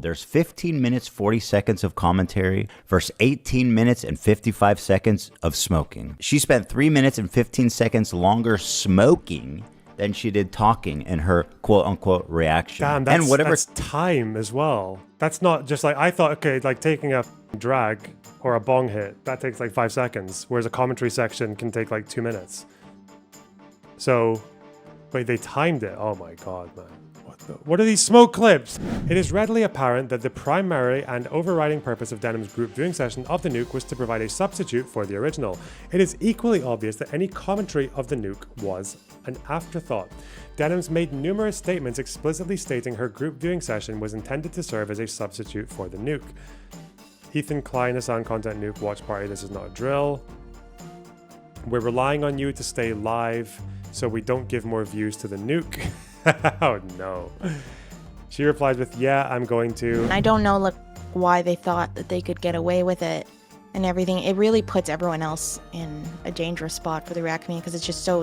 there's 15 minutes 40 seconds of commentary versus 18 minutes and 55 seconds of smoking. She spent 3 minutes and 15 seconds longer smoking than she did talking in her quote-unquote reaction. Damn, that's time as well. That's not just like, I thought, okay, like taking a drag or a bong hit, that takes like 5 seconds, whereas a commentary section can take like 2 minutes. So, wait, they timed it. Oh my god, man. What are these smoke clips? It is readily apparent that the primary and overriding purpose of Denims' group viewing session of the NUKE was to provide a substitute for the original. It is equally obvious that any commentary of the NUKE was an afterthought. Denims made numerous statements explicitly stating her group viewing session was intended to serve as a substitute for the NUKE. Ethan Klein, Hasan Content NUKE Watch Party, this is not a drill. We're relying on you to stay live so we don't give more views to the NUKE. Oh no. She replied with, yeah, I'm going to. I don't know why they thought that they could get away with it and everything. It really puts everyone else in a dangerous spot for the React community because it's just so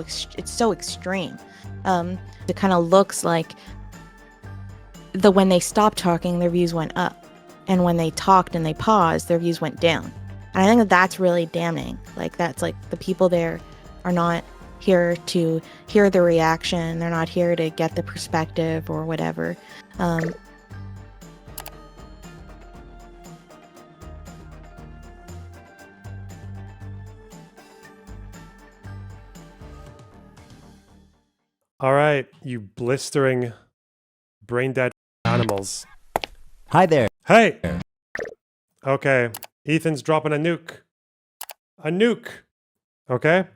extreme. It kind of looks like when they stopped talking, their views went up. And when they talked and they paused, their views went down. And I think that that's really damning. Like, that's like the people there are not here to hear the reaction. They're not here to get the perspective or whatever. All right, you blistering, brain-dead animals. Hi there. Hey! Okay, Ethan's dropping a nuke. A nuke! Okay?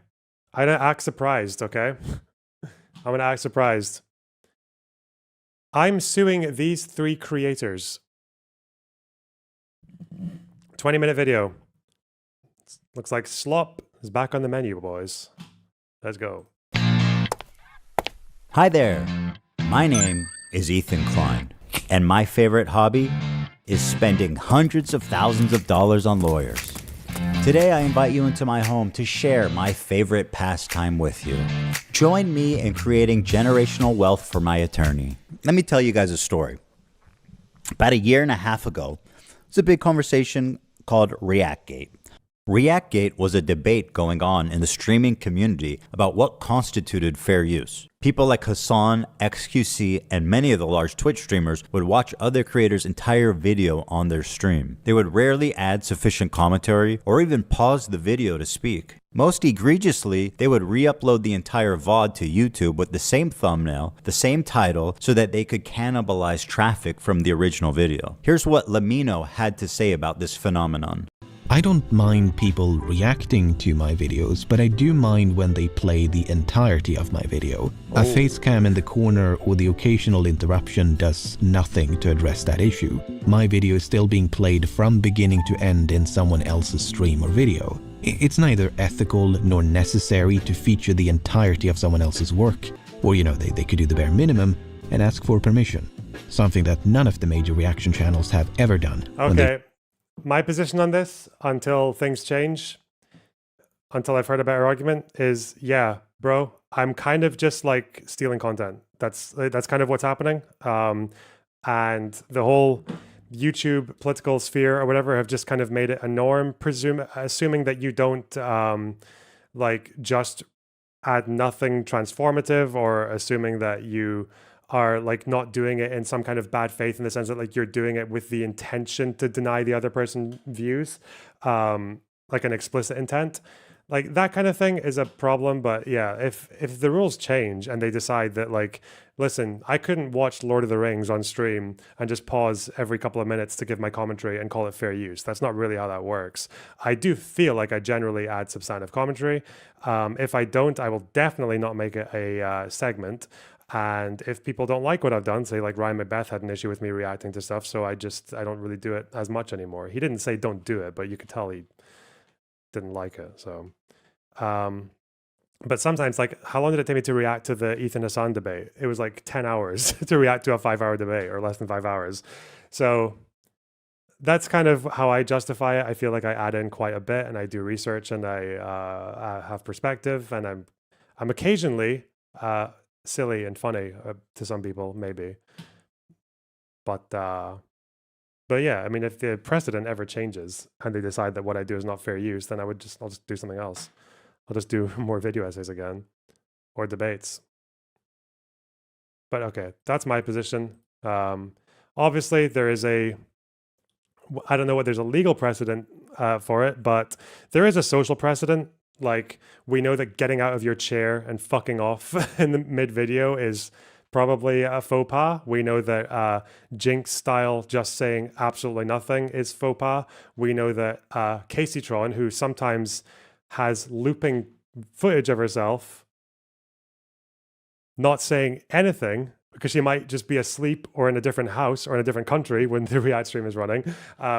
I'm gonna act surprised, okay? I'm gonna act surprised. I'm suing these 3 creators. 20-minute video. Looks like slop is back on the menu, boys. Let's go. Hi there. My name is Ethan Klein, and my favorite hobby is spending hundreds of thousands of dollars on lawyers. Today, I invite you into my home to share my favorite pastime with you. Join me in creating generational wealth for my attorney. Let me tell you guys a story. About 1.5 years ago, there's a big conversation called ReactGate. ReactGate was a debate going on in the streaming community about what constituted fair use. People like Hasan, XQC, and many of the large Twitch streamers would watch other creators' entire video on their stream. They would rarely add sufficient commentary or even pause the video to speak. Most egregiously, they would re-upload the entire VOD to YouTube with the same thumbnail, the same title, so that they could cannibalize traffic from the original video. Here's what Lamino had to say about this phenomenon. I don't mind people reacting to my videos, but I do mind when they play the entirety of my video. A face cam in the corner or the occasional interruption does nothing to address that issue. My video is still being played from beginning to end in someone else's stream or video. It's neither ethical nor necessary to feature the entirety of someone else's work. Or, you know, they could do the bare minimum and ask for permission. Something that none of the major reaction channels have ever done. Okay. My position on this, until things change, until I've heard a better argument, is yeah, bro, I'm kind of just like stealing content. That's kind of what's happening. And the whole YouTube political sphere or whatever have just kind of made it a norm, assuming that you don't like just add nothing transformative, or assuming that you are like not doing it in some kind of bad faith, in the sense that like you're doing it with the intention to deny the other person views, like an explicit intent. Like that kind of thing is a problem. But yeah, if the rules change and they decide that like, listen, I couldn't watch Lord of the Rings on stream and just pause every couple of minutes to give my commentary and call it fair use. That's not really how that works. I do feel like I generally add substantive commentary. If I don't, I will definitely not make it a segment. And if people don't like what I've done, say like Ryan Macbeth had an issue with me reacting to stuff, so I don't really do it as much anymore. He didn't say don't do it, but you could tell he didn't like it. So, but sometimes, like, how long did it take me to react to the Ethan Hasan debate? It was like 10 hours to react to a 5-hour debate, or less than 5 hours. So that's kind of how I justify it. I feel like I add in quite a bit, and I do research, and I have perspective, and I'm occasionally silly and funny to some people, maybe, but But yeah, I mean, if the precedent ever changes and they decide that what I do is not fair use, then I'll just do something else. I'll just do more video essays again or debates. But okay, that's my position. Obviously, there is I don't know what there's a legal precedent for it, but there is a social precedent. Like, we know that getting out of your chair and fucking off in the mid-video is probably a faux pas. We know that Jinx style just saying absolutely nothing is faux pas. We know that Kaceytron, who sometimes has looping footage of herself, not saying anything because she might just be asleep or in a different house or in a different country when the React stream is running.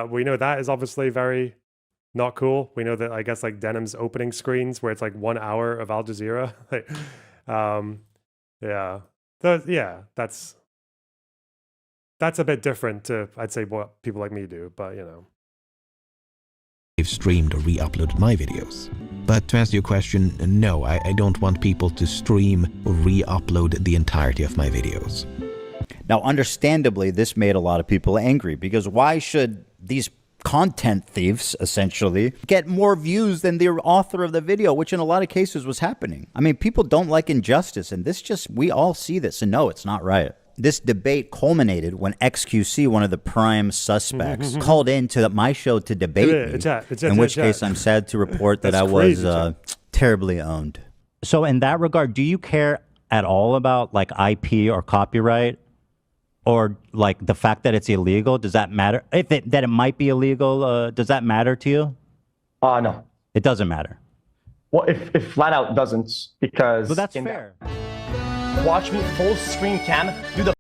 We know that is obviously very not cool. We know that, I guess, like Denims opening screens where it's like 1 hour of Al Jazeera. Yeah. That's a bit different to, I'd say, what people like me do, but you know. I've streamed or re-uploaded my videos. But to answer your question, no, I don't want people to stream or re-upload the entirety of my videos. Now, understandably, this made a lot of people angry, because why should these content thieves, essentially, get more views than the author of the video, which in a lot of cases was happening? I mean, people don't like injustice, and we all see this, and no, it's not right. This debate culminated when XQC, one of the prime suspects, called into my show to debate me, in which case I'm sad to report that I was terribly owned. So in that regard, do you care at all about like IP or copyright? Or like the fact that it's illegal? Does that matter? That it might be illegal, does that matter to you? No. It doesn't matter. Well, if flat out doesn't, because... Well, that's fair. Watch me full screen cam, do the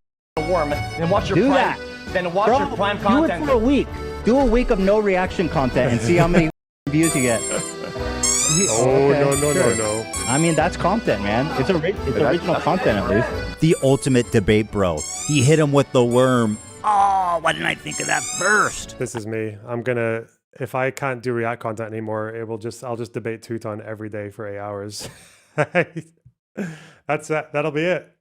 worm, then watch your do prime, that. Then watch your prime do content. Do it for a week. Do a week of no reaction content and see how many views you get. No. I mean, that's content, man. It's original content, at least. The ultimate debate, bro. He hit him with the worm. Oh, why didn't I think of that first? This is me. If I can't do React content anymore, I'll just debate Teuton every day for 8 hours. That'll be it.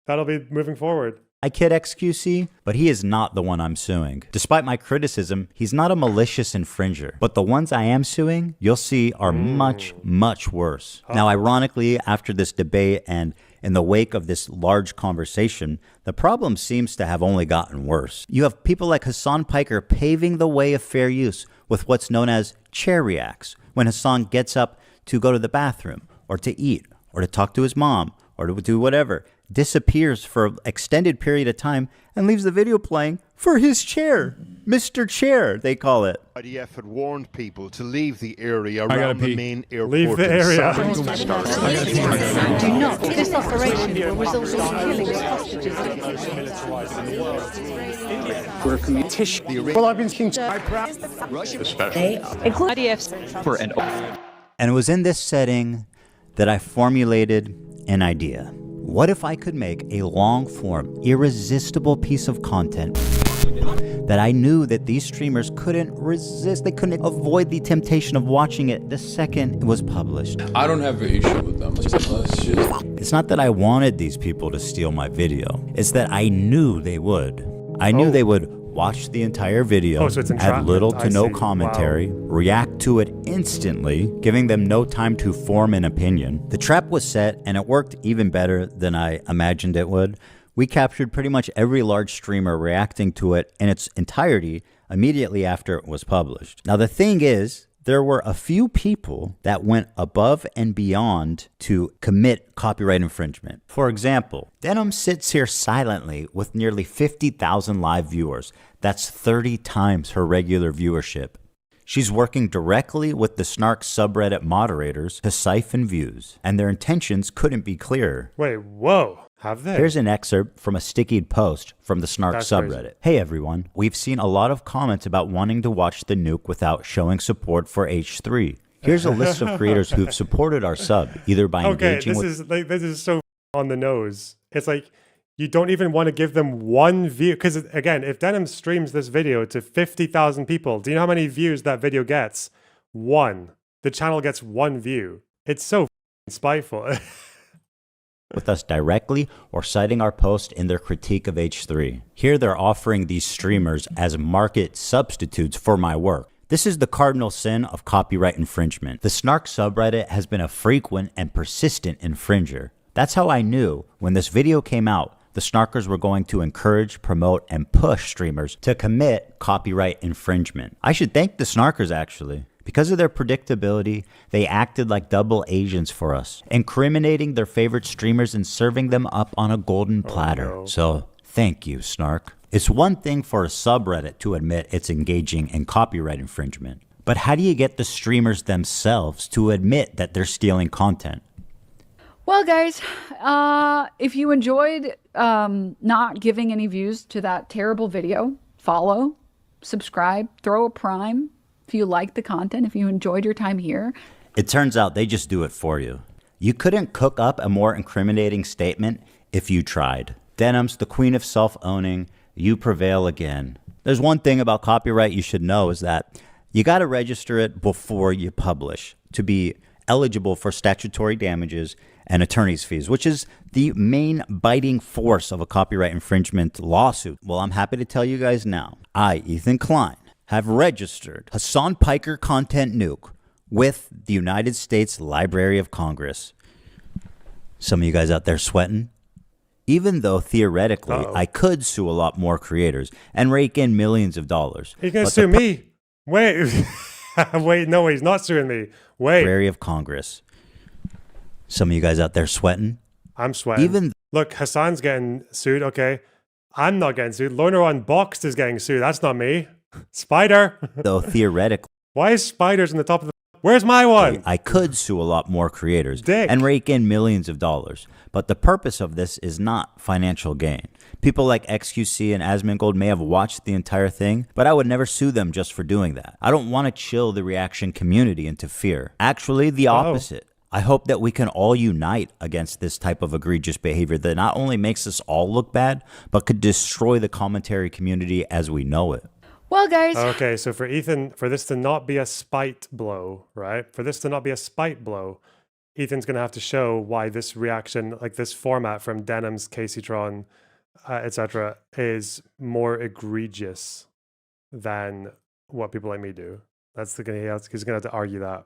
That'll be moving forward. I kid XQC, but he is not the one I'm suing. Despite my criticism, he's not a malicious infringer. But the ones I am suing, you'll see, are much, much worse. Now, ironically, after this debate and in the wake of this large conversation, the problem seems to have only gotten worse. You have people like Hasan Piker paving the way of fair use with what's known as chair reacts, when Hasan gets up to go to the bathroom, or to eat, or to talk to his mom, or to do whatever, disappears for an extended period of time and leaves the video playing for his chair. Mr. Chair, they call it. IDF had warned people to leave the area around the main airport. Leave the area. Do not. This operation will result in killing hostages. We're communication. Well, I've been seeing Russia, especially, including IDF for an. And it was in this setting that I formulated an idea. What if I could make a long-form, irresistible piece of content that I knew that these streamers couldn't resist, they couldn't avoid the temptation of watching it the second it was published? I don't have an issue with them. It's not that I wanted these people to steal my video. It's that I knew they would. I knew they would watch the entire video, so it's add little to no commentary, react to it instantly, giving them no time to form an opinion. The trap was set, and it worked even better than I imagined it would. We captured pretty much every large streamer reacting to it in its entirety immediately after it was published. Now, the thing is, there were a few people that went above and beyond to commit copyright infringement. For example, Denim sits here silently with nearly 50,000 live viewers. That's 30 times her regular viewership. She's working directly with the Snark subreddit moderators to siphon views, and their intentions couldn't be clearer. Wait, whoa. Have they? Here's an excerpt from a stickied post from the Snark subreddit. Crazy. Hey everyone, we've seen a lot of comments about wanting to watch the nuke without showing support for H3. Here's a list of creators who've supported our sub, either by engaging with... This is so on the nose. It's like, you don't even want to give them one view. Because again, if Denim streams this video to 50,000 people, do you know how many views that video gets? One. The channel gets one view. It's so spiteful. with us directly or citing our post in their critique of H3. Here they're offering these streamers as market substitutes for my work. This is the cardinal sin of copyright infringement. The Snark subreddit has been a frequent and persistent infringer. That's how I knew when this video came out, the Snarkers were going to encourage, promote, and push streamers to commit copyright infringement. I should thank the Snarkers actually. Because of their predictability, they acted like double agents for us, incriminating their favorite streamers and serving them up on a golden platter. no. So thank you, Snark. It's one thing for a subreddit to admit it's engaging in copyright infringement, but how do you get the streamers themselves to admit that they're stealing content? Well, guys, if you enjoyed not giving any views to that terrible video, follow, subscribe, throw a prime. If you like the content, if you enjoyed your time here. It turns out they just do it for you. You couldn't cook up a more incriminating statement if you tried. Denims, the queen of self-owning, you prevail again. There's one thing about copyright you should know is that you got to register it before you publish to be eligible for statutory damages and attorney's fees, which is the main biting force of a copyright infringement lawsuit. Well, I'm happy to tell you guys now, I, Ethan Klein, have registered Hasan Piker content NUKE with the United States Library of Congress. Some of you guys out there sweating? Even though theoretically I could sue a lot more creators and rake in millions of dollars. He's going to sue me. Wait. Wait, no, he's not suing me. Wait. Library of Congress. Some of you guys out there sweating? I'm sweating. Look, Hasan's getting sued, okay? I'm not getting sued. LonerBox is getting sued. That's not me. Spider. Though theoretically. Why is Spiders in the top of the... Where's my one? I could sue a lot more creators Dick. and rake in millions of dollars. But the purpose of this is not financial gain. People like XQC and Asmongold may have watched the entire thing, but I would never sue them just for doing that. I don't want to chill the reaction community into fear. Actually, the opposite. I hope that we can all unite against this type of egregious behavior that not only makes us all look bad, but could destroy the commentary community as we know it. Well, guys. Okay, so for Ethan, for this to not be a spite blow, right? For this to not be a spite blow, Ethan's going to have to show why this reaction, like this format from Denims, Kaceytron, etc., is more egregious than what people like me do. That's he's going to have to argue that.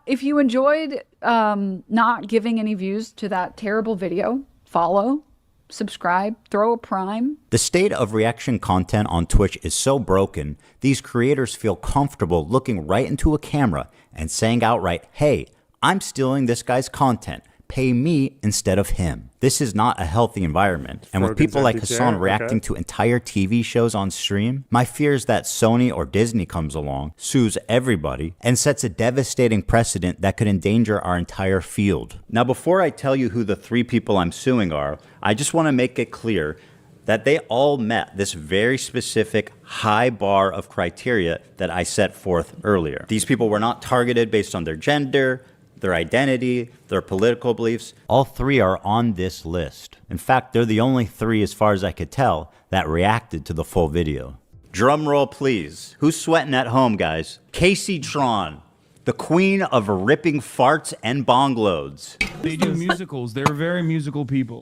If you enjoyed not giving any views to that terrible video, follow, subscribe, throw a prime. The state of reaction content on Twitch is so broken, these creators feel comfortable looking right into a camera and saying outright, hey, I'm stealing this guy's content. Pay me instead of him. This is not a healthy environment. And with people like Hasan reacting to entire TV shows on stream, my fear is that Sony or Disney comes along, sues everybody, and sets a devastating precedent that could endanger our entire field. Now, before I tell you who the 3 people I'm suing are, I just want to make it clear that they all met this very specific high bar of criteria that I set forth earlier. These people were not targeted based on their gender, their identity, their political beliefs. All 3 are on this list. In fact, they're the only 3, as far as I could tell, that reacted to the full video. Drum roll, please. Who's sweating at home, guys? Kaceytron, the queen of ripping farts and bong loads. They do musicals. They're very musical people.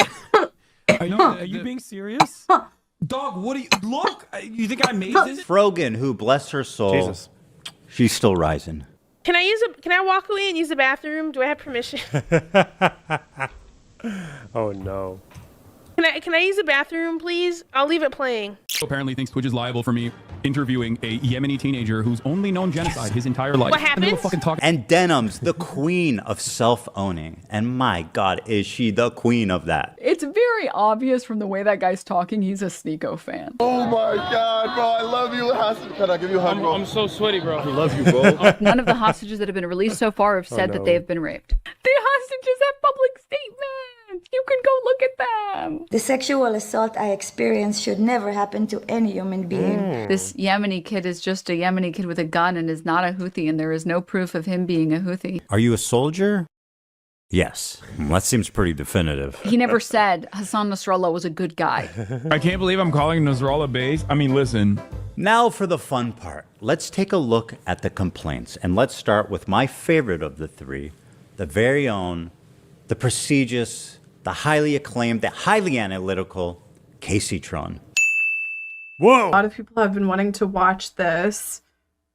Are you being serious? Dog, what do you... Look! You think I made this? Frogan, who, bless her soul, Jesus. She's still rising. Can I walk away and use the bathroom? Do I have permission? Oh no. Can I use the bathroom, please? I'll leave it playing. Apparently thinks Twitch is liable for me interviewing a Yemeni teenager who's only known genocide his entire life. What happened? And Denims, the queen of self-owning. And my God, is she the queen of that? It's very obvious from the way that guy's talking, he's a Sneeko fan. Oh my God, bro, I love you, Hasan. Can I give you a hug, bro? I'm so sweaty, bro. I love you, bro. None of the hostages that have been released so far have said that they have been raped. The hostages have public statements. You can go look at them. The sexual assault I experienced should never happen to any human being. This Yemeni kid is just a Yemeni kid with a gun and is not a Houthi, and there is no proof of him being a Houthi. Are you a soldier? Yes. That seems pretty definitive. He never said Hasan Nasrallah was a good guy. I can't believe I'm calling Nasrallah base. I mean, listen. Now for the fun part. Let's take a look at the complaints, and let's start with my favorite of the 3, the very own the prestigious, the highly acclaimed, the highly analytical Kaceytron. Whoa! A lot of people have been wanting to watch this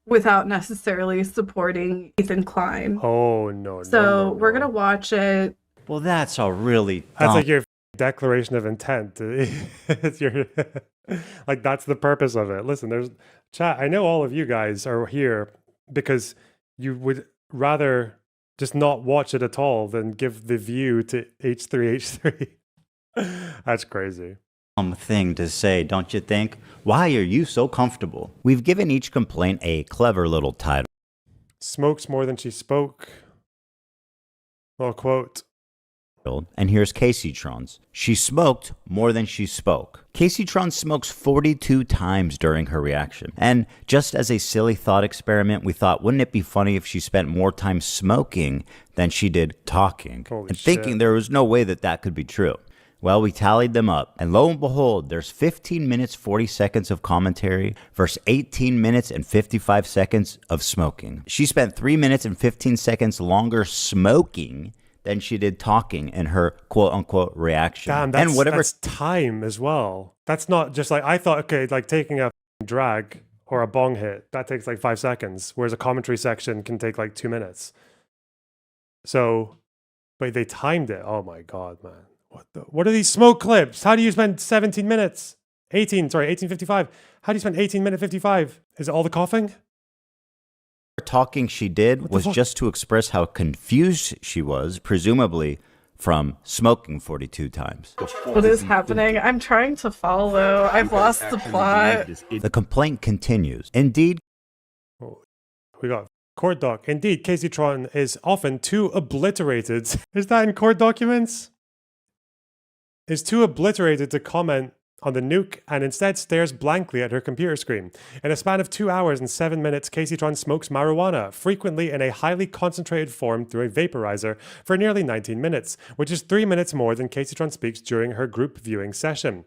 without necessarily supporting Ethan Klein. Oh, no. So we're going to watch it. Well, that's a really That's like your declaration of intent. It's your like, that's the purpose of it. Listen, there's chat. I know all of you guys are here because you would rather just not watch it at all than give the view to H3H3. That's crazy. Thing to say, don't you think? Why are you so comfortable? We've given each complaint a clever little title. Smokes more than she spoke. Well, quote. And here's Kaceytron's. She smoked more than she spoke. Kaceytron smokes 42 times during her reaction. And just as a silly thought experiment, we thought, wouldn't it be funny if she spent more time smoking than she did talking? Holy and thinking shit. there was no way that that could be true. Well, we tallied them up, and lo and behold, there's 15 minutes 40 seconds of commentary versus 18 minutes and 55 seconds of smoking. She spent 3 minutes and 15 seconds longer smoking than she did talking in her quote-unquote reaction. Damn, that's time as well. That's not just like, I thought, okay, like taking a drag or a bong hit, that takes like 5 seconds, whereas a commentary section can take like 2 minutes. So, but they timed it. Oh my God, man. What are these smoke clips? How do you spend 17 minutes? 1855. How do you spend 18 minute 55? Is it all the coughing? Talking she did was just to express how confused she was, presumably from smoking 42 times. What is happening? I'm trying to follow. I've lost the plot. The complaint continues. Indeed, we got court doc. Indeed, Kaceytron is often too obliterated. Is that in court documents? Is too obliterated to comment on the NUKE and instead stares blankly at her computer screen. In a span of 2 hours and 7 minutes, Kaceytron smokes marijuana, frequently in a highly concentrated form through a vaporizer, for nearly 19 minutes, which is 3 minutes more than Kaceytron speaks during her group viewing session.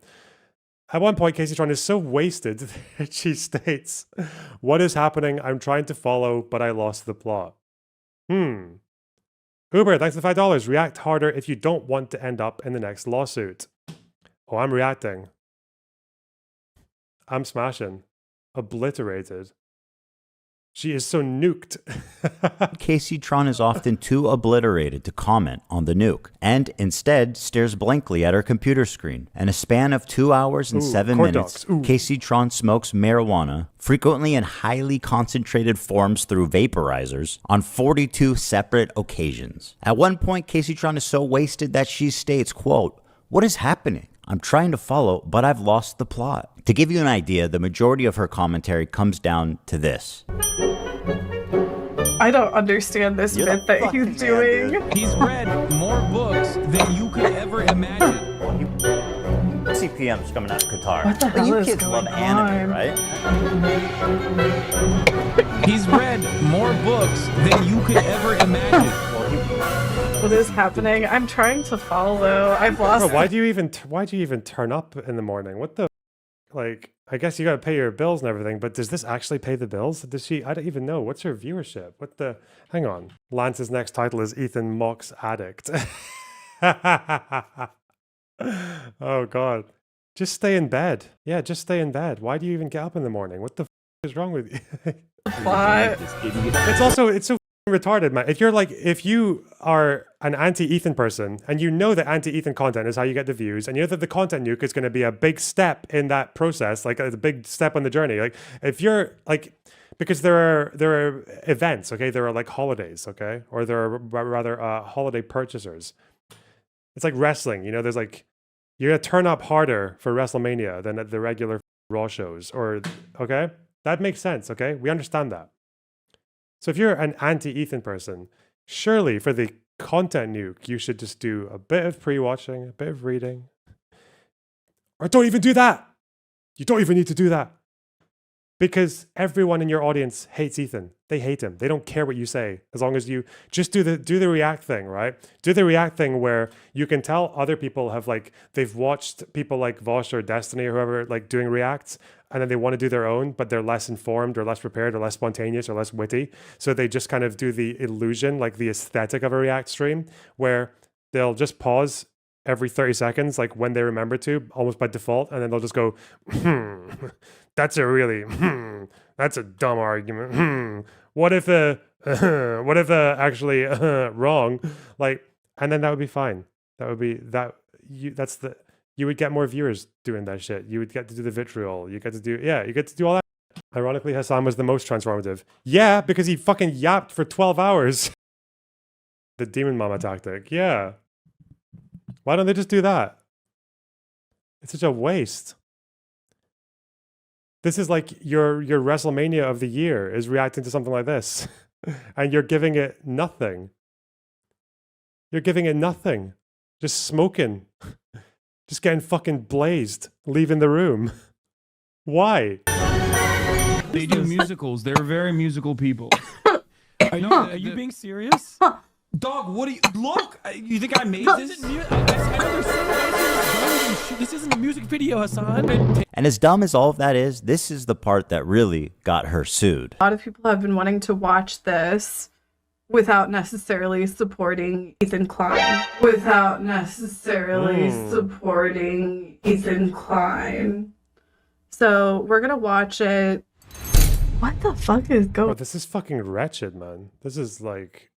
At one point, Kaceytron is so wasted that she states, "What is happening? I'm trying to follow, but I lost the plot." Uber, thanks for the $5. React harder if you don't want to end up in the next lawsuit. Oh, I'm reacting. I'm smashing. Obliterated. She is so nuked. Kaceytron is often too obliterated to comment on the NUKE, and instead stares blankly at her computer screen. In a span of 2 hours and 7 minutes, Kaceytron smokes marijuana, frequently in highly concentrated forms through vaporizers, on 42 separate occasions. At one point, Kaceytron is so wasted that she states, quote, "What is happening? I'm trying to follow, but I've lost the plot." To give you an idea, the majority of her commentary comes down to this. I don't understand this bit that he's doing. He's read more books than you could ever imagine. CPM's coming out of Qatar. What the hell you is kids love anime, right? He's read more books than you could ever imagine. What is happening? I'm trying to follow. I've lost. Bro, why do you even turn up in the morning? What the, like? I guess you gotta pay your bills and everything, but does this actually pay the bills? Does she? I don't even know. What's her viewership? What the? Hang on. Lance's next title is Ethan Mocks Addict. Oh God. Just stay in bed. Yeah, just stay in bed. Why do you even get up in the morning? What the is wrong with you? What? It's so retarded, man. If you are an anti-Ethan person and you know that anti-Ethan content is how you get the views, and you know that the content nuke is going to be a big step in that process, like a big step on the journey. Like if you're like, because there are events, okay? There are like holidays, okay? Or there are rather holiday purchasers. It's like wrestling, you know, there's like, you're going to turn up harder for WrestleMania than at the regular Raw shows, or, okay? That makes sense, okay? We understand that. So if you're an anti-Ethan person, surely for the content nuke, you should just do a bit of pre-watching, a bit of reading. Or don't even do that. You don't even need to do that. Because everyone in your audience hates Ethan. They hate him. They don't care what you say. As long as you just do the react thing, right? Do the react thing where you can tell other people have like, they've watched people like Vosh or Destiny or whoever like doing reacts, and then they want to do their own, but they're less informed or less prepared or less spontaneous or less witty. So they just kind of do the illusion, like the aesthetic of a react stream, where they'll just pause every 30 seconds, like when they remember to, almost by default, and then they'll just go, that's a really, that's a dumb argument. What if what if actually wrong? Like, and then that would be fine. That would be you would get more viewers doing that shit. You would get to do the vitriol. You get to do all that. Ironically, Hasan was the most transformative. Yeah, because he fucking yapped for 12 hours. The demon mama tactic. Yeah. Why don't they just do that? It's such a waste. This is like your WrestleMania of the year is reacting to something like this. And you're giving it nothing. You're giving it nothing. Just smoking. Just getting fucking blazed. Leaving the room. Why? They do musicals. They're very musical people. I know. Are you being serious? Dog, what do you... Look! You think I made this? This isn't a music video, Hasan. And as dumb as all of that is, this is the part that really got her sued. A lot of people have been wanting to watch this without necessarily supporting Ethan Klein. Without necessarily supporting Ethan Klein. So we're gonna watch it. What the fuck is going this is fucking wretched, man. This is like...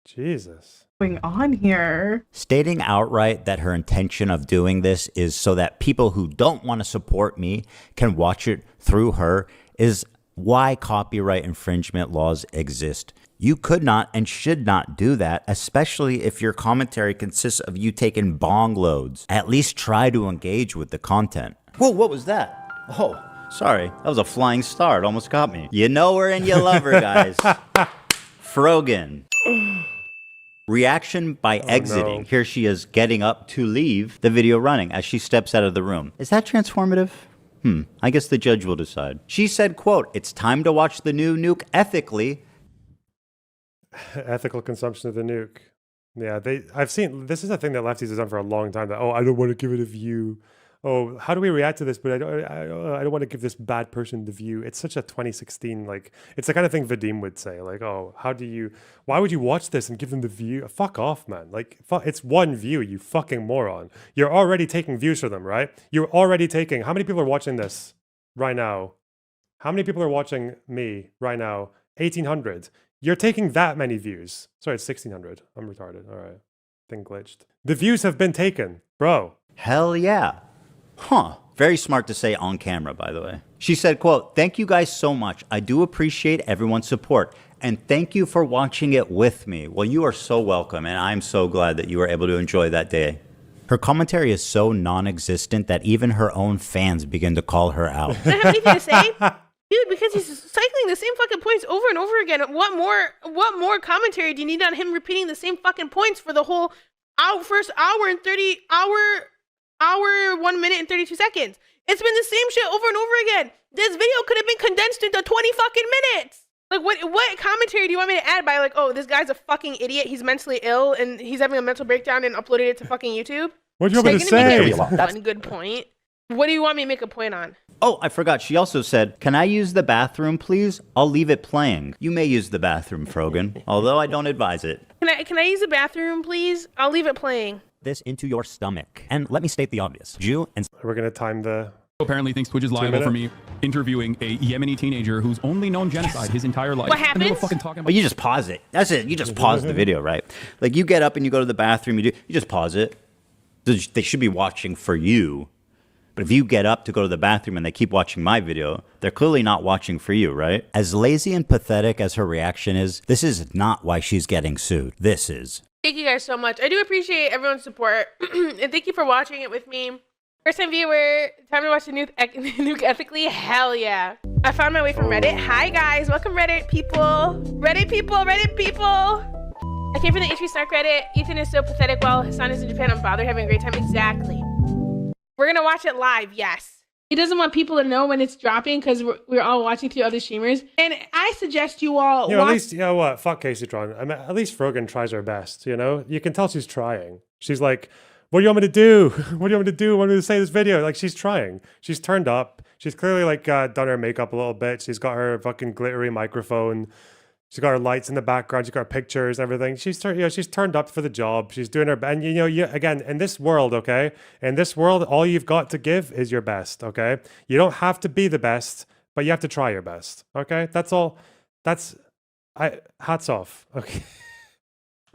Jesus. Going on here? Stating outright that her intention of doing this is so that people who don't want to support me can watch it through her is why copyright infringement laws exist. You could not and should not do that, especially if your commentary consists of you taking bong loads. At least try to engage with the content. Whoa, what was that? Oh, sorry. That was a flying star. It almost got me. You know her and you love her, guys. Frogan. Reaction by exiting. No. Here she is getting up to leave the video running as she steps out of the room. Is that transformative? I guess the judge will decide. She said, quote, "It's time to watch the new NUKE ethically." Ethical consumption of the NUKE. Yeah, I've seen, this is a thing that lefties have done for a long time, that, I don't want to give it a view. Oh, how do we react to this? But I don't want to give this bad person the view. It's such a 2016, like, it's the kind of thing Vadim would say, like, oh, why would you watch this and give them the view? Fuck off, man. Like, it's one view, you fucking moron. You're already taking views for them, right? You're already taking, how many people are watching this right now? How many people are watching me right now? 1,800. You're taking that many views. Sorry, it's 1,600. I'm retarded. All right. Thing glitched. The views have been taken, bro. Hell yeah. Huh. Very smart to say on camera, by the way. She said, quote, "Thank you guys so much. I do appreciate everyone's support. And thank you for watching it with me." Well, you are so welcome, and I'm so glad that you were able to enjoy that day. Her commentary is so non-existent that even her own fans begin to call her out. Does that have anything to say? Dude, because he's cycling the same fucking points over and over again. What more commentary do you need on him repeating the same fucking points for the whole first hour and 1 minute and 32 seconds? It's been the same shit over and over again. This video could have been condensed into 20 fucking minutes. Like, what commentary do you want me to add by, like, oh, this guy's a fucking idiot, he's mentally ill, and he's having a mental breakdown and uploaded it to fucking YouTube? What do you want me to say? One good point. What do you want me to make a point on? Oh, I forgot. She also said, "Can I use the bathroom, please? I'll leave it playing." You may use the bathroom, Frogan, although I don't advise it. Can I use the bathroom, please? I'll leave it playing. This into your stomach. And let me state the obvious. Jew and... We're going to time the... Apparently thinks Twitch is liable for me interviewing a Yemeni teenager who's only known genocide his entire life. What happens? Well, you just pause it. That's it. You just pause the video, right? Like, you get up and you go to the bathroom, you just pause it. They should be watching for you. But if you get up to go to the bathroom and they keep watching my video, they're clearly not watching for you, right? As lazy and pathetic as her reaction is, this is not why she's getting sued. This is. Thank you guys so much. I do appreciate everyone's support. And thank you for watching it with me. First time viewer, time to watch the NUKE ethically? Hell yeah. I found my way from Reddit. Hi guys, welcome Reddit people. Reddit people, Reddit people. I came from the H3H3 Snark Reddit. Ethan is so pathetic while Hasan is in Japan. I'm bothered having a great time. Exactly. We're gonna watch it live, yes. He doesn't want people to know when it's dropping because we're all watching through other streamers. And I suggest you all at least, you know what, fuck Kaceytron. I mean, at least Frogan tries her best, you know? You can tell she's trying. She's like, what do you want me to do? What do you want me to do? What do you want me to say in this video? Like, she's trying. She's turned up. She's clearly, like, done her makeup a little bit. She's got her fucking glittery microphone. She's got her lights in the background. She's got her pictures, everything. She's turned up for the job. She's doing her best. And again, in this world, okay, in this world, all you've got to give is your best. Okay, you don't have to be the best, but you have to try your best. Okay, that's all. Hats off. Okay,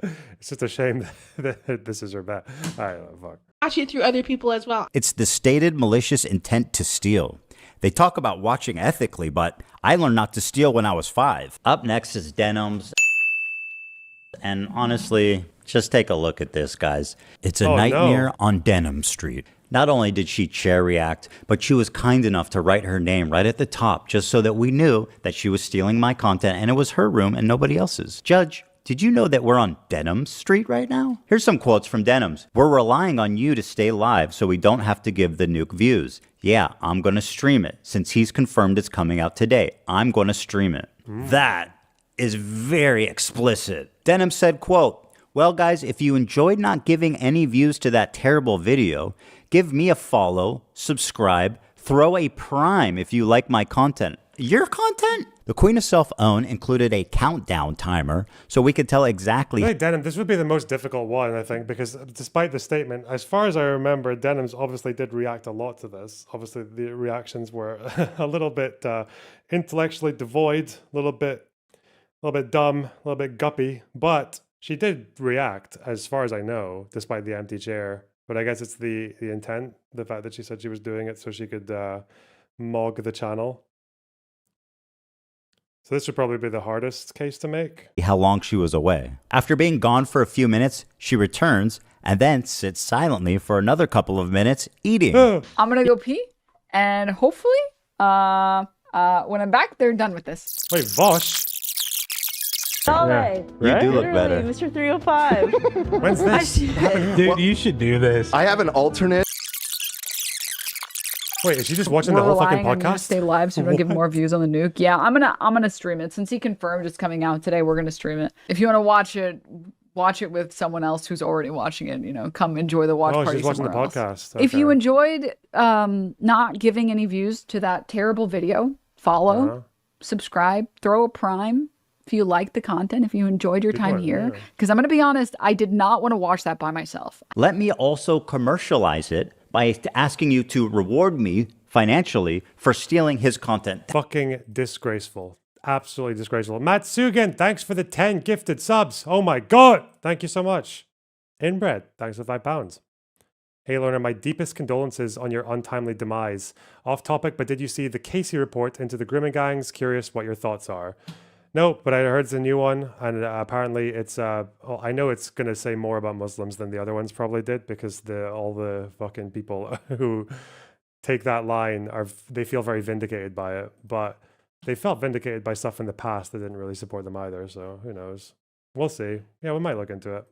it's just a shame that this is her best. Fuck. Watch it through other people as well. It's the stated malicious intent to steal. They talk about watching ethically, but I learned not to steal when I was 5. Up next is Denims. And honestly, just take a look at this, guys. It's a nightmare on Denim Street. Not only did she chair react, but she was kind enough to write her name right at the top just so that we knew that she was stealing my content and it was her room and nobody else's. Judge, did you know that we're on Denims Street right now? Here's some quotes from Denims. We're relying on you to stay live so we don't have to give the NUKE views. Yeah, I'm going to stream it. Since he's confirmed it's coming out today, I'm going to stream it. That is very explicit. Denims said, quote, well, guys, if you enjoyed not giving any views to that terrible video, give me a follow, subscribe, throw a prime if you like my content. Your content? The Queen of Self-Own included a countdown timer so we could tell exactly... Hey, Denim, this would be the most difficult one, I think, because despite the statement, as far as I remember, Denims obviously did react a lot to this. Obviously, the reactions were a little bit intellectually devoid, a little bit dumb, a little bit guppy, but she did react, as far as I know, despite the empty chair. But I guess it's the intent, the fact that she said she was doing it so she could mog the channel. So this would probably be the hardest case to make. How long she was away. After being gone for a few minutes, she returns and then sits silently for another couple of minutes eating. I'm gonna go pee, and hopefully, when I'm back, they're done with this. Wait, Vosh? Okay. You do look better. Mr. 305. When's this? Dude, you should do this. I have an alternate. Wait, is she just watching the whole fucking On you to podcast? stay live so we don't give more views on the NUKE. Yeah, I'm gonna stream it. Since he confirmed it's coming out today, we're gonna stream it. If you want to watch it with someone else who's already watching it. Come enjoy the watch party. She's watching the somewhere else. podcast. Okay. If you enjoyed not giving any views to that terrible video, follow, subscribe, throw a prime. If you like the content, if you enjoyed your time here, because I'm going to be honest, I did not want to watch that by myself. Let me also commercialize it by asking you to reward me financially for stealing his content. Fucking disgraceful. Absolutely disgraceful. Matt Sugan, thanks for the 10 gifted subs. Oh my God. Thank you so much. Inbred, thanks for £5. Hey, Loner, my deepest condolences on your untimely demise. Off topic, but did you see the Casey report into the grooming gangs? Curious what your thoughts are. No, but I heard it's a new one, and apparently it's, I know it's going to say more about Muslims than the other ones probably did, because all the fucking people who take that line, they feel very vindicated by it, but they felt vindicated by stuff in the past that didn't really support them either, so who knows? We'll see. Yeah, we might look into it.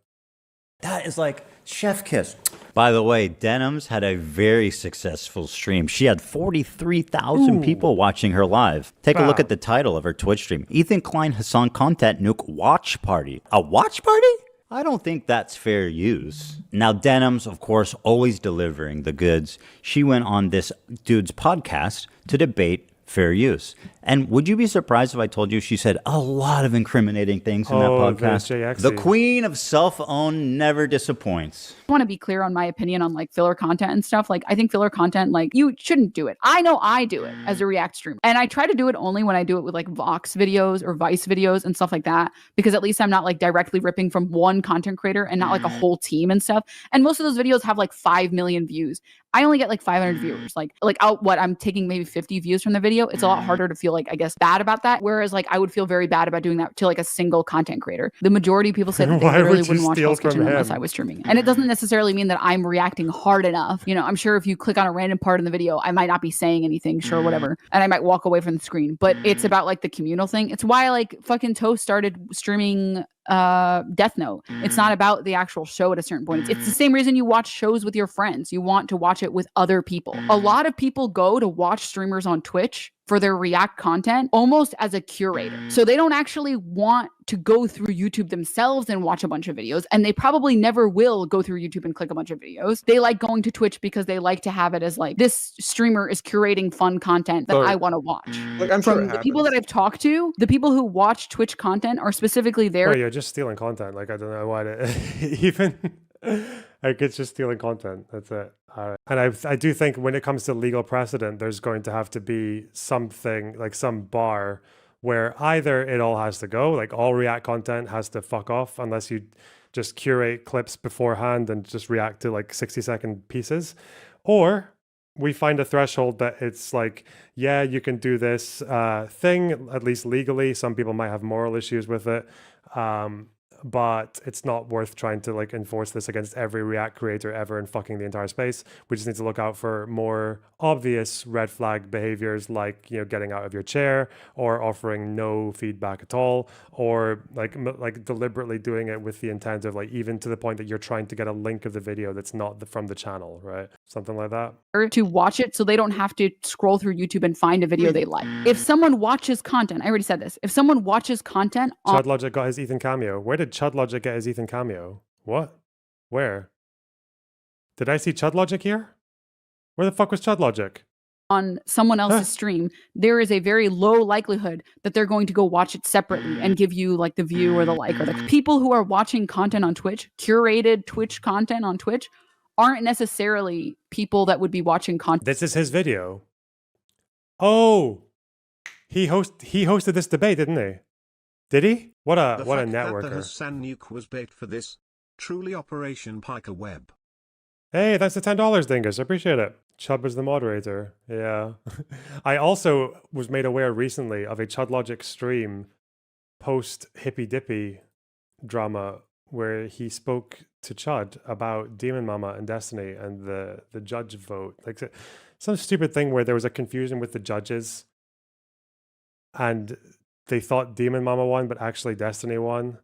That is like chef kiss. By the way, Denims had a very successful stream. She had 43,000 people watching her live. Take a look at the title of her Twitch stream. Ethan Klein Hasan Content NUKE Watch Party. A watch party? I don't think that's fair use. Now, Denims, of course, always delivering the goods. She went on this dude's podcast to debate fair use. And would you be surprised if I told you she said a lot of incriminating things in that podcast? The Queen of Self-Own never disappoints. I want to be clear on my opinion on like filler content and stuff. Like, I think filler content, like, you shouldn't do it. I know I do it as a React streamer. And I try to do it only when I do it with like Vox videos or Vice videos and stuff like that, because at least I'm not like directly ripping from one content creator and not like a whole team and stuff. And most of those videos have like 5 million views. I only get like 500 viewers. I'm taking maybe 50 views from the video. It's a lot harder to feel like, I guess, bad about that. Whereas like I would feel very bad about doing that to like a single content creator. The majority of people said that they literally wouldn't watch Hell's Kitchen unless I was streaming it. And it doesn't necessarily mean that I'm reacting hard enough. I'm sure if you click on a random part in the video, I might not be saying anything, sure, whatever. And I might walk away from the screen. But it's about like the communal thing. It's why like fucking Toast started streaming Death Note. It's not about the actual show at a certain point. It's the same reason you watch shows with your friends. You want to watch it with other people. A lot of people go to watch streamers on Twitch for their React content almost as a curator. So they don't actually want to go through YouTube themselves and watch a bunch of videos. And they probably never will go through YouTube and click a bunch of videos. They like going to Twitch because they like to have it as like, this streamer is curating fun content that I want to watch. Like, I'm sure the people that I've talked to, the people who watch Twitch content are specifically there. Well, you're just stealing content. Like, I don't know why even... Like, it's just stealing content. That's it. And I do think when it comes to legal precedent, there's going to have to be something, like some bar where either it all has to go, like all React content has to fuck off unless you just curate clips beforehand and just react to like 60-second pieces, or we find a threshold that it's like, yeah, you can do this thing, at least legally. Some people might have moral issues with it. But it's not worth trying to like enforce this against every React creator ever and fucking the entire space. We just need to look out for more obvious red flag behaviors, like, you know, getting out of your chair or offering no feedback at all, or like deliberately doing it with the intent of like, even to the point that you're trying to get a link of the video that's not from the channel, right? Something like that. To watch it so they don't have to scroll through YouTube and find a video they like. If someone watches content, I already said this, if someone watches content on... Chud Logic got his Ethan cameo. Where did Chud Logic get his Ethan cameo? What? Where? Did I see Chud Logic here? Where the fuck was Chud Logic? On someone else's stream, there is a very low likelihood that they're going to go watch it separately and give you like the view or the like. Or the people who are watching content on Twitch, curated Twitch content on Twitch, aren't necessarily people that would be watching content. This is his video. Oh, he hosted this debate, didn't he? Did he? What a networker. The Hasan NUKE was bait for this. Truly Operation Piker Web. Hey, that's the $10, Dingus. I appreciate it. Chub is the moderator. Yeah. I also was made aware recently of a Chud Logic stream post Hippy Dippy drama where he spoke to Chud about Demon Mama and Destiny and the judge vote. Like some stupid thing where there was a confusion with the judges and they thought Demon Mama won, but actually Destiny won.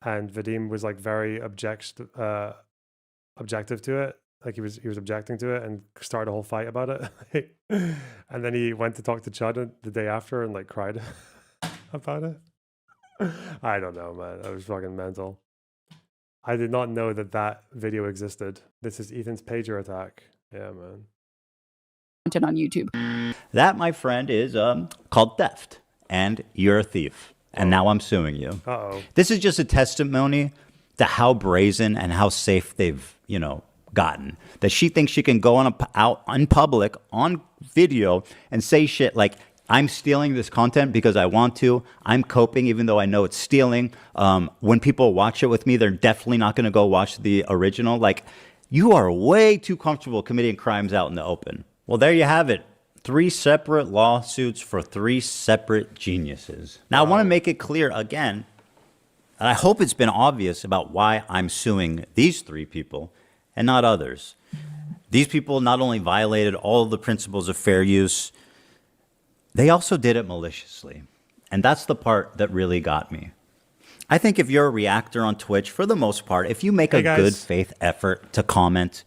And Vadim was like very objective to it. Like he was objecting to it and started a whole fight about it. And then he went to talk to Chud the day after and like cried about it. I don't know, man. I was fucking mental. I did not know that video existed. This is Ethan's pager attack. Yeah, man. Content on YouTube. That, my friend, is called theft. And you're a thief. And now I'm suing you. Uh-oh. This is just a testimony to how brazen and how safe they've, gotten. That she thinks she can go out in public on video and say shit like, I'm stealing this content because I want to. I'm coping even though I know it's stealing. When people watch it with me, they're definitely not going to go watch the original. Like, you are way too comfortable committing crimes out in the open. Well, there you have it. 3 separate lawsuits for 3 separate geniuses. Now, I want to make it clear again, and I hope it's been obvious about why I'm suing these 3 people and not others. These people not only violated all of the principles of fair use, they also did it maliciously. And that's the part that really got me. I think if you're a reactor on Twitch, for the most part, if you make a good faith effort to comment,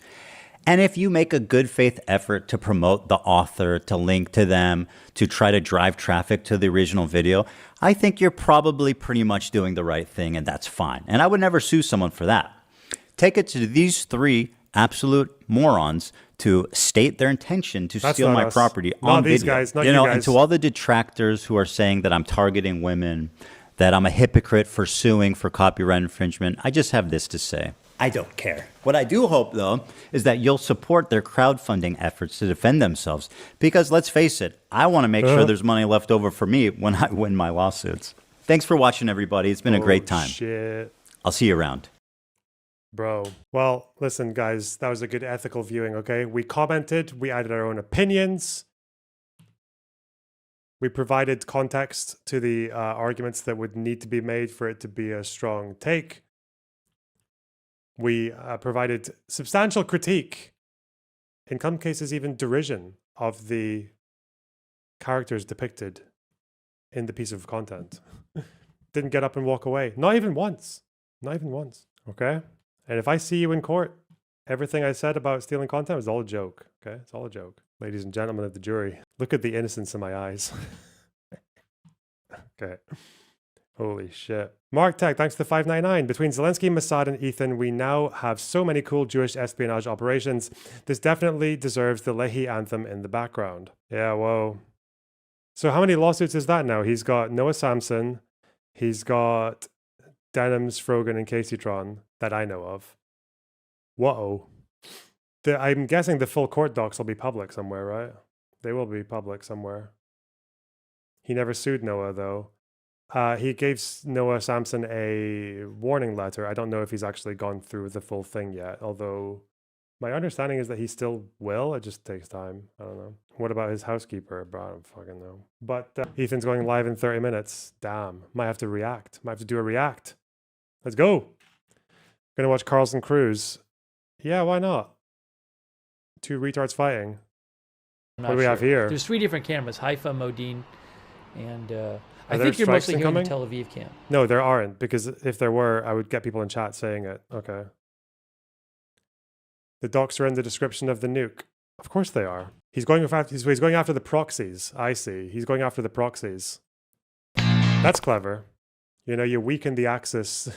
and if you make a good faith effort to promote the author, to link to them, to try to drive traffic to the original video, I think you're probably pretty much doing the right thing, and that's fine. And I would never sue someone for that. Take it to these 3 absolute morons to state their intention to steal my property on video. These guys, not you guys. And to all the detractors who are saying that I'm targeting women, that I'm a hypocrite for suing for copyright infringement, I just have this to say. I don't care. What I do hope, though, is that you'll support their crowdfunding efforts to defend themselves. Because let's face it, I want to make sure there's money left over for me when I win my lawsuits. Thanks for watching, everybody. It's been a great time. Shit. I'll see you around. Bro. Well, listen, guys, that was a good ethical viewing, okay? We commented, we added our own opinions. We provided context to the arguments that would need to be made for it to be a strong take. We provided substantial critique, in some cases even derision, of the characters depicted in the piece of content. Didn't get up and walk away. Not even once. Not even once. Okay? And if I see you in court, everything I said about stealing content was all a joke. Okay? It's all a joke. Ladies and gentlemen of the jury, look at the innocence in my eyes. Okay. Holy shit. Mark Tech, thanks to the 599. Between Zelensky, Mossad, and Ethan, we now have so many cool Jewish espionage operations. This definitely deserves the Lehi anthem in the background. Yeah, whoa. So how many lawsuits is that now? He's got Noah Samson. He's got Denims, Frogan, and Kaceytron that I know of. Whoa. I'm guessing the full court docs will be public somewhere, right? They will be public somewhere. He never sued Noah, though. He gave Noah Samson a warning letter. I don't know if he's actually gone through the full thing yet, although my understanding is that he still will. It just takes time. I don't know. What about his housekeeper? Bro, I don't fucking know. But Ethan's going live in 30 minutes. Damn. Might have to react. Might have to do a react. Let's go. Gonna watch Carlson Cruz. Yeah, why not? Two retards fighting. What do we have here? There's 3 different cameras: Haifa, Modin, and I there think you're strikes mostly hearing the incoming? Tel Aviv cam. No, there aren't, because if there were, I would get people in chat saying it. Okay. The docs are in the description of the nuke. Of course they are. He's going after the proxies. I see. He's going after the proxies. That's clever. You know, you weaken the Axis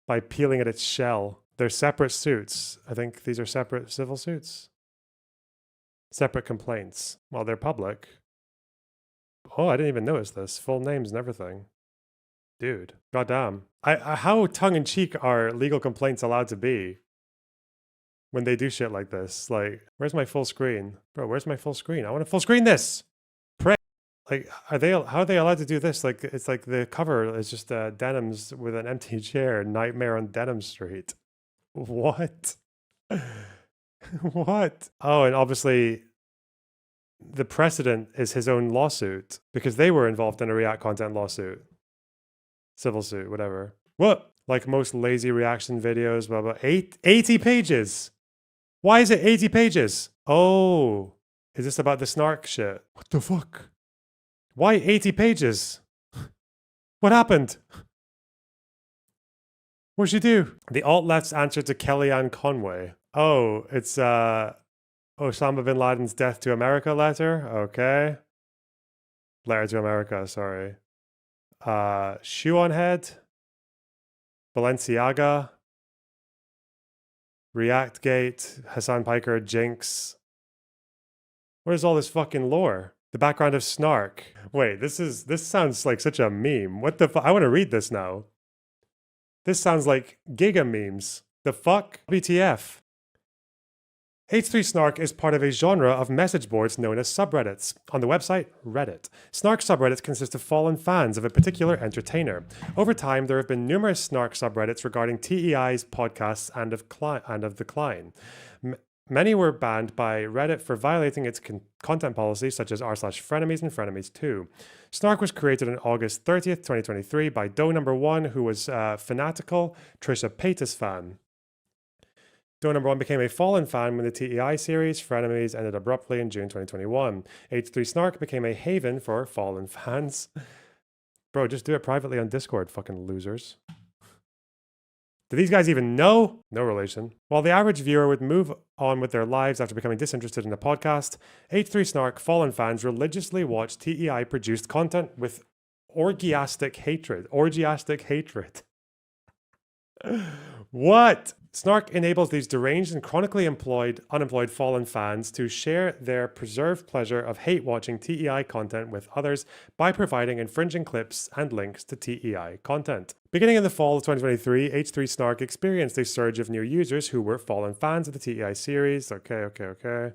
by peeling at its shell. They're separate suits. I think these are separate civil suits. Separate complaints. Well, they're public. Oh, I didn't even notice this. Full names and everything. Dude, goddamn. How tongue-in-cheek are legal complaints allowed to be when they do shit like this? Like, where's my full screen? Bro, where's my full screen? I want to full screen this! Pray. Like, how are they allowed to do this? Like, it's like the cover is just Denims with an empty chair, Nightmare on Denim Street. What? What? Oh, and obviously the precedent is his own lawsuit because they were involved in a React content lawsuit. Civil suit, whatever. What? Like most lazy reaction videos, blah, blah. 80 pages. Why is it 80 pages? Oh, is this about the snark shit? What the fuck? Why 80 pages? What happened? What'd she do? The alt-left's answer to Kellyanne Conway. Oh, it's Osama bin Laden's death to America letter. Okay. Letter to America, sorry. Shoe on head. Balenciaga. Reactgate. Hasan Piker. Jinx. What is all this fucking lore? The background of snark. Wait, this sounds like such a meme. What the fuck? I want to read this now. This sounds like giga memes. The fuck? WTF. H3 Snark is part of a genre of message boards known as subreddits. On the website, Reddit. Snark subreddits consist of fallen fans of a particular entertainer. Over time, there have been numerous Snark subreddits regarding TEI's podcasts and of decline. Many were banned by Reddit for violating its content policies, such as r/frenemies and frenemies2. Snark was created on August 30th, 2023 by Doe Number 1, who was a fanatical Trisha Paytas fan. Doe Number 1 became a fallen fan when the TEI series Frenemies ended abruptly in June 2021. H3 Snark became a haven for fallen fans. Bro, just do it privately on Discord, fucking losers. Do these guys even know? No relation. While the average viewer would move on with their lives after becoming disinterested in a podcast, H3 Snark fallen fans religiously watch TEI-produced content with orgiastic hatred. Orgiastic hatred. What? Snark enables these deranged and chronically unemployed fallen fans to share their preserved pleasure of hate-watching TEI content with others by providing infringing clips and links to TEI content. Beginning in the fall of 2023, H3 Snark experienced a surge of new users who were fallen fans of the TEI series. Okay.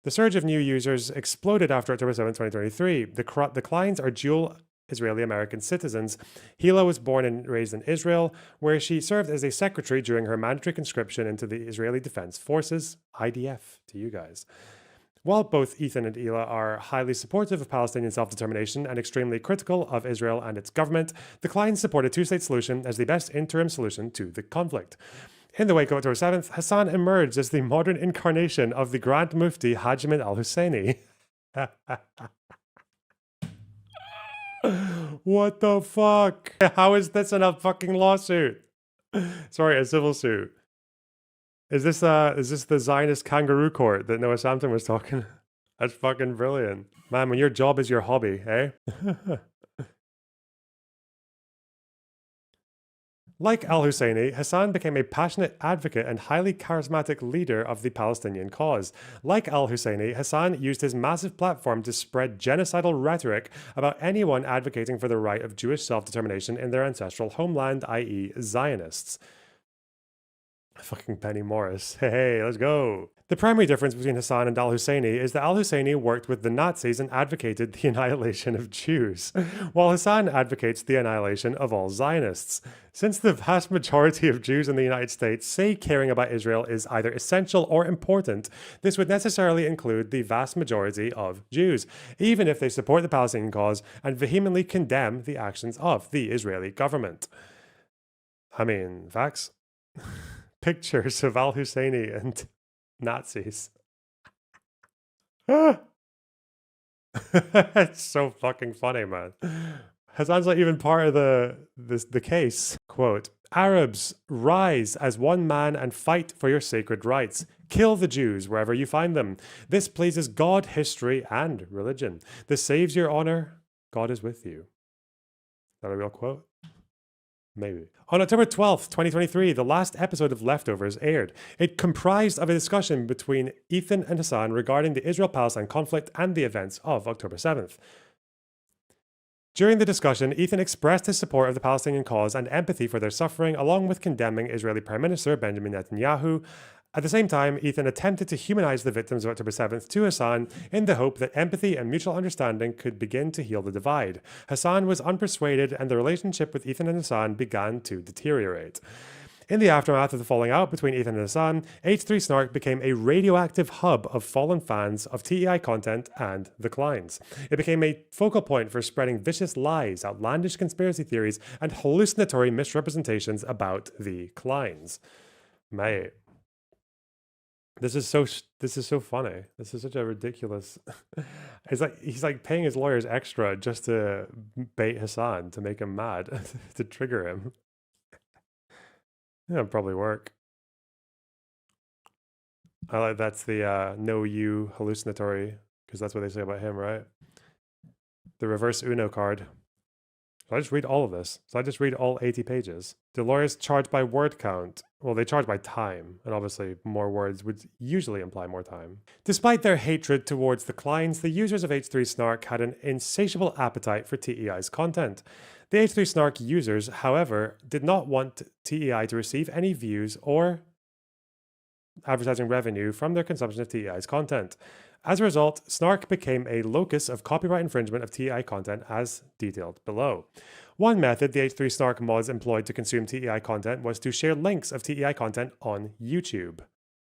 The surge of new users exploded after October 7, 2023. The clients are dual Israeli-American citizens. Hila was born and raised in Israel, where she served as a secretary during her mandatory conscription into the Israeli Defense Forces, IDF, to you guys. While both Ethan and Hila are highly supportive of Palestinian self-determination and extremely critical of Israel and its government, the clients support a two-state solution as the best interim solution to the conflict. In the wake of October 7th, Hasan emerged as the modern incarnation of the Grand Mufti Haj Ahmed al-Husseini. What the fuck? How is this in a fucking lawsuit? Sorry, a civil suit. Is this the Zionist kangaroo court that Noah Sampson was talking? That's fucking brilliant. Man, when your job is your hobby, eh? Like al-Husseini, Hasan became a passionate advocate and highly charismatic leader of the Palestinian cause. Like al-Husseini, Hasan used his massive platform to spread genocidal rhetoric about anyone advocating for the right of Jewish self-determination in their ancestral homeland, i.e. Zionists. Fucking Penny Morris. Hey, let's go. The primary difference between Hasan and al-Husseini is that al-Husseini worked with the Nazis and advocated the annihilation of Jews, while Hasan advocates the annihilation of all Zionists. Since the vast majority of Jews in the United States say caring about Israel is either essential or important, this would necessarily include the vast majority of Jews, even if they support the Palestinian cause and vehemently condemn the actions of the Israeli government. I mean, facts. Pictures of al-Husseini and Nazis. It's so fucking funny, man. Hasan's not even part of the case. Quote, Arabs, rise as one man and fight for your sacred rights. Kill the Jews wherever you find them. This pleases God, history, and religion. This saves your honor. God is with you. Is that a real quote? Maybe. On October 12th, 2023, the last episode of Leftovers aired. It comprised of a discussion between Ethan and Hasan regarding the Israel-Palestine conflict and the events of October 7th. During the discussion, Ethan expressed his support of the Palestinian cause and empathy for their suffering, along with condemning Israeli Prime Minister Benjamin Netanyahu. At the same time, Ethan attempted to humanize the victims of October 7th to Hasan in the hope that empathy and mutual understanding could begin to heal the divide. Hasan was unpersuaded, and the relationship with Ethan and Hasan began to deteriorate. In the aftermath of the falling out between Ethan and Hasan, H3 Snark became a radioactive hub of fallen fans of TEI content and the Kleins. It became a focal point for spreading vicious lies, outlandish conspiracy theories, and hallucinatory misrepresentations about the Kleins. Mate. This is so funny. This is such a ridiculous. He's like paying his lawyers extra just to bait Hasan, to make him mad, to trigger him. Yeah, it'll probably work. I like that's the no you hallucinatory, because that's what they say about him, right? The reverse Uno card. So I just read all of this. So I just read all 80 pages. Do lawyers charge by word count? Well, they charge by time, and obviously more words would usually imply more time. Despite their hatred towards the Kleins, the users of H3 Snark had an insatiable appetite for TEI's content. The H3 Snark users, however, did not want TEI to receive any views or advertising revenue from their consumption of TEI's content. As a result, Snark became a locus of copyright infringement of TEI content as detailed below. One method the H3 Snark mods employed to consume TEI content was to share links of TEI content on YouTube.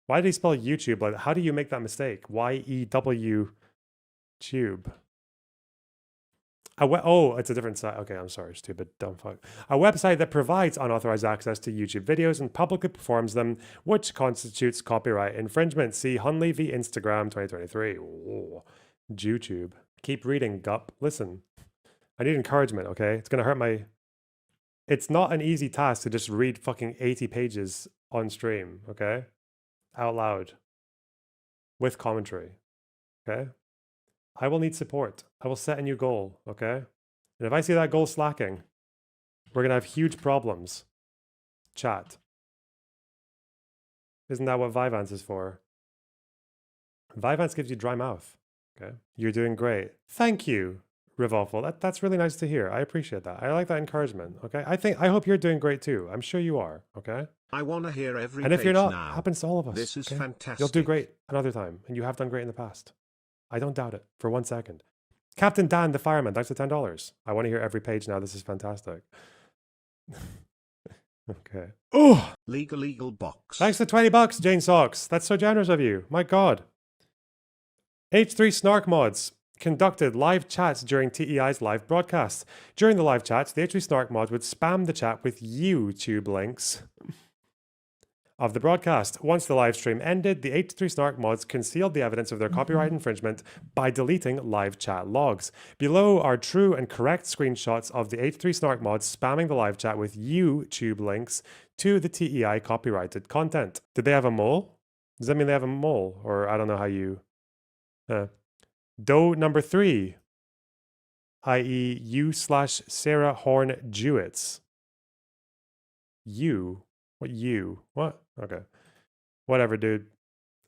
Why did he spell YouTube like that? How do you make that mistake? Y-E-W tube. Oh, it's a different site. Okay, I'm sorry, stupid, dumb fuck. A website that provides unauthorized access to YouTube videos and publicly performs them, which constitutes copyright infringement. See Hunley v. Instagram 2023. Oh, YouTube. Keep reading, Gup. Listen, I need encouragement, okay? It's going to hurt my... It's not an easy task to just read fucking 80 pages on stream, okay? Out loud. With commentary, okay? I will need support. I will set a new goal, okay? And if I see that goal slacking, we're going to have huge problems. Chat. Isn't that what Vyvanse is for? Vyvanse gives you dry mouth, okay? You're doing great. Thank you, Revolful. That's really nice to hear. I appreciate that. I like that encouragement, okay? I hope you're doing great too. I'm sure you are, okay? I want to hear every And if you're not, now. happens to all of us. This is okay? fantastic. You'll do great another time, and you have done great in the past. I don't doubt it for 1 second. Captain Dan the Fireman, thanks for $10. I want to hear every page now. This is fantastic. Okay. Oh! Legal box. Thanks for $20, Jane Socks. That's so generous of you. My God. H3 Snark mods conducted live chats during TEI's live broadcasts. During the live chats, the H3 Snark mod would spam the chat with YouTube links of the broadcast. Once the live stream ended, the H3 Snark mods concealed the evidence of their copyright infringement by deleting live chat logs. Below are true and correct screenshots of the H3 Snark mods spamming the live chat with YouTube links to the TEI copyrighted content. Did they have a mole? Does that mean they have a mole? Or I don't know how you... Doe number 3, i.e. you/Sarah Horn Jewitts. You? What you? What? Okay. Whatever, dude.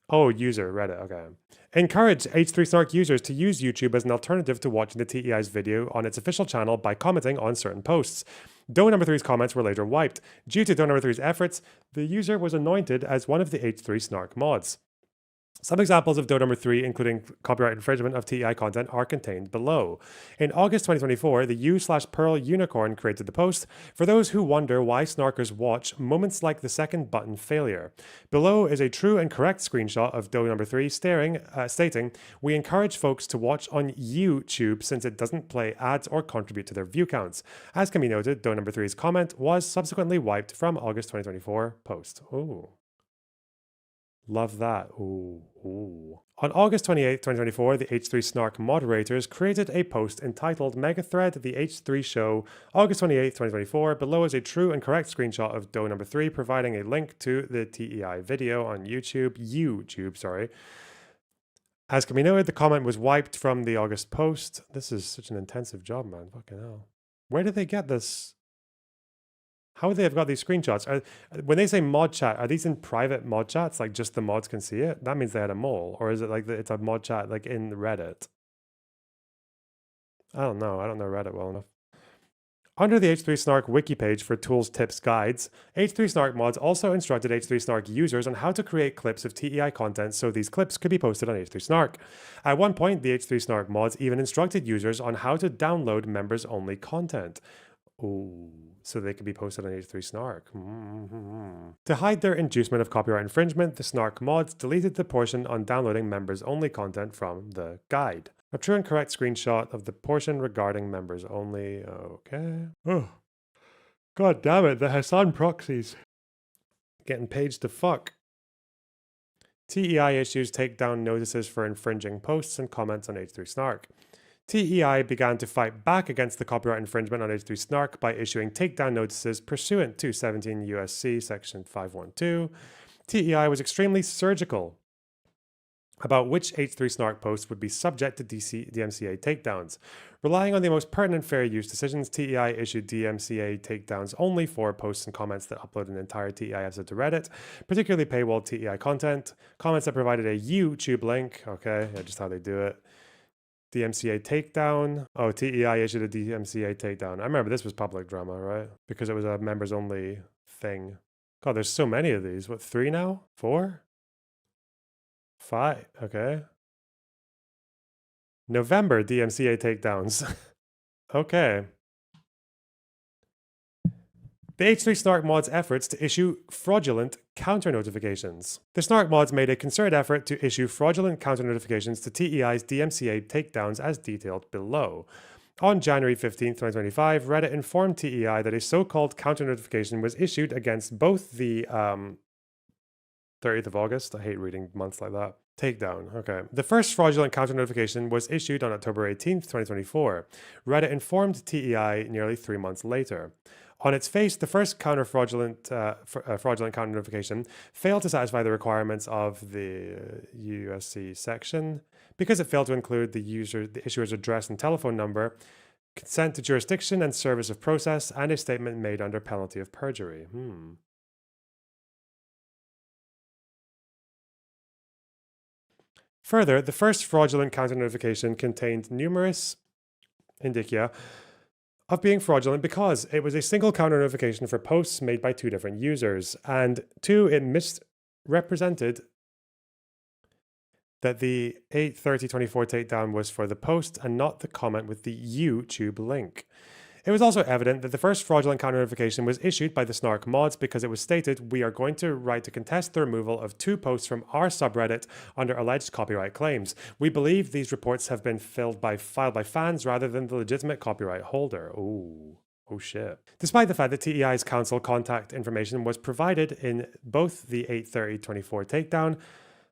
Oh, user, Reddit, okay. Encourage H3 Snark users to use YouTube as an alternative to watching the TEI's video on its official channel by commenting on certain posts. Doe number 3's comments were later wiped. Due to Doe number 3's efforts, the user was anointed as one of the H3 Snark mods. Some examples of Doe number 3, including copyright infringement of TEI content, are contained below. In August 2024, the U/Pearl Unicorn created the post for those who wonder why snarkers watch moments like the second button failure. Below is a true and correct screenshot of Doe number 3 stating, "We encourage folks to watch on YouTube since it doesn't play ads or contribute to their view counts." As can be noted, Doe number 3's comment was subsequently wiped from August 2024 post. Ooh. Love that. Ooh, ooh. On August 28, 2024, the H3 Snark moderators created a post entitled Mega Thread The H3 Show, August 28, 2024. Below is a true and correct screenshot of Doe number 3, providing a link to the TEI video on YouTube. As can be noted, the comment was wiped from the August post. This is such an intensive job, man. Fucking hell. Where did they get this? How would they have got these screenshots? When they say mod chat, are these in private mod chats? Like just the mods can see it? That means they had a mole. Or is it like it's a mod chat like in Reddit? I don't know. I don't know Reddit well enough. Under the H3 Snark wiki page for tools, tips, guides, H3 Snark mods also instructed H3 Snark users on how to create clips of TEI content so these clips could be posted on H3 Snark. At one point, the H3 Snark mods even instructed users on how to download members-only content. Ooh, so they could be posted on H3 Snark. To hide their inducement of copyright infringement, the Snark mods deleted the portion on downloading members-only content from the guide. A true and correct screenshot of the portion regarding members only. Okay. Oh, god damn it, the Hasan proxies. Getting paged to fuck. TEI issues takedown notices for infringing posts and comments on H3 Snark. TEI began to fight back against the copyright infringement on H3 Snark by issuing takedown notices pursuant to 17 U.S.C. Section 512. TEI was extremely surgical about which H3 Snark posts would be subject to DMCA takedowns. Relying on the most pertinent fair use decisions, TEI issued DMCA takedowns only for posts and comments that upload an entire TEI episode to Reddit, particularly paywalled TEI content, comments that provided a YouTube link, okay, yeah, just how they do it. DMCA takedown. Oh, TEI issued a DMCA takedown. I remember this was public drama, right? Because it was a members only thing. God, there's so many of these. What, 3 now? 4? 5. Okay. November DMCA takedowns. Okay. The H3 Snark mods' efforts to issue fraudulent counter notifications. The Snark mods made a concerted effort to issue fraudulent counter notifications to TEI's DMCA takedowns as detailed below. On January 15, 2025, Reddit informed TEI that a so-called counter notification was issued against both the 30th of August, I hate reading months like that, takedown. Okay. The first fraudulent counter notification was issued on October 18th, 2024. Reddit informed TEI nearly 3 months later. On its face, the first fraudulent counter notification failed to satisfy the requirements of the USC section because it failed to include the issuer's address and telephone number, consent to jurisdiction and service of process, and a statement made under penalty of perjury. Further, the first fraudulent counter notification contained numerous indicia of being fraudulent because it was a single counter notification for posts made by 2 different users, and 2, it misrepresented that the 8/30/24 takedown was for the post and not the comment with the YouTube link. It was also evident that the first fraudulent counter notification was issued by the Snark mods because it was stated, "We are going to write to contest the removal of 2 posts from our subreddit under alleged copyright claims. We believe these reports have been filed by fans rather than the legitimate copyright holder." Ooh. Oh shit. Despite the fact that TEI's council contact information was provided in both the 8/30/24 takedown.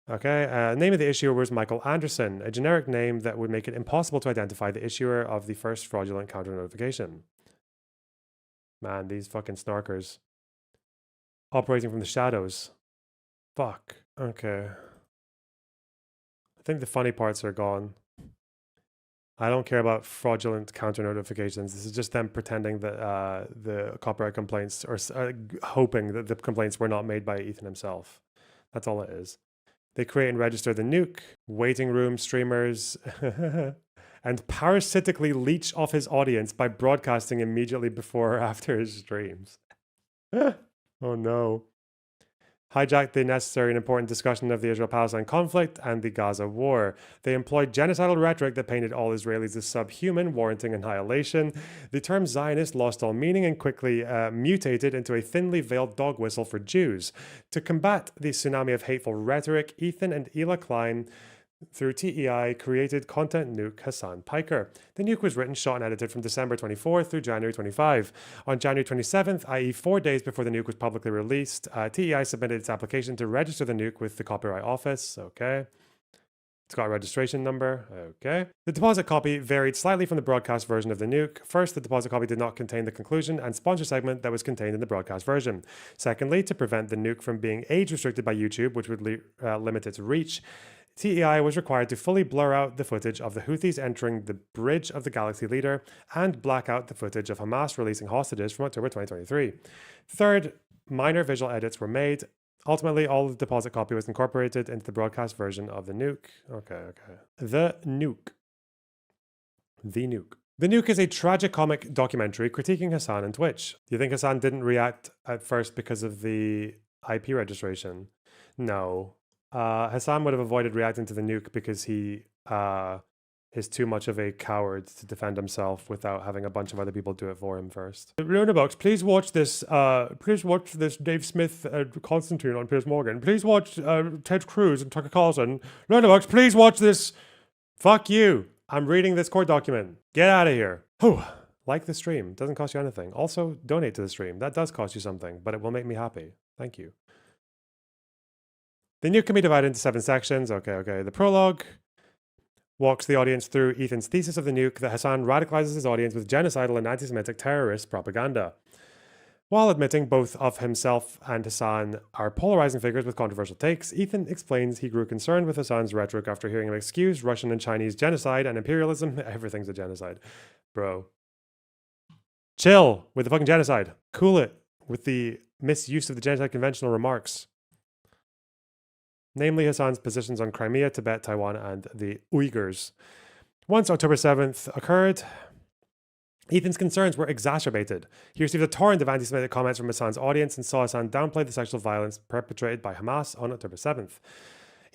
Okay, name of the issuer was Michael Anderson, a generic name that would make it impossible to identify the issuer of the first fraudulent counter notification. Man, these fucking snarkers. Operating from the shadows. Fuck. Okay. I think the funny parts are gone. I don't care about fraudulent counter notifications. This is just them pretending that the copyright complaints, or hoping that the complaints were not made by Ethan himself. That's all it is. They create and register the NUKE, waiting room streamers, and parasitically leech off his audience by broadcasting immediately before or after his streams. Oh no. Hijacked the necessary and important discussion of the Israel-Palestine conflict and the Gaza war. They employed genocidal rhetoric that painted all Israelis as subhuman, warranting annihilation. The term Zionist lost all meaning and quickly mutated into a thinly veiled dog whistle for Jews. To combat the tsunami of hateful rhetoric, Ethan and Ela Klein, through TEI, created content nuke Hasan Piker. The nuke was written, shot and edited from December 24th through January 25. On January 27th, i.e. 4 days before the nuke was publicly released, TEI submitted its application to register the nuke with the Copyright Office. Okay. It's got a registration number. Okay. The deposit copy varied slightly from the broadcast version of the nuke. First, the deposit copy did not contain the conclusion and sponsor segment that was contained in the broadcast version. Secondly, to prevent the nuke from being age restricted by YouTube, which would limit its reach, TEI was required to fully blur out the footage of the Houthis entering the bridge of the Galaxy Leader and black out the footage of Hamas releasing hostages from October 2023. Third, minor visual edits were made. Ultimately, all of the deposit copy was incorporated into the broadcast version of the nuke. Okay. The nuke. The nuke. The Nuke is a tragicomic documentary critiquing Hasan and Twitch. Do you think Hasan didn't react at first because of the IP registration? No. Hasan would have avoided reacting to the nuke because he is too much of a coward to defend himself without having a bunch of other people do it for him first. LonerBox, please watch this. Please watch this Dave Smith Constantine on Piers Morgan. Please watch Ted Cruz and Tucker Carlson. LonerBox, please watch this. Fuck you. I'm reading this court document. Get out of here. Whew. Like the stream. Doesn't cost you anything. Also, donate to the stream. That does cost you something, but it will make me happy. Thank you. The nuke can be divided into 7 sections. Okay. The prologue walks the audience through Ethan's thesis of the nuke that Hasan radicalizes his audience with genocidal and anti-Semitic terrorist propaganda. While admitting both of himself and Hasan are polarizing figures with controversial takes, Ethan explains he grew concerned with Hasan's rhetoric after hearing him excuse Russian and Chinese genocide and imperialism. Everything's a genocide. Bro. Chill with the fucking genocide. Cool it with the misuse of the genocide conventional remarks. Namely Hasan's positions on Crimea, Tibet, Taiwan, and the Uyghurs. Once October 7th occurred, Ethan's concerns were exacerbated. He received a torrent of anti-Semitic comments from Hasan's audience and saw Hasan downplay the sexual violence perpetrated by Hamas on October 7th.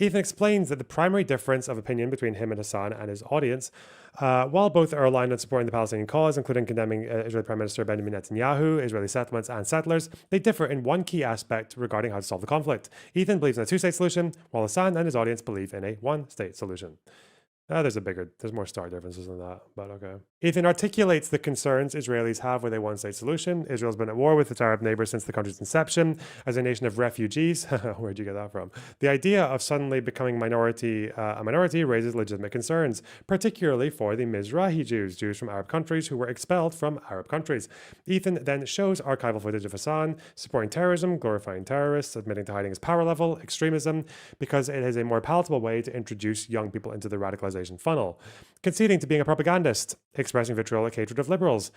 Ethan explains that the primary difference of opinion between him and Hasan and his audience, while both are aligned on supporting the Palestinian cause, including condemning Israeli Prime Minister Benjamin Netanyahu, Israeli settlements, and settlers, they differ in one key aspect regarding how to solve the conflict. Ethan believes in a 2-state solution, while Hasan and his audience believe in a 1-state solution. There's more stark differences than that, but okay. Ethan articulates the concerns Israelis have with a 1-state solution. Israel's been at war with its Arab neighbors since the country's inception as a nation of refugees. Where'd you get that from? The idea of suddenly becoming a minority raises legitimate concerns, particularly for the Mizrahi Jews from Arab countries who were expelled from Arab countries. Ethan then shows archival footage of Hasan supporting terrorism, glorifying terrorists, admitting to hiding his power level, extremism, because it is a more palatable way to introduce young people into the radicalization funnel, conceding to being a propagandist, expressing vitriolic hatred of liberals.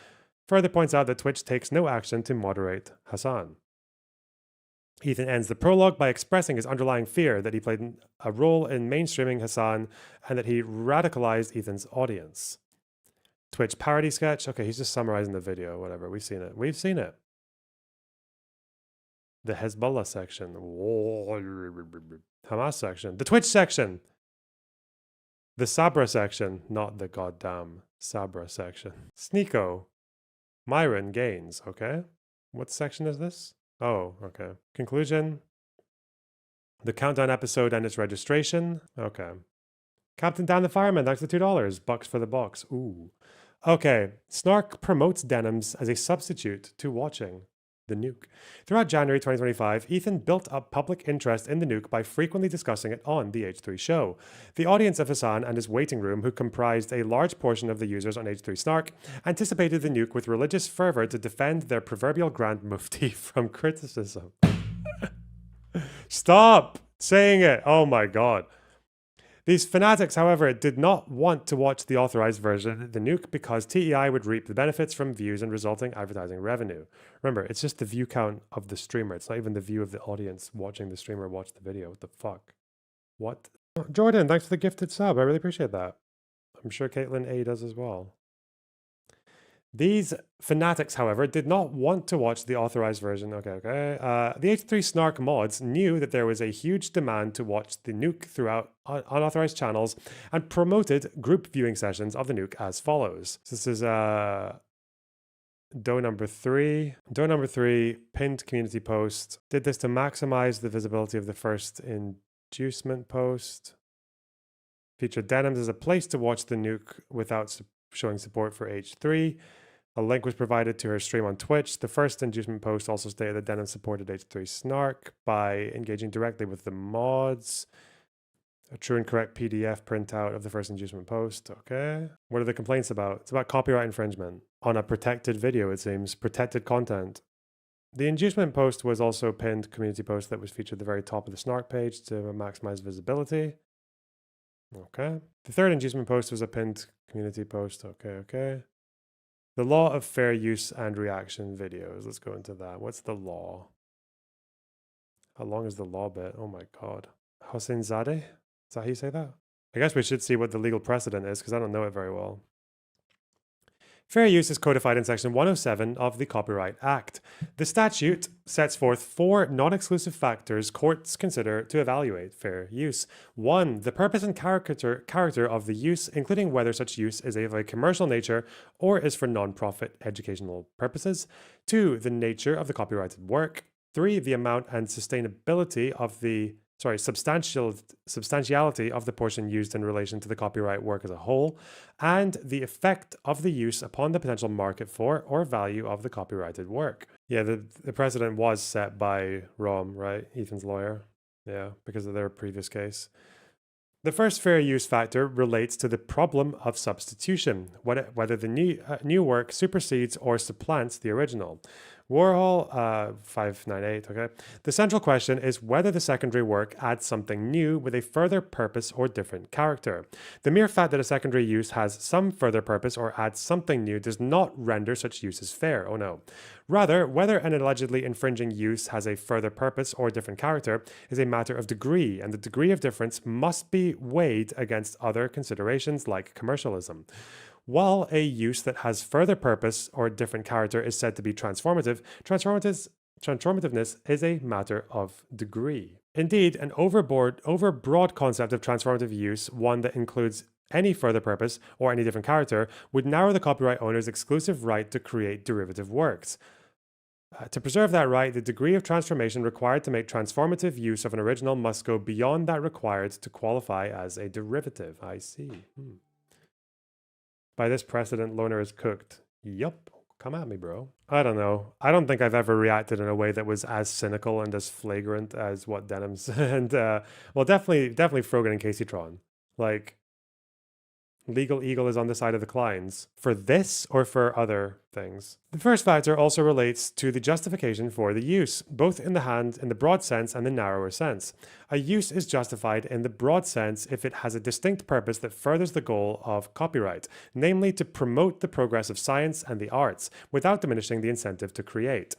Further points out that Twitch takes no action to moderate Hasan. Ethan ends the prologue by expressing his underlying fear that he played a role in mainstreaming Hasan and that he radicalized Ethan's audience. Twitch parody sketch. Okay, he's just summarizing the video, whatever. We've seen it. The Hezbollah section. Hamas section. The Twitch section. The Sabra section, not the goddamn Sabra section. Sneeko. Myron Gaines, okay. What section is this? Oh, okay. Conclusion. The countdown episode and its registration. Okay. Captain Dan the Fireman, thanks for $2. Bucks for the box. Ooh. Okay, Snark promotes Denims as a substitute to watching the NUKE. Throughout January 2025, Ethan built up public interest in the NUKE by frequently discussing it on the H3 show. The audience of Hasan and his waiting room, who comprised a large portion of the users on H3 Snark, anticipated the NUKE with religious fervor to defend their proverbial Grand Mufti from criticism. Stop saying it! Oh my god. These fanatics, however, did not want to watch the authorized version, the NUKE, because TEI would reap the benefits from views and resulting advertising revenue. Remember, it's just the view count of the streamer. It's not even the view of the audience watching the streamer watch the video. What the fuck? What? Oh, Jordan, thanks for the gifted sub. I really appreciate that. I'm sure Caitlin A does as well. These fanatics, however, did not want to watch the authorized version. The H3 Snark mods knew that there was a huge demand to watch the NUKE throughout unauthorized channels and promoted group viewing sessions of the NUKE as follows. So this is dough number 3. Dough number 3, pinned community post. Did this to maximize the visibility of the first inducement post. Featured Denims as a place to watch the NUKE without showing support for H3. A link was provided to her stream on Twitch. The first inducement post also stated that Denims supported H3 Snark by engaging directly with the mods. A true and correct PDF printout of the first inducement post. Okay. What are the complaints about? It's about copyright infringement on a protected video, it seems. Protected content. The inducement post was also a pinned community post that was featured at the very top of the Snark page to maximize visibility. Okay. The third inducement post was a pinned community post. Okay. The law of fair use and reaction videos. Let's go into that. What's the law? How long is the law bit? Oh my god. Hossein-Zadeh? Is that how you say that? I guess we should see what the legal precedent is because I don't know it very well. Fair use is codified in Section 107 of the Copyright Act. The statute sets forth 4 non-exclusive factors courts consider to evaluate fair use. 1. The purpose and character of the use, including whether such use is of a commercial nature or is for non-profit educational purposes. 2. The nature of the copyrighted work. 3. The amount and sustainability of the substantiality of the portion used in relation to the copyright work as a whole, and the effect of the use upon the potential market for or value of the copyrighted work. Yeah, the precedent was set by Rom, right? Ethan's lawyer. Yeah, because of their previous case. The first fair use factor relates to the problem of substitution, whether the new work supersedes or supplants the original. Warhol 598, okay. The central question is whether the secondary work adds something new with a further purpose or different character. The mere fact that a secondary use has some further purpose or adds something new does not render such uses fair, oh no. Rather, whether an allegedly infringing use has a further purpose or different character is a matter of degree, and the degree of difference must be weighed against other considerations like commercialism. While a use that has further purpose or different character is said to be transformative, transformativeness is a matter of degree. Indeed, an overbroad concept of transformative use, one that includes any further purpose or any different character, would narrow the copyright owner's exclusive right to create derivative works. To preserve that right, the degree of transformation required to make transformative use of an original must go beyond that required to qualify as a derivative. I see. By this precedent, Loner is cooked. Yup. Come at me, bro. I don't know. I don't think I've ever reacted in a way that was as cynical and as flagrant as what Denims and, well, definitely Frogan and Kaceytron. Like, Legal Eagle is on the side of the clients. For this or for other things? The first factor also relates to the justification for the use, both in the broad sense and the narrower sense. A use is justified in the broad sense if it has a distinct purpose that furthers the goal of copyright, namely to promote the progress of science and the arts, without diminishing the incentive to create.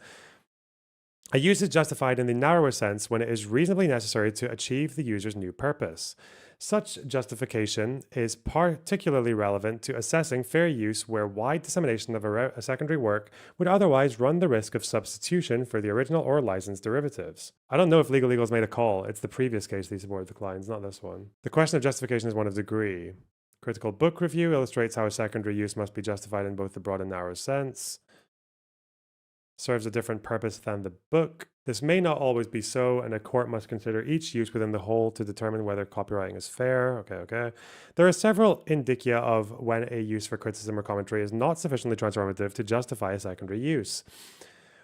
A use is justified in the narrower sense when it is reasonably necessary to achieve the user's new purpose. Such justification is particularly relevant to assessing fair use where wide dissemination of a secondary work would otherwise run the risk of substitution for the original or licensed derivatives. I don't know if Legal Eagle's made a call. It's the previous case they supported the clients, not this one. The question of justification is one of degree. Critical book review illustrates how a secondary use must be justified in both the broad and narrow sense. serves a different purpose than the book. This may not always be so, and a court must consider each use within the whole to determine whether copywriting is fair. Okay. There are several indicia of when a use for criticism or commentary is not sufficiently transformative to justify a secondary use.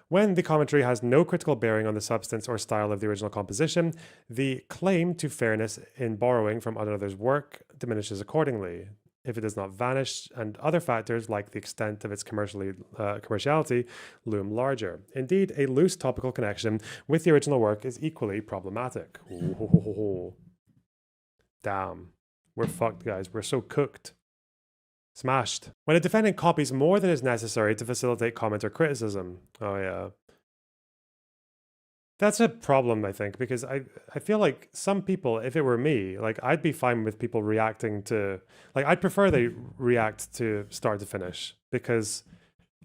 When the commentary has no critical bearing on the substance or style of the original composition, the claim to fairness in borrowing from another's work diminishes accordingly. If it does not vanish, and other factors like the extent of its commerciality loom larger. Indeed, a loose topical connection with the original work is equally problematic. Ooh. Damn. We're fucked, guys. We're so cooked. Smashed. When a defendant copies more than is necessary to facilitate comment or criticism. Oh yeah. That's a problem, I think, because I feel like some people, if it were me, like I'd be fine with people reacting to, like I'd prefer they react to start to finish, because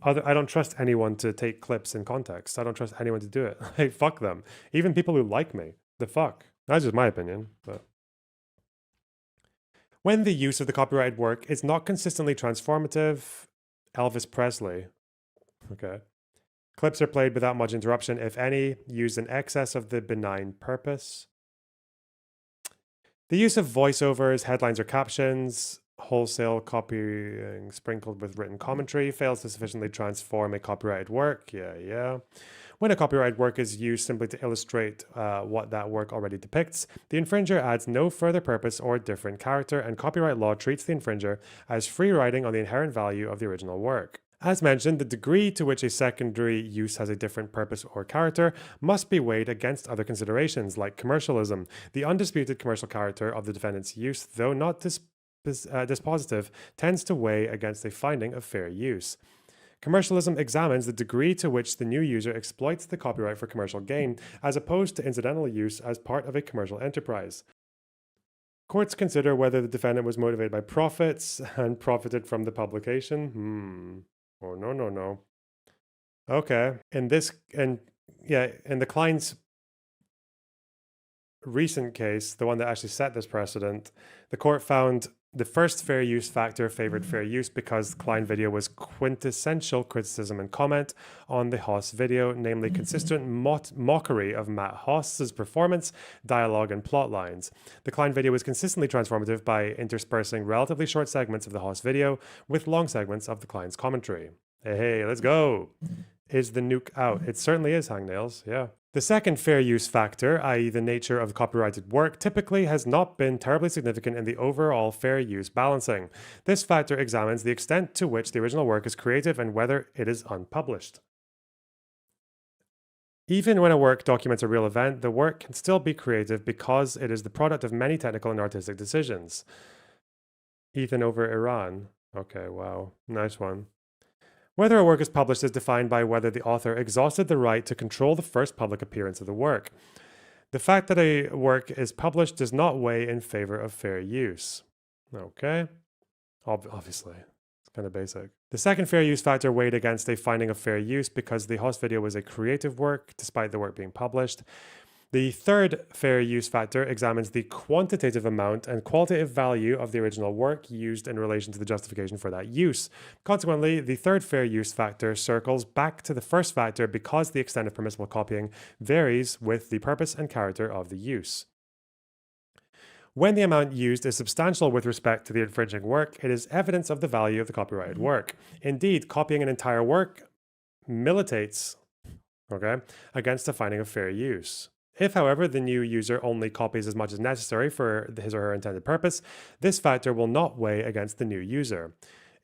I don't trust anyone to take clips in context. I don't trust anyone to do it. Like, fuck them. Even people who like me. The fuck. That's just my opinion, but... When the use of the copyrighted work is not consistently transformative, Elvis Presley. Okay. Clips are played without much interruption, if any, used in excess of the benign purpose. The use of voiceovers, headlines or captions, wholesale copying sprinkled with written commentary fails to sufficiently transform a copyrighted work. Yeah. When a copyrighted work is used simply to illustrate what that work already depicts, the infringer adds no further purpose or different character, and copyright law treats the infringer as free riding on the inherent value of the original work. As mentioned, the degree to which a secondary use has a different purpose or character must be weighed against other considerations, like commercialism. The undisputed commercial character of the defendant's use, though not dispositive, tends to weigh against a finding of fair use. Commercialism examines the degree to which the new user exploits the copyright for commercial gain, as opposed to incidental use as part of a commercial enterprise. Courts consider whether the defendant was motivated by profits and profited from the publication. Oh, no. Okay. In the Klein's recent case, the one that actually set this precedent, the court found the first fair use factor favored fair use because Klein video was quintessential criticism and comment on the Haas video, namely consistent mockery of Matt Haas's performance, dialogue, and plot lines. The Klein video was consistently transformative by interspersing relatively short segments of the Haas video with long segments of the Klein's commentary. Hey, let's go. Is the NUKE out? It certainly is, Hangnails, yeah. The second fair use factor, i.e. the nature of copyrighted work, typically has not been terribly significant in the overall fair use balancing. This factor examines the extent to which the original work is creative and whether it is unpublished. Even when a work documents a real event, the work can still be creative because it is the product of many technical and artistic decisions. Ethan over Iran. Okay, wow. Nice one. Whether a work is published is defined by whether the author exhausted the right to control the first public appearance of the work. The fact that a work is published does not weigh in favor of fair use. Okay. Obviously. It's kind of basic. The second fair use factor weighed against a finding of fair use because the Haas video was a creative work, despite the work being published. The third fair use factor examines the quantitative amount and qualitative value of the original work used in relation to the justification for that use. Consequently, the third fair use factor circles back to the first factor because the extent of permissible copying varies with the purpose and character of the use. When the amount used is substantial with respect to the infringing work, it is evidence of the value of the copyrighted work. Indeed, copying an entire work militates, against the finding of fair use. If, however, the new user only copies as much as necessary for his or her intended purpose, this factor will not weigh against the new user.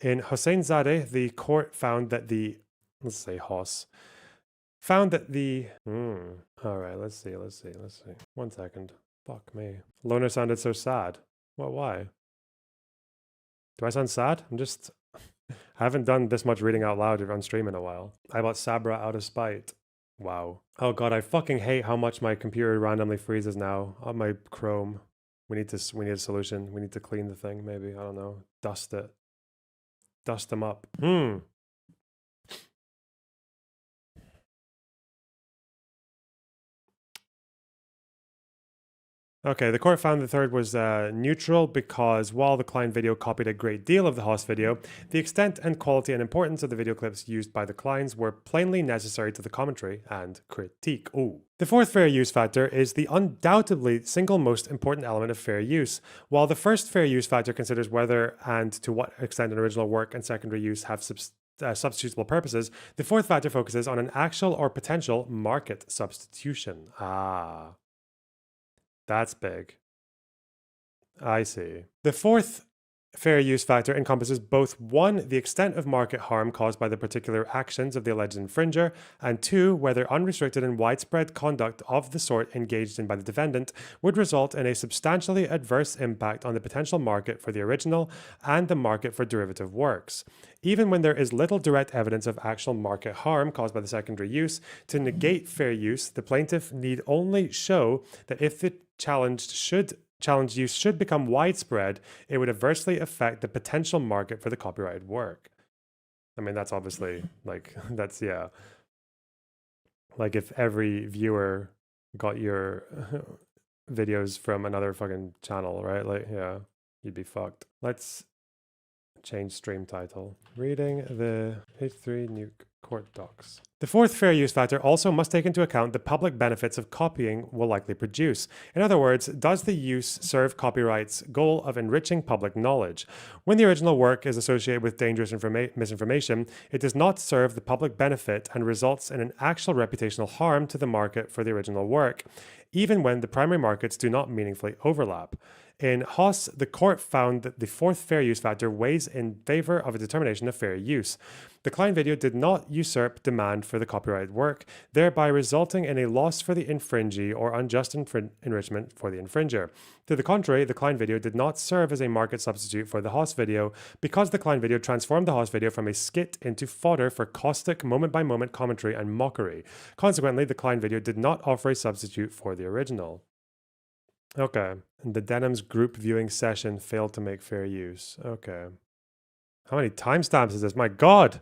In Hosseinzadeh, the court found that the, let's say Haas, found that the, all right, let's see. 1 second. Fuck me. Loner sounded so sad. What, why? Do I sound sad? I haven't done this much reading out loud on stream in a while. I bought Sabra out of spite. Wow. Oh god, I fucking hate how much my computer randomly freezes now on my Chrome. We need a solution. We need to clean the thing, maybe. I don't know. Dust it. Dust them up. Okay, the court found the third was neutral because while the Klein video copied a great deal of the Haas video, the extent and quality and importance of the video clips used by the Kleins were plainly necessary to the commentary and critique. Ooh. The fourth fair use factor is the undoubtedly single most important element of fair use. While the first fair use factor considers whether and to what extent an original work and secondary use have substitutable purposes, the fourth factor focuses on an actual or potential market substitution. Ah. That's big. I see. The fourth fair use factor encompasses both 1, the extent of market harm caused by the particular actions of the alleged infringer, and 2, whether unrestricted and widespread conduct of the sort engaged in by the defendant would result in a substantially adverse impact on the potential market for the original and the market for derivative works. Even when there is little direct evidence of actual market harm caused by the secondary use, to negate fair use, the plaintiff need only show that if the challenged use should become widespread, it would adversely affect the potential market for the copyrighted work. I mean, that's obviously like, that's, yeah. Like if every viewer got your videos from another fucking channel, right? Like, yeah, you'd be fucked. Let's change stream title. Reading the H3 NUKE court docs. The fourth fair use factor also must take into account the public benefits of copying will likely produce. In other words, does the use serve copyright's goal of enriching public knowledge? When the original work is associated with dangerous misinformation, it does not serve the public benefit and results in an actual reputational harm to the market for the original work, even when the primary markets do not meaningfully overlap. In Haas, the court found that the fourth fair use factor weighs in favor of a determination of fair use. The Klein video did not usurp demand for the copyrighted work, thereby resulting in a loss for the infringee or unjust enrichment for the infringer. To the contrary, the Klein video did not serve as a market substitute for the Haas video because the Klein video transformed the Haas video from a skit into fodder for caustic moment-by-moment commentary and mockery. Consequently, the Klein video did not offer a substitute for the original. Okay. And the Denims group viewing session failed to make fair use. Okay. How many timestamps is this? My God!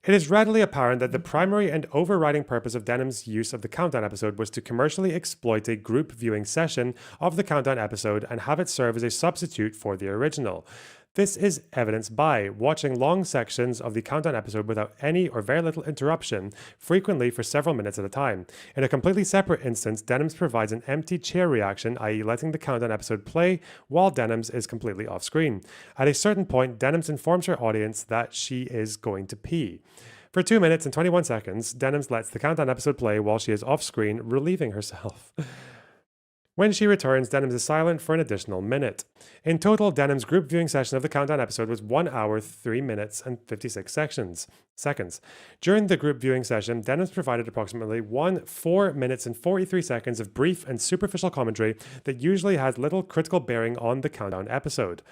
It is readily apparent that the primary and overriding purpose of Denims' use of the Countdown episode was to commercially exploit a group viewing session of the Countdown episode and have it serve as a substitute for the original. This is evidenced by watching long sections of the Countdown episode without any or very little interruption, frequently for several minutes at a time. In a completely separate instance, Denims provides an empty chair reaction, i.e. letting the Countdown episode play while Denims is completely off screen. At a certain point, Denims informs her audience that she is going to pee. For 2 minutes and 21 seconds, Denims lets the Countdown episode play while she is off screen, relieving herself. When she returns, Denims is silent for an additional minute. In total, Denims' group viewing session of the Countdown episode was 1 hour, 3 minutes, and 56 seconds. During the group viewing session, Denims provided approximately 4 minutes and 43 seconds of brief and superficial commentary that usually has little critical bearing on the Countdown episode.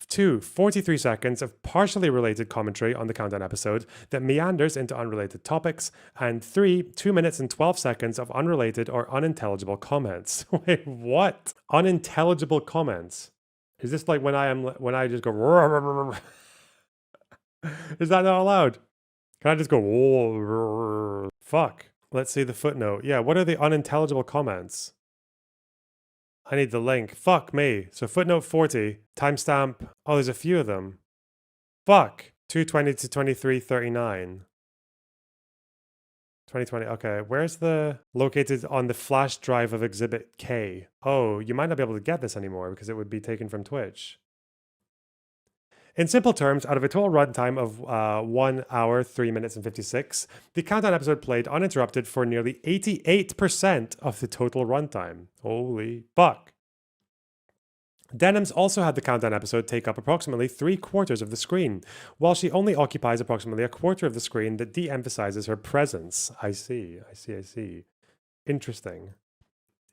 2, 43 seconds of partially related commentary on the Countdown episode that meanders into unrelated topics, and 3, 2 minutes and 12 seconds of unrelated or unintelligible comments. Wait, what? Unintelligible comments? Is this like when I just go Is that not allowed? Can I just go fuck? Let's see the footnote. Yeah, what are the unintelligible comments? I need the link. Fuck me. So footnote 40, timestamp. Oh, there's a few of them. Fuck. 220 to 2339. 2020. Okay, where's the located on the flash drive of Exhibit K? Oh, you might not be able to get this anymore because it would be taken from Twitch. In simple terms, out of a total runtime of 1 hour, 3 minutes, and 56, the Countdown episode played uninterrupted for nearly 88% of the total runtime. Holy fuck. Denims also had the Countdown episode take up approximately 3/4 of the screen, while she only occupies approximately 1/4 of the screen that de-emphasizes her presence. I see. Interesting.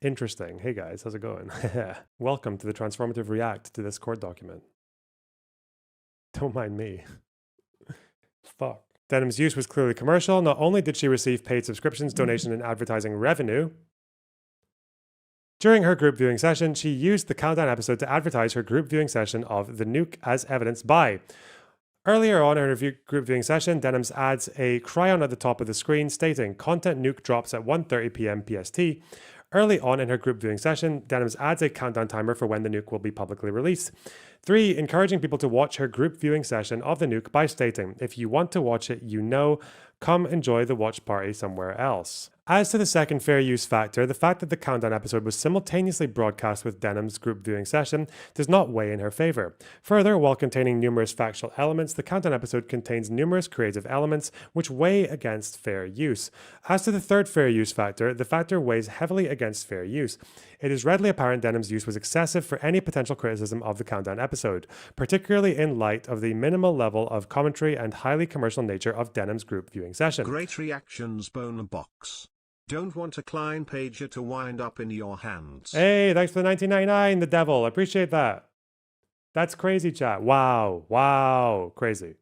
Hey guys, how's it going? Welcome to the transformative react to this court document. Don't mind me. Fuck. Denims' use was clearly commercial. Not only did she receive paid subscriptions, donation, and advertising revenue, during her group viewing session, she used the Countdown episode to advertise her group viewing session of the NUKE as evidenced by. Earlier on in her group viewing session, Denims adds a cryon at the top of the screen stating, "Content NUKE drops at 1:30 p.m. PST." Early on in her group viewing session, Denims adds a countdown timer for when the nuke will be publicly released. 3. Encouraging people to watch her group viewing session of the nuke by stating, if you want to watch it, come enjoy the watch party somewhere else. As to the second fair use factor, the fact that the countdown episode was simultaneously broadcast with Denims' group viewing session does not weigh in her favor. Further, while containing numerous factual elements, the countdown episode contains numerous creative elements which weigh against fair use. As to the third fair use factor, the factor weighs heavily against fair use. It is readily apparent Denims' use was excessive for any potential criticism of the countdown episode, particularly in light of the minimal level of commentary and highly commercial nature of Denims' group viewing session. Great reactions, LonerBox. Don't want a Klein pager to wind up in your hands. Hey, thanks for the 1999, the devil. I appreciate that. That's crazy, chat. Wow. Wow. Crazy.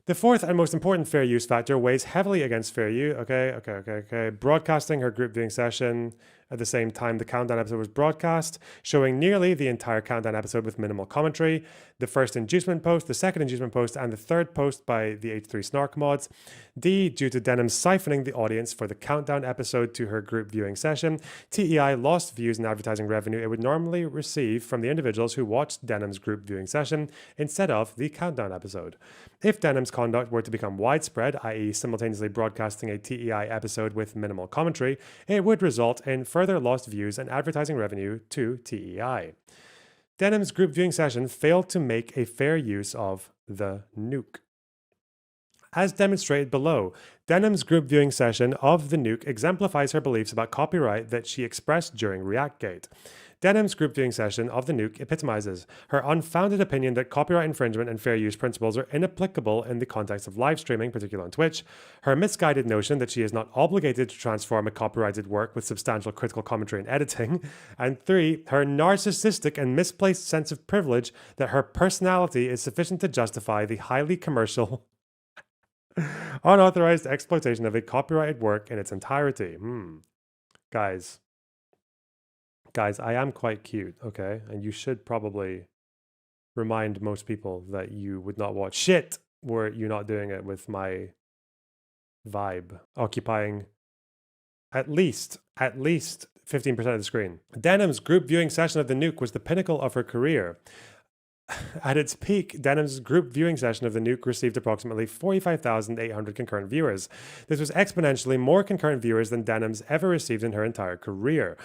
The fourth and most important fair use factor weighs heavily against fair use. Okay. Broadcasting her group viewing session at the same time the countdown episode was broadcast, showing nearly the entire countdown episode with minimal commentary. The first inducement post, the second inducement post, and the third post by the H3 Snark mods. D. Due to Denims siphoning the audience for the countdown episode to her group viewing session, TEI lost views and advertising revenue it would normally receive from the individuals who watched Denims' group viewing session instead of the countdown episode. If Denims' conduct were to become widespread, i.e. simultaneously broadcasting a TEI episode with minimal commentary, it would result in further lost views and advertising revenue to TEI. Denims' group viewing session failed to make a fair use of the nuke. As demonstrated below, Denims' group viewing session of the nuke exemplifies her beliefs about copyright that she expressed during ReactGate. Denims' group viewing session of the nuke epitomizes her unfounded opinion that copyright infringement and fair use principles are inapplicable in the context of live streaming, particularly on Twitch, her misguided notion that she is not obligated to transform a copyrighted work with substantial critical commentary and editing, and 3, her narcissistic and misplaced sense of privilege that her personality is sufficient to justify the highly commercial unauthorized exploitation of a copyrighted work in its entirety. Guys, I am quite cute, okay? And you should probably remind most people that you would not watch shit were you not doing it with my vibe occupying at least 15% of the screen. Denims' group viewing session of the nuke was the pinnacle of her career. At its peak, Denims' group viewing session of the nuke received approximately 45,800 concurrent viewers. This was exponentially more concurrent viewers than Denims ever received in her entire career.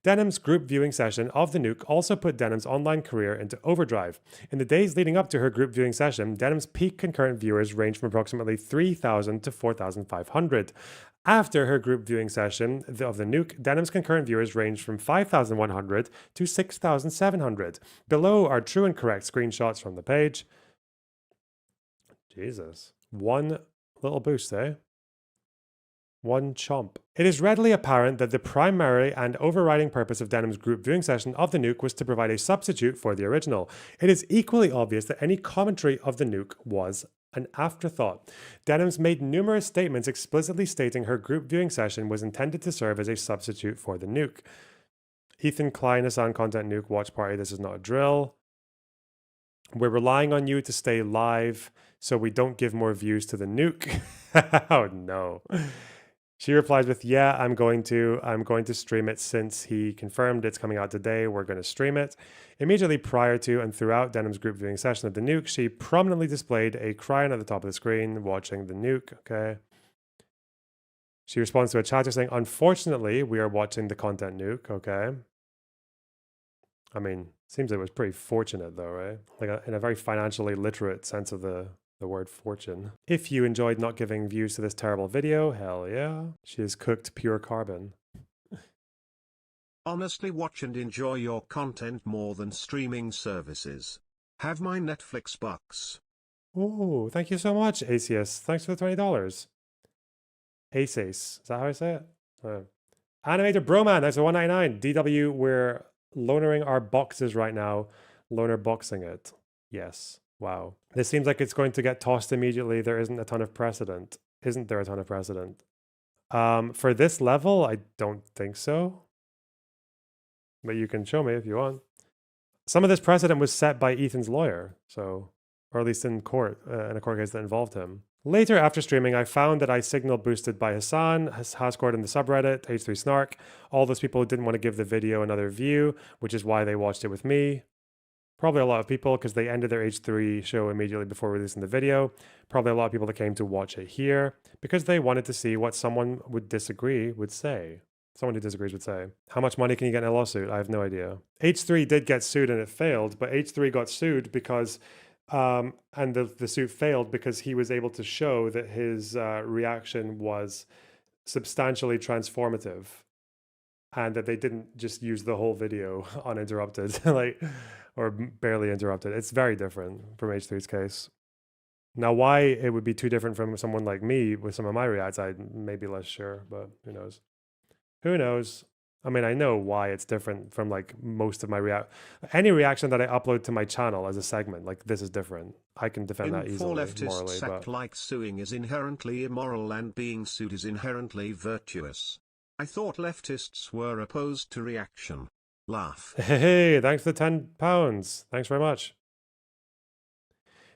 Denims' group viewing session of the nuke also put Denims' online career into overdrive. In the days leading up to her group viewing session, Denims' peak concurrent viewers ranged from approximately 3,000 to 4,500. After her group viewing session of the nuke, Denims' concurrent viewers ranged from 5,100 to 6,700. Below are true and correct screenshots from the page. Jesus. One little boost, eh? One chomp. It is readily apparent that the primary and overriding purpose of Denims' group viewing session of the nuke was to provide a substitute for the original. It is equally obvious that any commentary of the nuke was an afterthought. Denims made numerous statements explicitly stating her group viewing session was intended to serve as a substitute for the nuke. Ethan Klein, Hasan Content Nuke Watch Party, this is not a drill. We're relying on you to stay live so we don't give more views to the nuke. Oh no. She replies with, yeah, I'm going to stream it since he confirmed it's coming out today. We're going to stream it. Immediately prior to and throughout Denims' group viewing session of the nuke, she prominently displayed a crayon at the top of the screen watching the nuke, okay? She responds to a chatter saying, unfortunately, we are watching the content nuke, okay? I mean, seems it was pretty fortunate though, right? Like in a very financially literate sense of the word fortune. If you enjoyed not giving views to this terrible video, hell yeah. She has cooked pure carbon. Honestly, watch and enjoy your content more than streaming services. Have my Netflix bucks. Oh, thank you so much, ACS. Thanks for the $20. ACES. Is that how I say it? Animator Broman, that's a $1.99. DW, we're lonering our boxes right now. LonerBoxing it. Yes. Wow. This seems like it's going to get tossed immediately. There isn't a ton of precedent. Isn't there a ton of precedent? For this level, I don't think so. But you can show me if you want. Some of this precedent was set by Ethan's lawyer, so, or at least in court, in a court case that involved him. Later, after streaming, I found that I signal boosted by Hasan, Hascord in the subreddit, H3 Snark, all those people who didn't want to give the video another view, which is why they watched it with me. Probably a lot of people because they ended their H3 show immediately before releasing the video. Probably a lot of people that came to watch it here because they wanted to see what someone would disagree would say. Someone who disagrees would say. How much money can you get in a lawsuit? I have no idea. H3 did get sued and it failed, but H3 got sued because and the suit failed because he was able to show that his reaction was substantially transformative and that they didn't just use the whole video uninterrupted, like, or barely interrupted. It's very different from H3's case. Now, why it would be too different from someone like me with some of my reacts, I may be less sure, but who knows? Who knows? I mean, I know why it's different from like most of my any reaction that I upload to my channel as a segment, like this is different. I can defend that easily morally. Act like suing is inherently immoral and being sued is inherently virtuous. I thought leftists were opposed to reaction. Laugh. Hey, thanks for the £10. Thanks very much.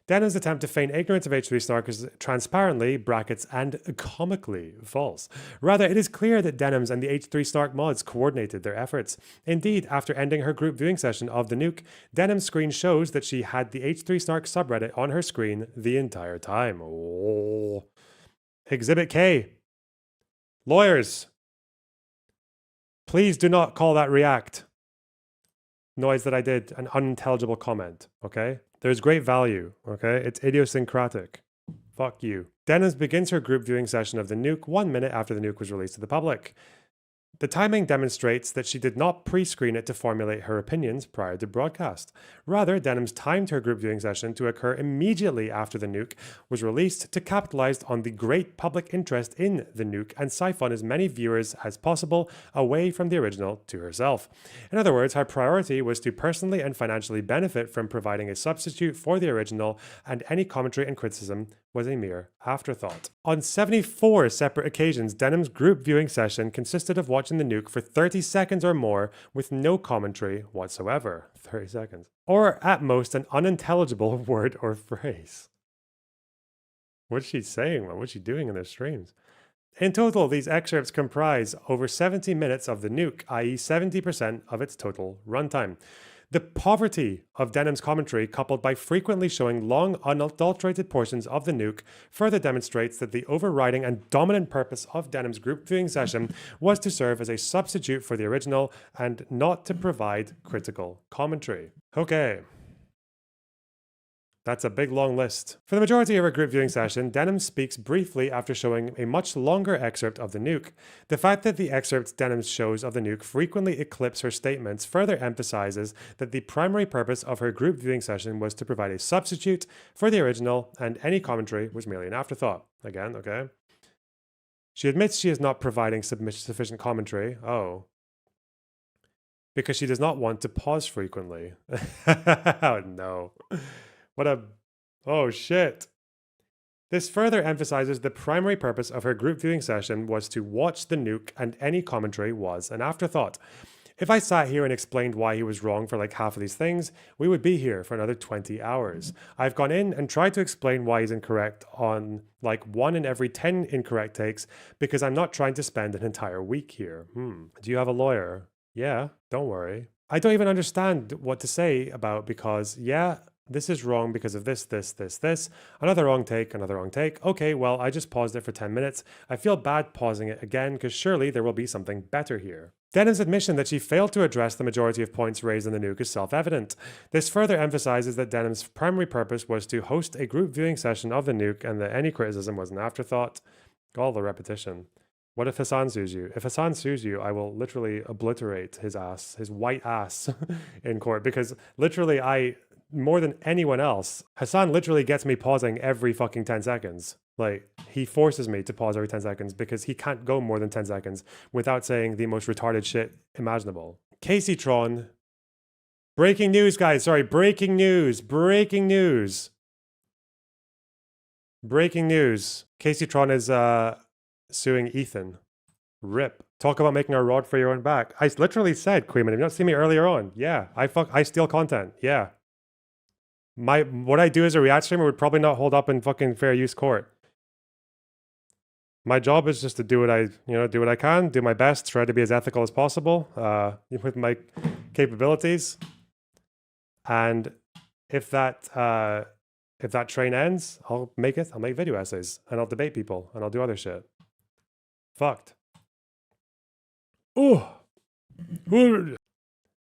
Denim's attempt to feign ignorance of H3 Snark is transparently, brackets, and comically false. Rather, it is clear that Denims and the H3 Snark mods coordinated their efforts. Indeed, after ending her group viewing session of the NUKE, Denim's screen shows that she had the H3 Snark subreddit on her screen the entire time. Oh. Exhibit K. Lawyers. Please do not call that react. Noise that I did, an unintelligible comment, okay? There's great value, okay? It's idiosyncratic. Fuck you. Denims begins her group viewing session of the NUKE 1 minute after the NUKE was released to the public. The timing demonstrates that she did not pre-screen it to formulate her opinions prior to broadcast. Rather, Denims timed her group viewing session to occur immediately after the NUKE was released to capitalize on the great public interest in the NUKE and siphon as many viewers as possible away from the original to herself. In other words, her priority was to personally and financially benefit from providing a substitute for the original, and any commentary and criticism was a mere afterthought. On 74 separate occasions, Denim's group viewing session consisted of watching the NUKE for 30 seconds or more with no commentary whatsoever. 30 seconds. Or at most an unintelligible word or phrase. What's she saying, man? What's she doing in their streams? In total, these excerpts comprise over 70 minutes of the NUKE, i.e. 70% of its total runtime. The poverty of Denim's commentary, coupled by frequently showing long, unadulterated portions of the NUKE, further demonstrates that the overriding and dominant purpose of Denim's group viewing session was to serve as a substitute for the original and not to provide critical commentary. Okay. That's a big long list. For the majority of her group viewing session, Denims speaks briefly after showing a much longer excerpt of the NUKE. The fact that the excerpts Denims shows of the NUKE frequently eclipse her statements further emphasizes that the primary purpose of her group viewing session was to provide a substitute for the original, and any commentary was merely an afterthought. Again, okay. She admits she is not providing sufficient commentary. Oh. Because she does not want to pause frequently. Oh no. Oh shit. This further emphasizes the primary purpose of her group viewing session was to watch the NUKE, and any commentary was an afterthought. If I sat here and explained why he was wrong for like half of these things, we would be here for another 20 hours. I've gone in and tried to explain why he's incorrect on like 1 in every 10 incorrect takes because I'm not trying to spend an entire week here. Do you have a lawyer? Yeah, don't worry. I don't even understand what to say about because, yeah, this is wrong because of this. Another wrong take. Okay, well, I just paused it for 10 minutes. I feel bad pausing it again because surely there will be something better here. Denim's admission that she failed to address the majority of points raised in the NUKE is self-evident. This further emphasizes that Denim's primary purpose was to host a group viewing session of the NUKE and that any criticism was an afterthought. All the repetition. What if Hasan sues you? If Hasan sues you, I will literally obliterate his ass, his white ass in court because literally more than anyone else, Hasan literally gets me pausing every fucking 10 seconds. Like, he forces me to pause every 10 seconds because he can't go more than 10 seconds without saying the most retarded shit imaginable. Kaceytron. Breaking news, guys. Sorry, breaking news. Breaking news. Kaceytron is suing Ethan. RIP. Talk about making a rod for your own back. I literally said, Queeman, have you not seen me earlier on? Yeah, I steal content. Yeah. What I do as a react streamer would probably not hold up in fucking fair use court. My job is just to do what I can, do my best, try to be as ethical as possible with my capabilities. And if that train ends, I'll make video essays, and I'll debate people, and I'll do other shit. Fucked. Ooh.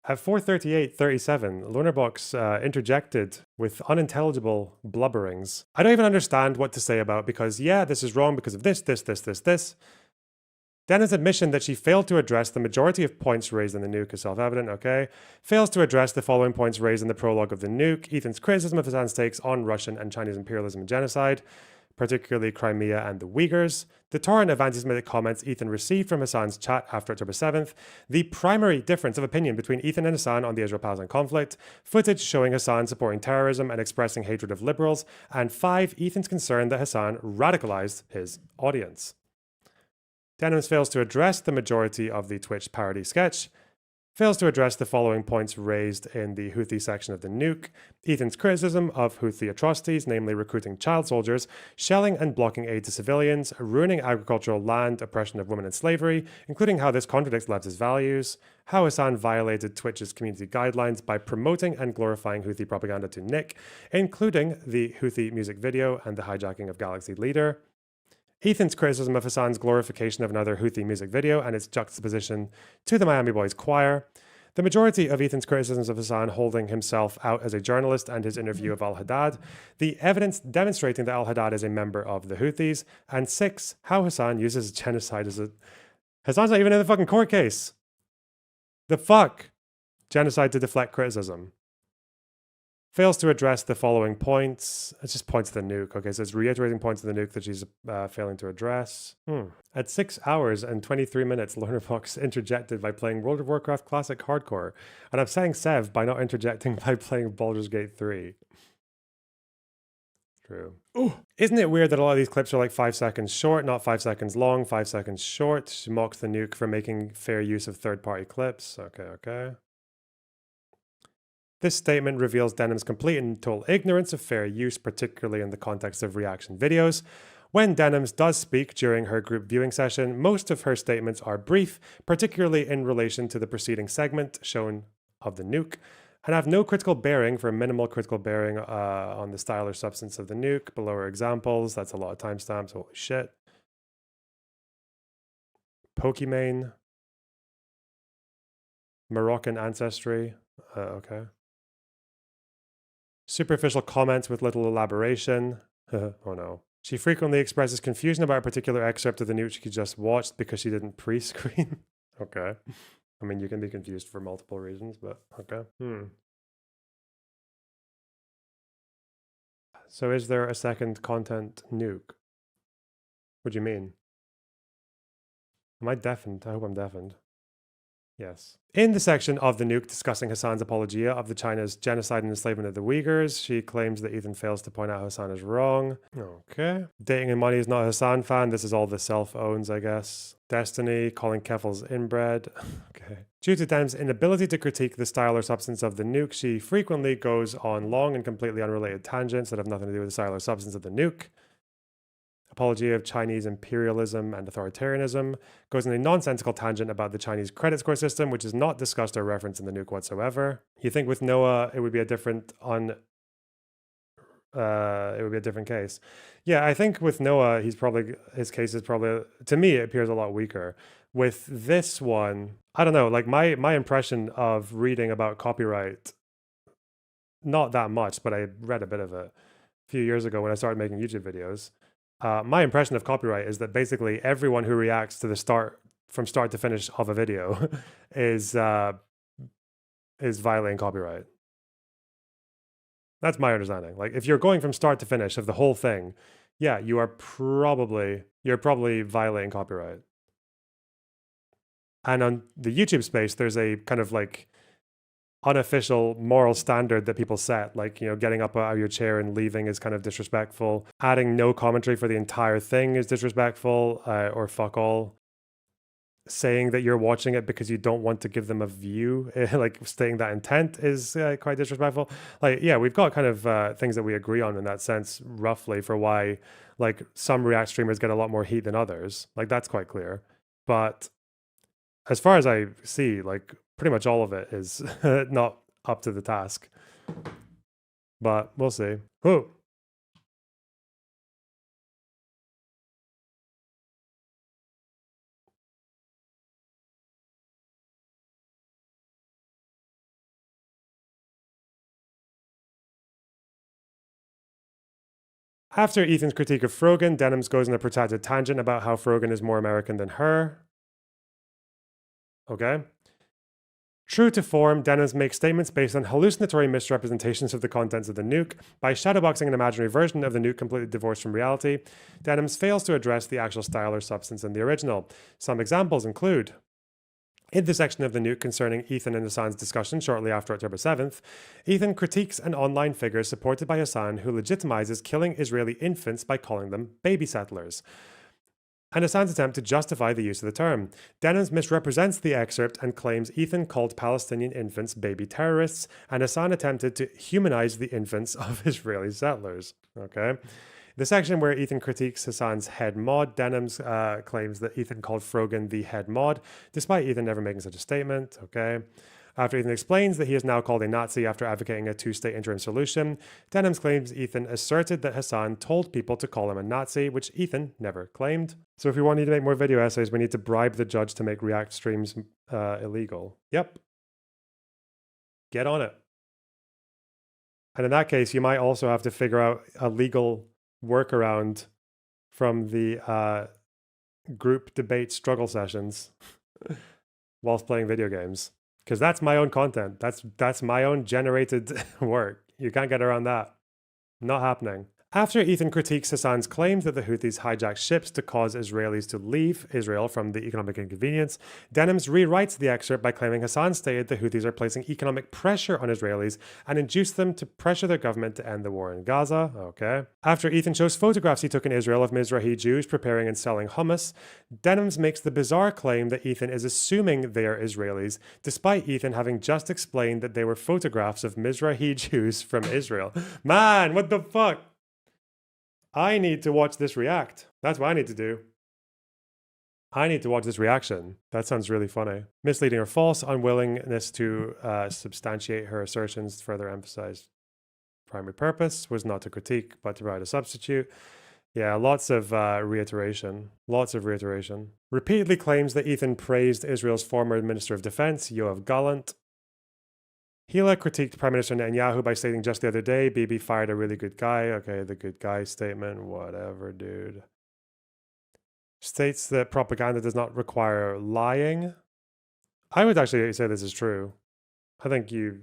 At 4:38:37, LonerBox interjected with unintelligible blubberings. I don't even understand what to say about, because yeah, this is wrong because of this. Denims' admission that she failed to address the majority of points raised in the NUKE is self-evident, okay? Fails to address the following points raised in the prologue of the NUKE: Ethan's criticism of Hasan's takes on Russian and Chinese imperialism and genocide, particularly Crimea and the Uyghurs, the torrent of anti-Semitic comments Ethan received from Hasan's chat after October 7th, the primary difference of opinion between Ethan and Hasan on the Israel-Palestine conflict, footage showing Hasan supporting terrorism and expressing hatred of liberals, and 5, Ethan's concern that Hasan radicalized his audience. Denims fails to address the majority of the Twitch parody sketch, fails to address the following points raised in the Houthi section of the NUKE: Ethan's criticism of Houthi atrocities, namely recruiting child soldiers, shelling and blocking aid to civilians, ruining agricultural land, oppression of women and slavery, including how this contradicts leftist values, how Hasan violated Twitch's community guidelines by promoting and glorifying Houthi propaganda to NUKE, including the Houthi music video and the hijacking of Galaxy Leader, Ethan's criticism of Hasan's glorification of another Houthi music video and its juxtaposition to the Miami Boys choir, the majority of Ethan's criticisms of Hasan holding himself out as a journalist and his interview of al-Haddad, the evidence demonstrating that al-Haddad is a member of the Houthis, and 6, how Hasan uses genocide as a... Hasan's not even in the fucking court case. The fuck? Genocide to deflect criticism. Fails to address the following points. It's just points to the NUKE. Okay, so it's reiterating points to the NUKE that she's failing to address. At 6 hours and 23 minutes, LonerBox interjected by playing World of Warcraft Classic Hardcore, and upsetting Sev by not interjecting by playing Baldur's Gate 3. True. Ooh. Isn't it weird that a lot of these clips are like 5 seconds short, not 5 seconds long, 5 seconds short? She mocks the NUKE for making fair use of third-party clips. Okay. This statement reveals Denims' complete and total ignorance of fair use, particularly in the context of reaction videos. When Denims does speak during her group viewing session, most of her statements are brief, particularly in relation to the preceding segment shown of the NUKE, and have no critical bearing for minimal critical bearing on the style or substance of the NUKE. Below are examples. That's a lot of timestamps. Holy shit. Pokimane. Moroccan ancestry. Okay. Superficial comments with little elaboration. Oh no. She frequently expresses confusion about a particular excerpt of the NUKE she just watched because she didn't pre-screen. Okay. I mean, you can be confused for multiple reasons, but okay. So is there a second content NUKE? What do you mean? Am I deafened? I hope I'm deafened. Yes. In the section of the NUKE discussing Hasan's apologia of the China's genocide and enslavement of the Uyghurs, she claims that Ethan fails to point out Hasan is wrong. Okay. Dating and Money is not a Hasan fan. This is all the self-owns, I guess. Destiny, calling Keffel's inbred. Okay. Due to Denims' inability to critique the style or substance of the NUKE, she frequently goes on long and completely unrelated tangents that have nothing to do with the style or substance of the NUKE. Apology of Chinese imperialism and authoritarianism, goes in a nonsensical tangent about the Chinese credit score system, which is not discussed or referenced in the NUKE whatsoever. You think with Noah it would be a different case? Yeah, I think with Noah his case is probably, to me it appears a lot weaker. With this one, I don't know, like my impression of reading about copyright, not that much, but I read a bit of it a few years ago when I started making YouTube videos. My impression of copyright is that basically everyone who reacts to from start to finish of a video is violating copyright. That's my understanding. Like, if you're going from start to finish of the whole thing, yeah, you're probably violating copyright. And on the YouTube space, there's a kind of like unofficial moral standard that people set, like, you know, getting up out of your chair and leaving is kind of disrespectful. Adding no commentary for the entire thing is disrespectful, or fuck all. saying that you're watching it because you don't want to give them a view, like stating that intent is quite disrespectful. Like, yeah, we've got kind of things that we agree on in that sense, roughly, for why like some React streamers get a lot more heat than others. Like, that's quite clear. But as far as I see, like pretty much all of it is not up to the task. But we'll see. Whoa. After Ethan's critique of Frogan, Denims goes on a protracted tangent about how Frogan is more American than her. Okay. True to form, Denims makes statements based on hallucinatory misrepresentations of the contents of the NUKE. By shadowboxing an imaginary version of the NUKE completely divorced from reality, Denims fails to address the actual style or substance in the original. Some examples include: in the section of the NUKE concerning Ethan and Hasan's discussion shortly after October 7th, Ethan critiques an online figure supported by Hasan who legitimizes killing Israeli infants by calling them baby settlers, and Hasan's attempt to justify the use of the term. Denims misrepresents the excerpt and claims Ethan called Palestinian infants baby terrorists, and Hasan attempted to humanize the infants of Israeli settlers. Okay. The section where Ethan critiques Hasan's head mod, Denims claims that Ethan called Frogan the head mod, despite Ethan never making such a statement. Okay. After Ethan explains that he is now called a Nazi after advocating a two-state interim solution, Denims claims Ethan asserted that Hasan told people to call him a Nazi, which Ethan never claimed. So if we want you to make more video essays, we need to bribe the judge to make React streams illegal. Yep. Get on it. And in that case, you might also have to figure out a legal workaround from the group debate struggle sessions whilst playing video games. Because that's my own content. That's my own generated work. You can't get around that. Not happening. After Ethan critiques Hasan's claims that the Houthis hijacked ships to cause Israelis to leave Israel from the economic inconvenience, Denims rewrites the excerpt by claiming Hasan stated the Houthis are placing economic pressure on Israelis and induced them to pressure their government to end the war in Gaza. Okay. After Ethan shows photographs he took in Israel of Mizrahi Jews preparing and selling hummus, Denims makes the bizarre claim that Ethan is assuming they are Israelis, despite Ethan having just explained that they were photographs of Mizrahi Jews from Israel. Man, what the fuck? I need to watch this react. That's what I need to do. I need to watch this reaction. That sounds really funny. Misleading or false, unwillingness to substantiate her assertions, further emphasized primary purpose was not to critique, but to provide a substitute. Yeah, lots of reiteration. Lots of reiteration. Repeatedly claims that Ethan praised Israel's former Minister of Defense, Yoav Gallant. Hila critiqued Prime Minister Netanyahu by stating just the other day, Bibi fired a really good guy. Okay, the good guy statement, whatever, dude. States that propaganda does not require lying. I would actually say this is true. I think you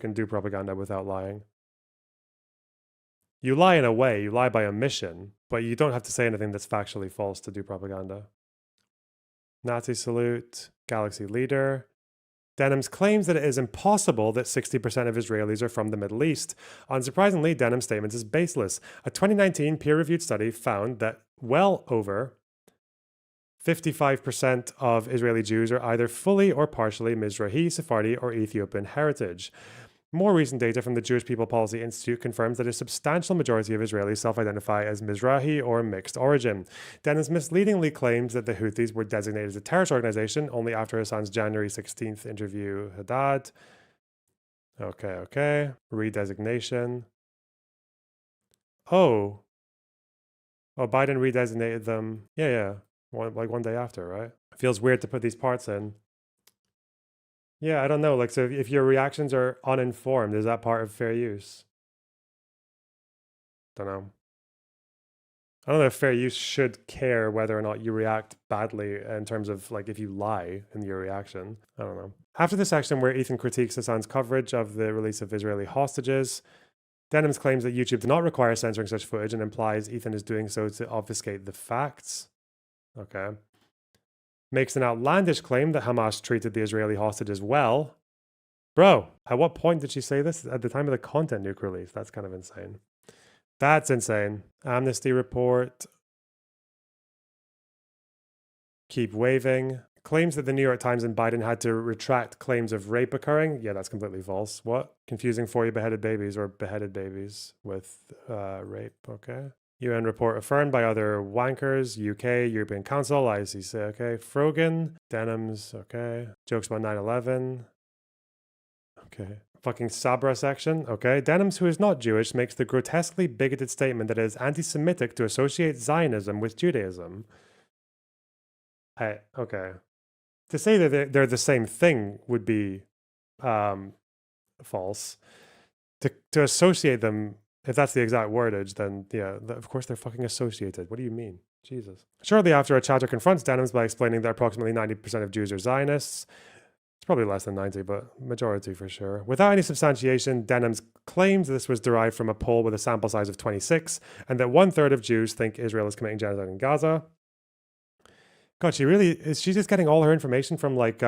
can do propaganda without lying. You lie in a way, you lie by omission, but you don't have to say anything that's factually false to do propaganda. Nazi salute, Galaxy leader. Denims claims that it is impossible that 60% of Israelis are from the Middle East. Unsurprisingly, Denims' statement is baseless. A 2019 peer-reviewed study found that well over 55% of Israeli Jews are either fully or partially Mizrahi, Sephardi, or Ethiopian heritage. More recent data from the Jewish People Policy Institute confirms that a substantial majority of Israelis self-identify as Mizrahi or mixed origin. Denims misleadingly claims that the Houthis were designated as a terrorist organization only after Hasan's January 16th interview Haddad. Okay. Redesignation. Oh, Biden redesignated them. Yeah. One day after, right? Feels weird to put these parts in. Yeah, I don't know. Like, so if your reactions are uninformed, is that part of fair use? Don't know. I don't know if fair use should care whether or not you react badly in terms of, like, if you lie in your reaction. I don't know. After the section where Ethan critiques Hasan's coverage of the release of Israeli hostages, Denims claims that YouTube did not require censoring such footage and implies Ethan is doing so to obfuscate the facts. Okay. Makes an outlandish claim that Hamas treated the Israeli hostages well. Bro, at what point did she say this? At the time of the content nuke release. That's kind of insane. That's insane. Amnesty report. Keep waving. Claims that the New York Times and Biden had to retract claims of rape occurring. Yeah, that's completely false. What? Confusing 40 beheaded babies or beheaded babies with rape. Okay. UN report affirmed by other wankers. UK, European Council, ICC. Okay. Frogan, Denims. Okay. Jokes about 9/11. Okay. Fucking Sabra section. Okay. Denims, who is not Jewish, makes the grotesquely bigoted statement that it is anti-Semitic to associate Zionism with Judaism. Okay. To say that they're the same thing would be false. To associate them, if that's the exact wordage, then yeah, of course they're fucking associated. What do you mean? Jesus. Shortly after, a chatter confronts Denims by explaining that approximately 90% of Jews are Zionists. It's probably less than 90, but majority for sure. Without any substantiation, Denims claims this was derived from a poll with a sample size of 26, and that 1/3 of Jews think Israel is committing genocide in Gaza. God, is she just getting all her information from like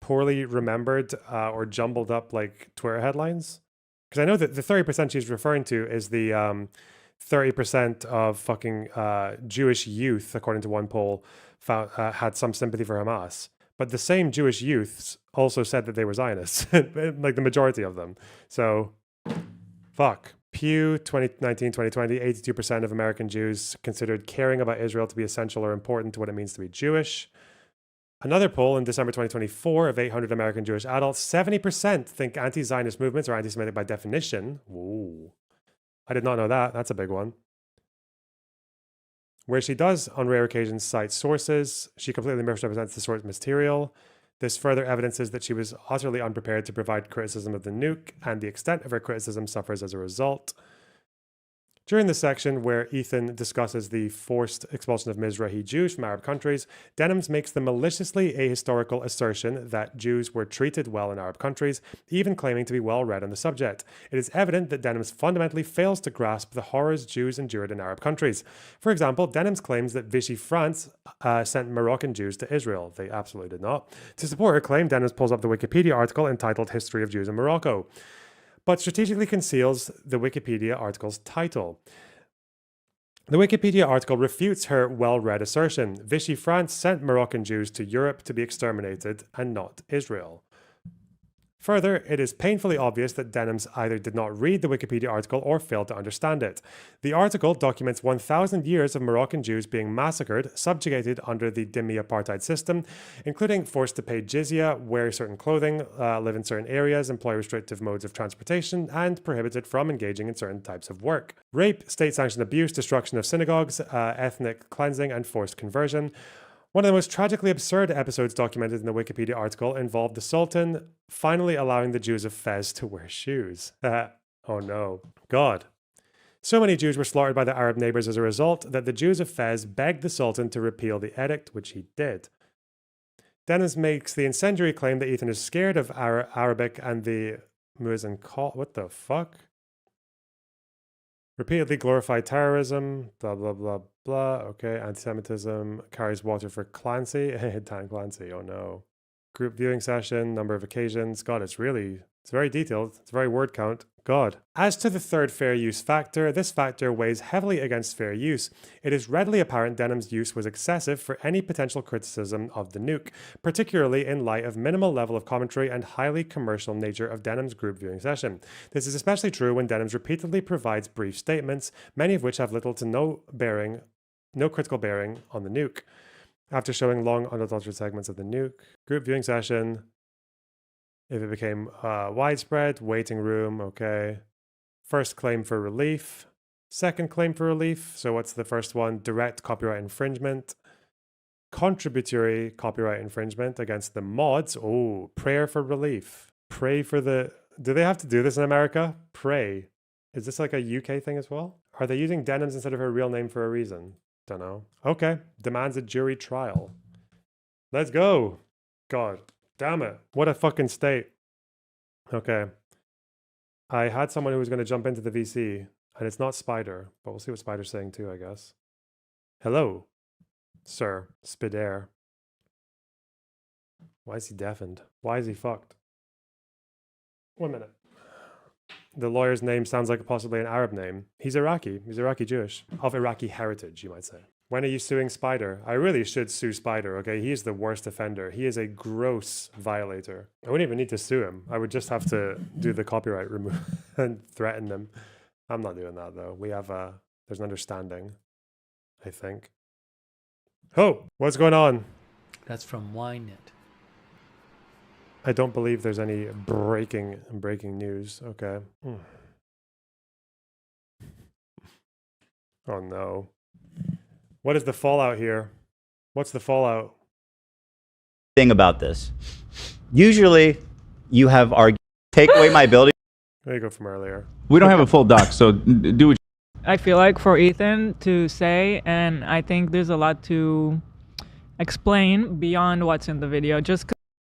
poorly remembered or jumbled up like Twitter headlines? Because I know that the 30% she's referring to is the 30% of fucking Jewish youth, according to one poll, had some sympathy for Hamas. But the same Jewish youths also said that they were Zionists, like the majority of them. So, fuck. Pew 2019-2020, 82% of American Jews considered caring about Israel to be essential or important to what it means to be Jewish. Another poll in December 2024 of 800 American Jewish adults, 70% think anti-Zionist movements are anti-Semitic by definition. Ooh. I did not know that. That's a big one. Where she does, on rare occasions, cite sources, she completely misrepresents the source material. This further evidences that she was utterly unprepared to provide criticism of the NUKE, and the extent of her criticism suffers as a result. During the section where Ethan discusses the forced expulsion of Mizrahi Jews from Arab countries, Denims makes the maliciously ahistorical assertion that Jews were treated well in Arab countries, even claiming to be well read on the subject. It is evident that Denims fundamentally fails to grasp the horrors Jews endured in Arab countries. For example, Denims claims that Vichy France sent Moroccan Jews to Israel. They absolutely did not. To support her claim, Denims pulls up the Wikipedia article entitled History of Jews in Morocco, but strategically conceals the Wikipedia article's title. The Wikipedia article refutes her well-read assertion. Vichy France sent Moroccan Jews to Europe to be exterminated and not Israel. Further, it is painfully obvious that Denims either did not read the Wikipedia article or failed to understand it. The article documents 1,000 years of Moroccan Jews being massacred, subjugated under the Dhimmi apartheid system, including forced to pay jizya, wear certain clothing, live in certain areas, employ restrictive modes of transportation, and prohibited from engaging in certain types of work. Rape, state-sanctioned abuse, destruction of synagogues, ethnic cleansing, and forced conversion. One of the most tragically absurd episodes documented in the Wikipedia article involved the Sultan finally allowing the Jews of Fez to wear shoes. Oh no. God. So many Jews were slaughtered by their Arab neighbors as a result that the Jews of Fez begged the Sultan to repeal the edict, which he did. Denims makes the incendiary claim that Ethan is scared of Arabic and the Muezzin call. What the fuck? Repeatedly glorify terrorism, blah, blah, blah, blah. Okay, anti-Semitism, carries water for Clancy. Dan Clancy, oh no. Group viewing session, number of occasions. God, it's very detailed. It's a very word count. God. As to the third fair use factor, this factor weighs heavily against fair use. It is readily apparent Denims' use was excessive for any potential criticism of the NUKE, particularly in light of minimal level of commentary and highly commercial nature of Denims' group viewing session. This is especially true when Denims repeatedly provides brief statements, many of which have little to no critical bearing on the NUKE. After showing long unadulterated segments of the NUKE, group viewing session, if it became widespread, waiting room, okay. First claim for relief. Second claim for relief. So what's the first one? Direct copyright infringement. Contributory copyright infringement against the mods. Oh, prayer for relief. Pray for the... Do they have to do this in America? Pray. Is this like a UK thing as well? Are they using Denims instead of her real name for a reason? Don't know. Okay. Demands a jury trial. Let's go. God. Damn it. What a fucking state. Okay. I had someone who was going to jump into the VC, and it's not Spider, but we'll see what Spider's saying too, I guess. Hello, sir. Spidair. Why is he deafened? Why is he fucked? 1 minute. The lawyer's name sounds like possibly an Arab name. He's Iraqi. He's Iraqi Jewish. Of Iraqi heritage, you might say. When are you suing Spider? I really should sue Spider, okay? He is the worst offender. He is a gross violator. I wouldn't even need to sue him. I would just have to do the copyright remove and threaten them. I'm not doing that though. We have there's an understanding, I think. Oh, what's going on? That's from Ynet. I don't believe there's any breaking news. Okay. Oh no. What is the fallout here? What's the fallout? Thing about this. Usually, you have take away my ability. There you go from earlier. We don't have a full doc, so do what I feel like for Ethan to say, and I think there's a lot to explain beyond what's in the video, just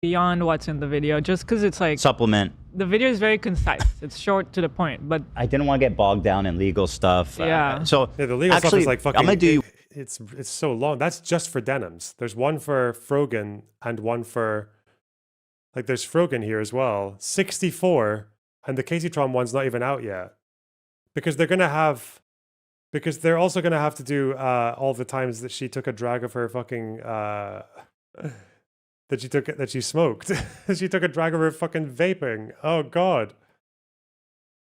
because it's like Supplement. the video is very concise. It's short to the point, but I didn't want to get bogged down in legal stuff. Yeah. So yeah, the legal stuff actually, is like fucking. I'm gonna do. It's so long. That's just for Denims. There's one for Frogan and one for, like, there's Frogan here as well. 64, and the Kaceytron one's not even out yet, because they're also gonna have to do all the times that she took a drag of her fucking that she smoked. She took a drag of her fucking vaping. Oh god.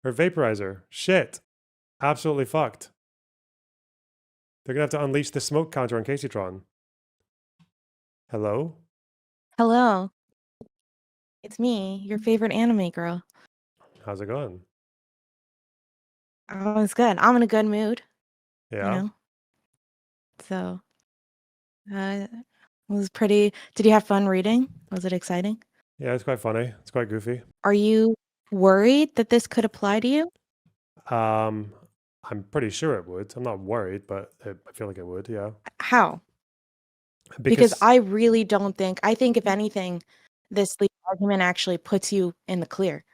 Her vaporizer. Shit. Absolutely fucked. They're gonna have to unleash the smoke counter on Kaceytron. Hello? Hello. It's me, your favorite anime girl. How's it going? Oh, it's good. I'm in a good mood. Yeah. You know? So, it was pretty. Did you have fun reading? Was it exciting? Yeah, it's quite funny. It's quite goofy. Are you worried that this could apply to you? I'm pretty sure it would. I'm not worried, but I feel like it would, yeah. How? Because I really don't think, I think if anything, this legal argument actually puts you in the clear.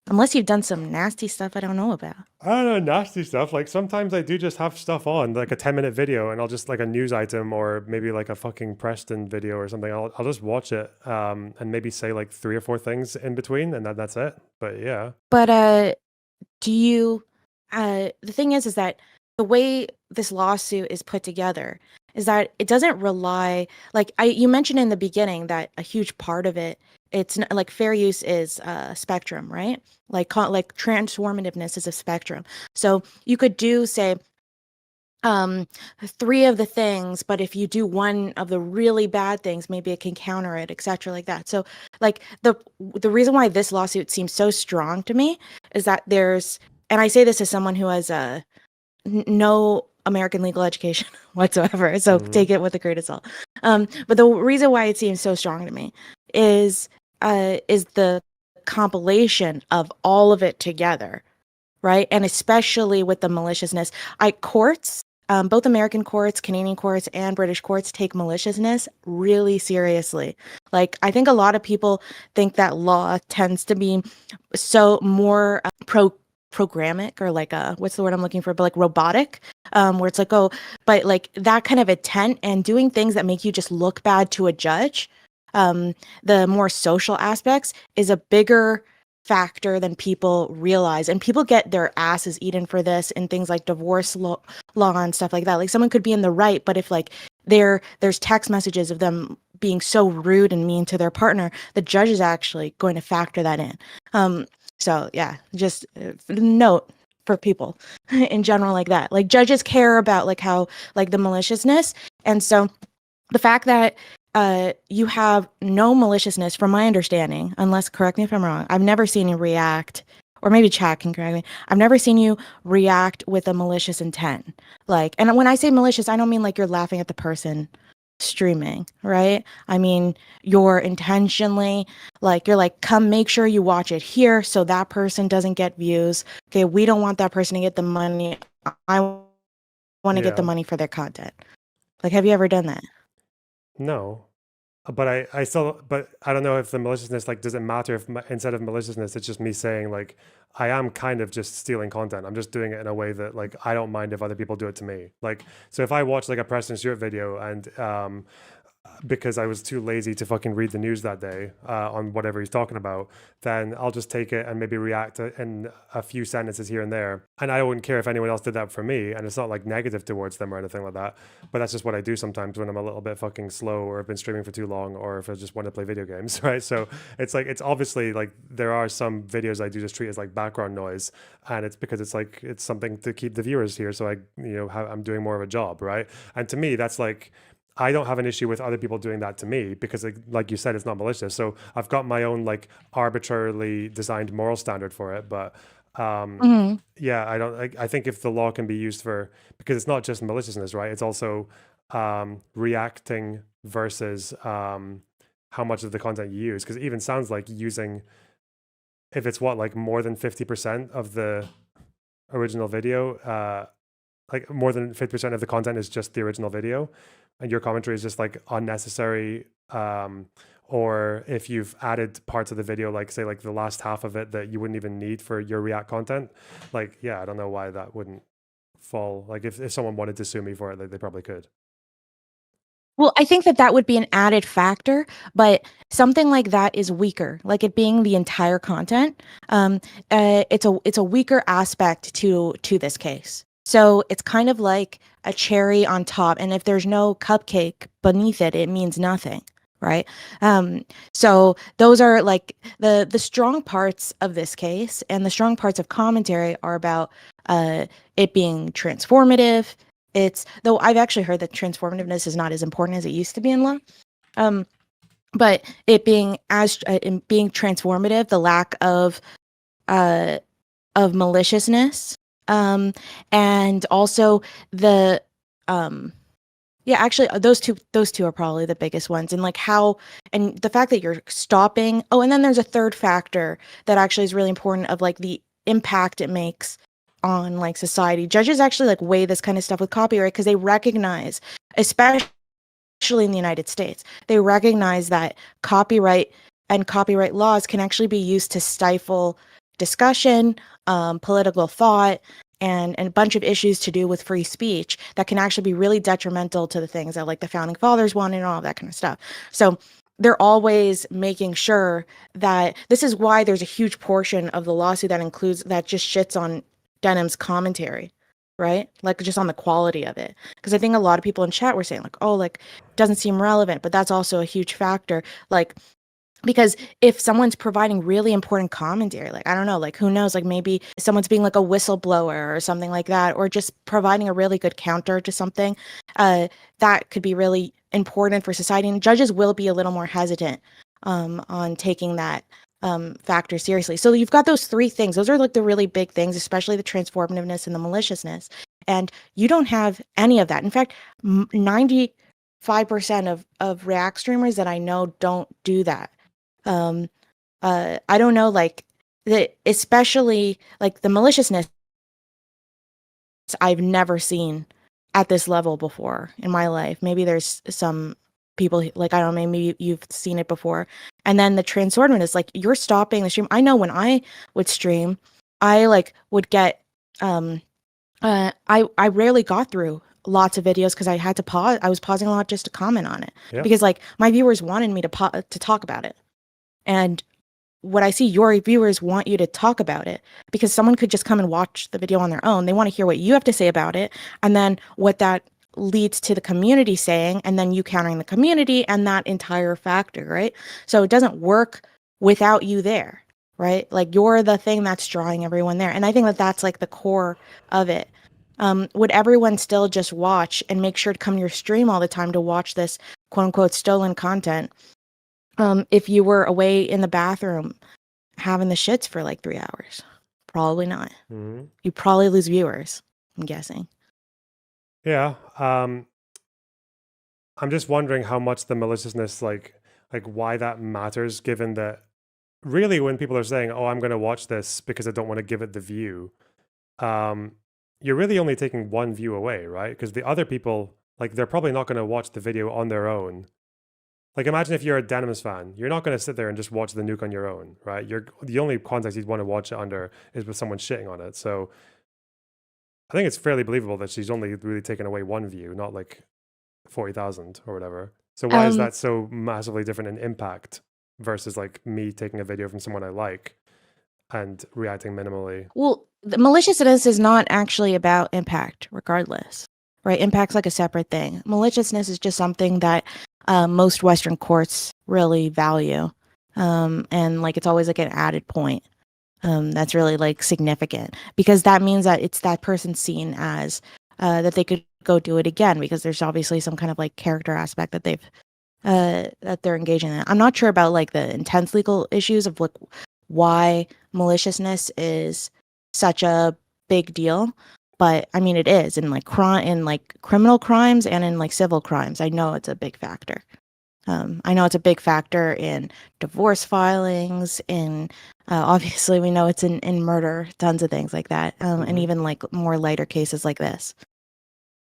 Unless you've done some nasty stuff I don't know about. I don't know, nasty stuff. Like sometimes I do just have stuff on, like a 10-minute video, and I'll just like a news item or maybe like a fucking Preston video or something. I'll just watch it and maybe say like 3 or 4 things in between, and that's it. But yeah. But do you the thing is that the way this lawsuit is put together is that it doesn't rely, like you mentioned in the beginning that a huge part of it, it's not, like fair use is spectrum, right? Like transformativeness is a spectrum. So you could do, say, 3 of the things, but if you do 1 of the really bad things, maybe it can counter it, etc., like that. So like the reason why this lawsuit seems so strong to me is that there's, and I say this as someone who has no American legal education whatsoever, so take it with a grain of salt. But the reason why it seems so strong to me is the compilation of all of it together, right? And especially with the maliciousness. Courts, both American courts, Canadian courts, and British courts take maliciousness really seriously. Like, I think a lot of people think that law tends to be so more programmatic, or like what's the word I'm looking for, but like robotic, where it's like, oh, but like that kind of intent and doing things that make you just look bad to a judge, the more social aspects is a bigger factor than people realize, and people get their asses eaten for this in things like divorce law and stuff like that. Like someone could be in the right, but if like there's text messages of them being so rude and mean to their partner, the judge is actually going to factor that in. So yeah, just note for people in general like that. Like judges care about like how like the maliciousness, and so the fact that you have no maliciousness, from my understanding, unless, correct me if I'm wrong, I've never seen you react, or maybe Chad can correct me, I've never seen you react with a malicious intent. Like, and when I say malicious, I don't mean like you're laughing at the person streaming, right? I mean, you're intentionally, like, you're like, come make sure you watch it here so that person doesn't get views. Okay, we don't want that person to get the money. I want to get the money for their content. Like, have you ever done that? No, but I still, but I don't know if the maliciousness, like, does it matter if instead of maliciousness, it's just me saying like, I am kind of just stealing content. I'm just doing it in a way that like, I don't mind if other people do it to me. Like, so if I watch like a Preston Stewart video and because I was too lazy to fucking read the news that day on whatever he's talking about, then I'll just take it and maybe react in a few sentences here and there. And I wouldn't care if anyone else did that for me. And it's not like negative towards them or anything like that. But that's just what I do sometimes when I'm a little bit fucking slow, or I've been streaming for too long, or if I just want to play video games, right? So it's like, it's obviously like there are some videos I do just treat as like background noise. And it's because it's like, it's something to keep the viewers here. So I'm doing more of a job, right? And to me, that's like, I don't have an issue with other people doing that to me because, like you said, it's not malicious. So I've got my own like arbitrarily designed moral standard for it. But yeah, I think if the law can be used for, because it's not just maliciousness, right? It's also reacting versus how much of the content you use. Because it even sounds like using, if it's like more than 50% of the original video, like more than 50% of the content is just the original video, and your commentary is just like unnecessary, or if you've added parts of the video, like say like the last half of it that you wouldn't even need for your React content, like, yeah, I don't know why that wouldn't fall. Like if someone wanted to sue me for it, they probably could. Well, I think that would be an added factor, but something like that is weaker. Like it being the entire content, it's a weaker aspect to this case. So it's kind of like a cherry on top, and if there's no cupcake beneath it, it means nothing, right? So those are like the strong parts of this case, and the strong parts of commentary are about it being transformative. Though I've actually heard that transformativeness is not as important as it used to be in law. But it being being transformative, the lack of maliciousness, and also the actually those two are probably the biggest ones, and like how, and the fact that you're stopping. Oh, and then there's a third factor that actually is really important, of like the impact it makes on like society. Judges actually like weigh this kind of stuff with copyright because they recognize, especially in the United States, they recognize that copyright and copyright laws can actually be used to stifle discussion, political thought, and a bunch of issues to do with free speech that can actually be really detrimental to the things that like the founding fathers wanted and all of that kind of stuff. So they're always making sure that this is why there's a huge portion of the lawsuit that just shits on Denims commentary, right? Like just on the quality of it. Because I think a lot of people in chat were saying like, oh, like doesn't seem relevant, but that's also a huge factor. Like, because if someone's providing really important commentary, like, I don't know, like who knows, like maybe someone's being like a whistleblower or something like that, or just providing a really good counter to something, that could be really important for society. And judges will be a little more hesitant on taking that factor seriously. So you've got those three things. Those are like the really big things, especially the transformativeness and the maliciousness. And you don't have any of that. In fact, 95% of React streamers that I know don't do that. I don't know, like especially like the maliciousness I've never seen at this level before in my life. Maybe there's some people like, I don't know, maybe you've seen it before. And then the transformative is like, you're stopping the stream. I know when I would stream, I like would get I rarely got through lots of videos because I had to pause. I was pausing a lot just to comment on it. Yep. Because like my viewers wanted me to talk about it. And what I see, your viewers want you to talk about it, because someone could just come and watch the video on their own. They want to hear what you have to say about it, and then what that leads to the community saying, and then you countering the community, and that entire factor, right? So it doesn't work without you there, right? Like you're the thing that's drawing everyone there. And I think that that's like the core of it. Would everyone still just watch and make sure to come to your stream all the time to watch this quote unquote stolen content? If you were away in the bathroom having the shits for like 3 hours? Probably not. Mm-hmm. You probably lose viewers, I'm guessing. Yeah. I'm just wondering how much the maliciousness, like why that matters, given that really when people are saying, oh, I'm going to watch this because I don't want to give it the view, you're really only taking one view away, right? Because the other people, like, they're probably not going to watch the video on their own. Like, imagine if you're a Denims fan, you're not going to sit there and just watch the nuke on your own, right? The only context you'd want to watch it under is with someone shitting on it. So I think it's fairly believable that she's only really taken away one view, not like 40,000 or whatever. So why is that so massively different in impact versus like me taking a video from someone I like and reacting minimally? Well, the maliciousness is not actually about impact, regardless, right? Impact's like a separate thing. Maliciousness is just something that most Western courts really value, and like it's always like an added point that's really like significant, because that means that it's that person seen as that they could go do it again, because there's obviously some kind of like character aspect that they're engaging in. I'm not sure about like the intense legal issues of like why maliciousness is such a big deal, but I mean it is in like criminal crimes and in like civil crimes. I know it's a big factor. I know it's a big factor in divorce filings, in obviously we know it's in murder, tons of things like that, and even like more lighter cases like this.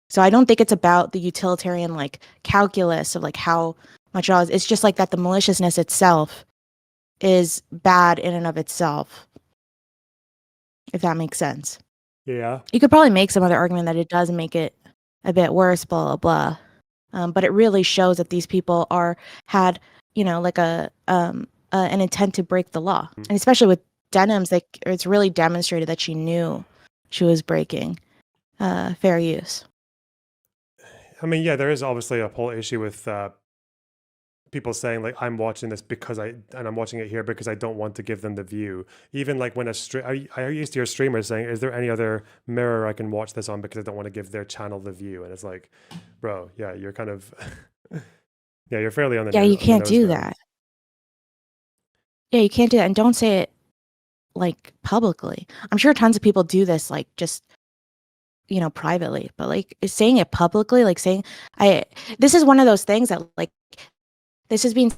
So I don't think it's about the utilitarian like calculus of like how much it is. It's just like that the maliciousness itself is bad in and of itself, if that makes sense. Yeah. You could probably make some other argument that it does make it a bit worse, blah, blah, blah. But it really shows that these people had, you know, like an intent to break the law. And especially with Denims, like it's really demonstrated that she knew she was breaking fair use. I mean, yeah, there is obviously a whole issue with people saying like, I'm watching this I'm watching it here because I don't want to give them the view. Even like when I used to hear streamers saying, is there any other mirror I can watch this on because I don't want to give their channel the view? And it's like, bro, yeah, you're kind of, yeah, you're fairly on the Yeah, you can't do that. Yeah, you can't do that. And don't say it like publicly. I'm sure tons of people do this, like just, you know, privately, but like saying it publicly, like saying, this is one of those things that like, this has been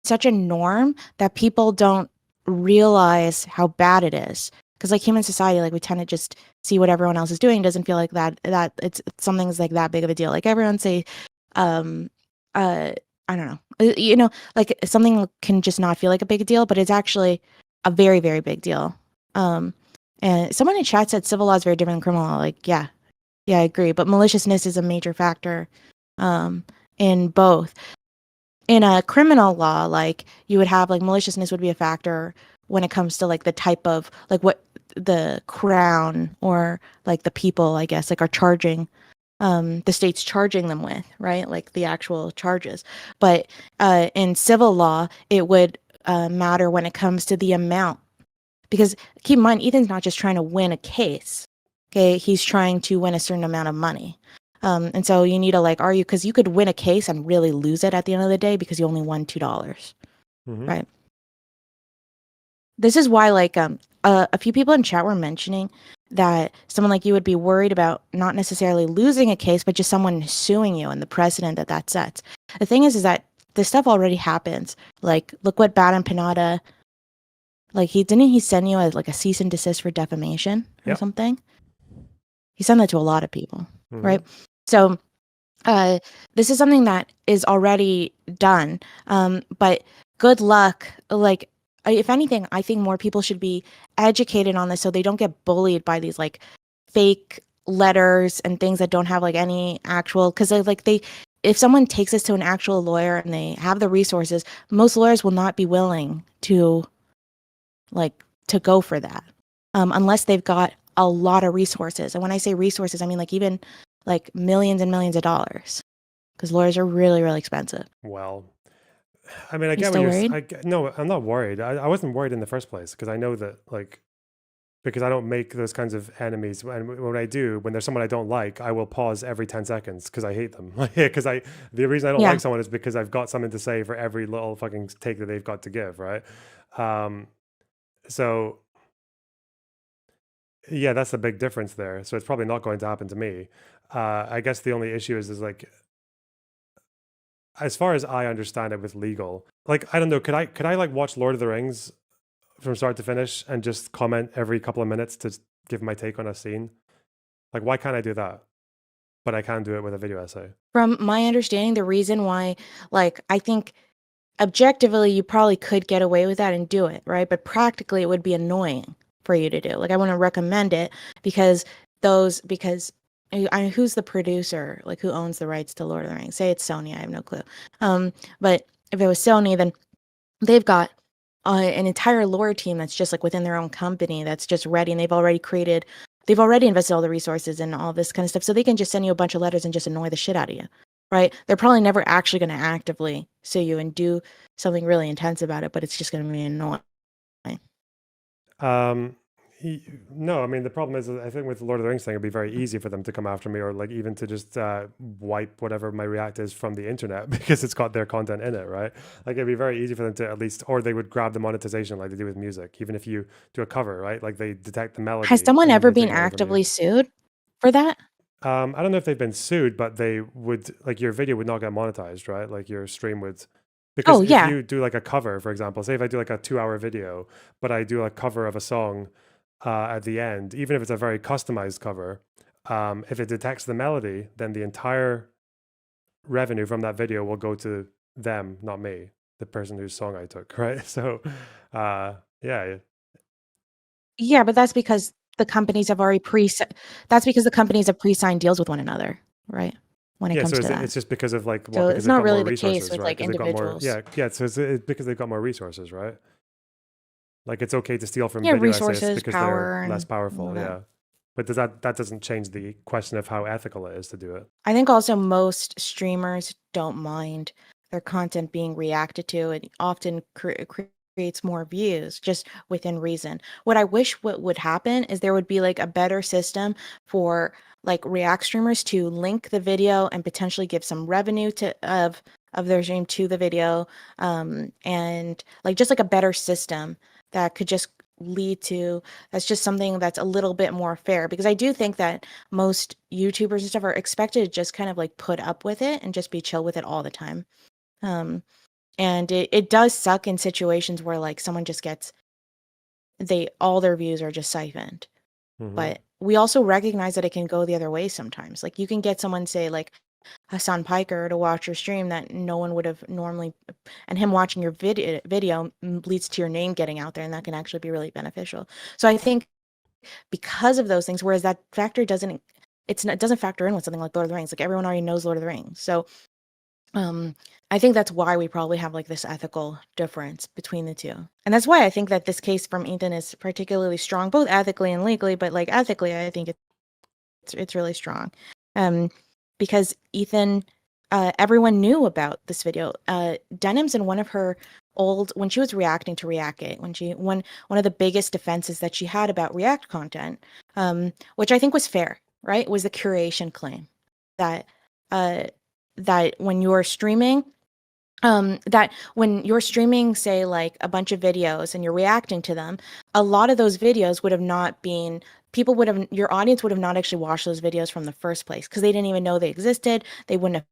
such a norm that people don't realize how bad it is. Because like human society, like we tend to just see what everyone else is doing. It doesn't feel like that it's something's like that big of a deal. Like everyone say, I don't know, you know, like something can just not feel like a big deal, but it's actually a very, very big deal. And someone in chat said civil law is very different than criminal law. Like, yeah, I agree. But maliciousness is a major factor in both. In a criminal law, like you would have like maliciousness would be a factor when it comes to like the type of like what the crown or like the people, I guess, like are charging, the state's charging them with, right? Like the actual charges. But in civil law, it would matter when it comes to the amount. Because keep in mind, Ethan's not just trying to win a case, okay? He's trying to win a certain amount of money. And so you need to like argue, because you could win a case and really lose it at the end of the day because you only won $2, right? This is why like a few people in chat were mentioning that someone like you would be worried about not necessarily losing a case, but just someone suing you and the precedent that sets. The thing is that this stuff already happens. Like, look what Bad and Panada, like didn't he send you like a cease and desist for defamation or something? He sent that to a lot of people, right? So this is something that is already done. But good luck. Like, if anything, I think more people should be educated on this so they don't get bullied by these like fake letters and things that don't have like any actual, because like if someone takes this to an actual lawyer and they have the resources, most lawyers will not be willing to like to go for that unless they've got a lot of resources. And when I say resources, I mean like even like millions and millions of dollars, because lawyers are really, really expensive. Well, I mean, I get what you're. No, I'm not worried. I wasn't worried in the first place because I know that like, because I don't make those kinds of enemies. And when I do, when there's someone I don't like, I will pause every 10 seconds because I hate them. Because the reason I don't like someone is because I've got something to say for every little fucking take that they've got to give, right? So yeah, that's a big difference there. So it's probably not going to happen to me. I guess the only issue is like, as far as I understand it with legal, like, I don't know, could I like watch Lord of the Rings from start to finish and just comment every couple of minutes to give my take on a scene? Like, why can't I do that? But I can do it with a video essay. From my understanding, the reason why, like, I think objectively you probably could get away with that and do it, right? But practically it would be annoying for you to do. Like, I want to recommend it because who's the producer, like who owns the rights to Lord of the Rings? Say it's Sony, I have no clue. But if it was Sony, then they've got an entire lore team that's just like within their own company that's just ready, and they've already invested all the resources and all this kind of stuff, so they can just send you a bunch of letters and just annoy the shit out of you, right? They're probably never actually going to actively sue you and do something really intense about it, but it's just going to be annoying. No, I mean, the problem is, I think with the Lord of the Rings thing, it'd be very easy for them to come after me, or like even to just wipe whatever my React is from the internet because it's got their content in it, right? Like it'd be very easy for them to at least, or they would grab the monetization like they do with music. Even if you do a cover, right? Like they detect the melody. Has someone and then ever they been take it away from you. actively sued for that? I don't know if they've been sued, but they would, like your video would not get monetized, right? Like your stream would. Because Oh, if yeah. you do like a cover, for example, say if I do like a 2-hour video, but I do a cover of a song at the end, even if it's a very customized cover, if it detects the melody, then the entire revenue from that video will go to them, not me, the person whose song I took, right? So, yeah. Yeah, but that's because the companies have already pre-signed deals with one another, right? When it Yeah, comes so to that. it's just because of like, So because it's they've not got really more the case resources, with right? like 'Cause they've got more, individuals. yeah, so it's because they've got more resources, right? Like it's okay to steal from Yeah, video essayists resources, because power, they're less and powerful, all that. yeah. But that doesn't change the question of how ethical it is to do it. I think also most streamers don't mind their content being reacted to. It often creates more views just within reason. What I wish what would happen is there would be like a better system for like React streamers to link the video and potentially give some revenue of their stream to the video, and like just like a better system that could just lead to, that's just something that's a little bit more fair, because I do think that most YouTubers and stuff are expected to just kind of like put up with it and just be chill with it all the time. And it does suck in situations where like someone just gets, all their views are just siphoned. But we also recognize that it can go the other way sometimes. Like you can get someone, say like Hasan Piker, to watch your stream that no one would have normally, and him watching your video leads to your name getting out there, and that can actually be really beneficial. So I think because of those things, whereas that factor doesn't factor in with something like Lord of the Rings. Like everyone already knows Lord of the Rings. So I think that's why we probably have like this ethical difference between the two. And that's why I think that this case from Ethan is particularly strong, both ethically and legally, but like ethically, I think it's really strong. Because Ethan, everyone knew about this video. Denims, in one of her when she was reacting to Reactgate, one of the biggest defenses that she had about React content, which I think was fair, right, was the curation claim that when you're streaming, say like a bunch of videos and you're reacting to them, a lot of those videos would have not been, your audience would have not actually watched those videos from the first place because they didn't even know they existed. They wouldn't have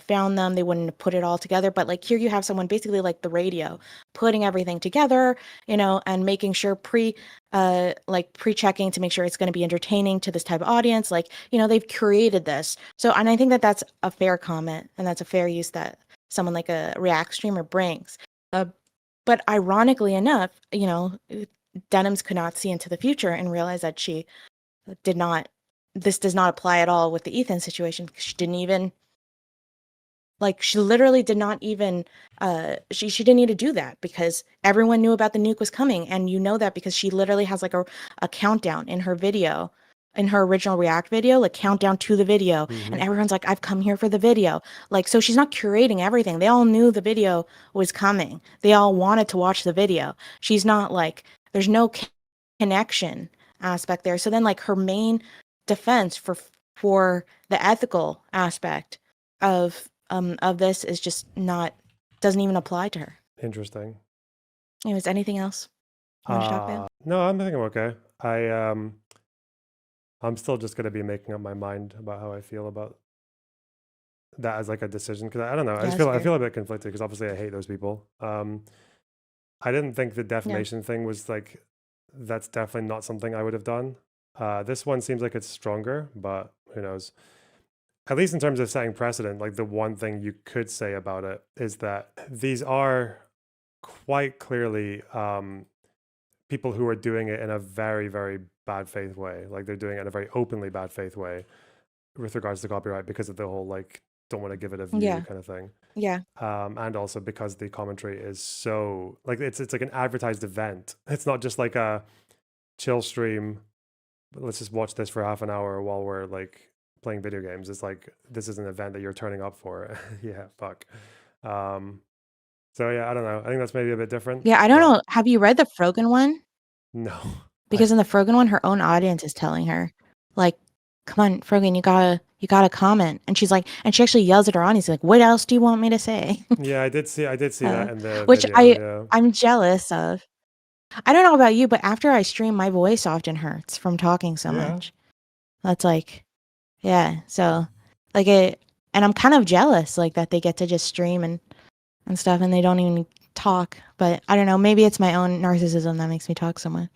found them, they wouldn't have put it all together. But like here you have someone basically like the radio putting everything together, and making sure pre-checking to make sure it's going to be entertaining to this type of audience. Like, they've created this. So, and I think that that's a fair comment, and that's a fair use that someone like a React streamer brings. But ironically enough, Denims could not see into the future and realize that this does not apply at all with the Ethan situation. She didn't even, she literally did not even, she didn't need to do that because everyone knew about the nuke was coming. And that because she literally has like a countdown in her video, in her original React video, like countdown to the video. And everyone's like, I've come here for the video. Like, so she's not curating everything. They all knew the video was coming. They all wanted to watch the video. She's not like, there's no connection aspect there. So then like her main defense for the ethical aspect of this is just doesn't even apply to her. Interesting. Anyways, anything else you want to talk about? No, I think I'm okay. I'm still just going to be making up my mind about how I feel about that as like a decision, because I don't know. I feel a bit conflicted because obviously I hate those people. I didn't think the defamation thing was like, that's definitely not something I would have done. This one seems like it's stronger, but who knows? At least in terms of setting precedent, like the one thing you could say about it is that these are quite clearly people who are doing it in a very, very bad faith way. Like they're doing it in a very openly bad faith way. with regards to copyright because of the whole like don't want to give it a view Yeah. kind of thing. Yeah. And also because the commentary is so like it's like an advertised event. It's not just like a chill stream. Let's just watch this for half an hour while we're like playing video games. It's like this is an event that you're turning up for. Yeah, fuck. So yeah, I don't know. I think that's maybe a bit different. Yeah, I don't know. Have you read the Frogan one? No. Because in the Frogan one, her own audience is telling her, like, come on, Frogan, you gotta comment. And she's like, and she actually yells at her audience, like, what else do you want me to say? Yeah, I did see that in the Which video, I'm jealous of. I don't know about you, but after I stream, my voice often hurts from talking so much. That's like, yeah. So like and I'm kind of jealous like that they get to just stream and stuff and they don't even talk. But I don't know, maybe it's my own narcissism that makes me talk so much.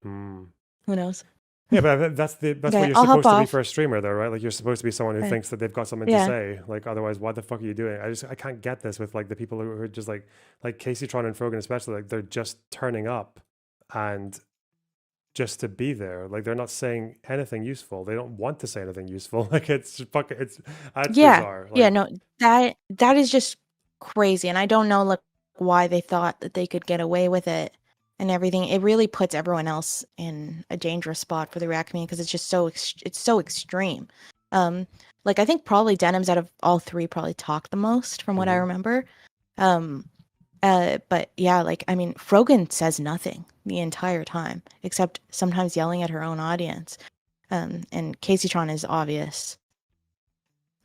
Who knows? Yeah, but that's what you're supposed to be for a streamer, though, right? Like you're supposed to be someone who thinks that they've got something to say. Like otherwise, what the fuck are you doing? I can't get this with like the people who are just like Kaceytron and Frogan especially. Like they're just turning up, and just to be there. Like they're not saying anything useful. They don't want to say anything useful. Like it's bizarre. Like, Yeah, no, that is just crazy, and I don't know like why they thought that they could get away with it and everything. It really puts everyone else in a dangerous spot for the React community because it's just so extreme. Like I think probably Denims out of all three probably talked the most from what I remember. But yeah, like I mean, Frogan says nothing the entire time except sometimes yelling at her own audience. And Kaceytron is obvious.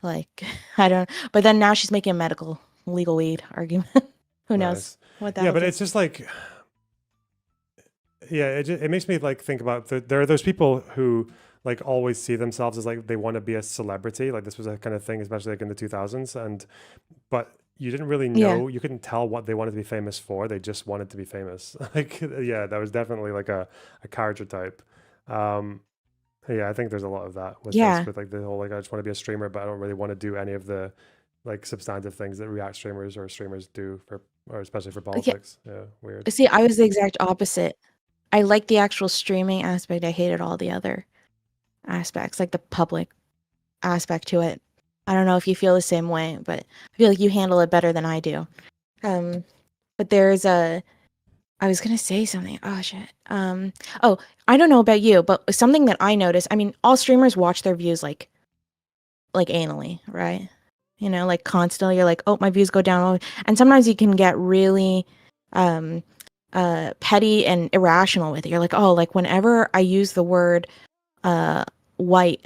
Like I don't, but then now she's making a medical legal aid argument. Who knows what that? Yeah, but it's just like, yeah, it makes me like think about there are those people who like always see themselves as like they want to be a celebrity. Like this was a kind of thing, especially like in the 2000s, but you didn't really know, you couldn't tell what they wanted to be famous for. They just wanted to be famous. Like, yeah, that was definitely like a character type. Yeah, I think there's a lot of that with this, with like the whole, like, I just want to be a streamer, but I don't really want to do any of the like substantive things that React streamers or streamers do or especially for politics. Yeah, weird. See, I was the exact opposite. I liked the actual streaming aspect. I hated all the other aspects, like the public aspect to it. I don't know if you feel the same way, but I feel like you handle it better than I do. But there's I was gonna say something. Oh shit. Oh, I don't know about you, but something that I noticed. I mean, all streamers watch their views like anally, right? You know, like constantly. You're like, oh, my views go down, and sometimes you can get really petty and irrational with it. You're like, oh, like whenever I use the word white,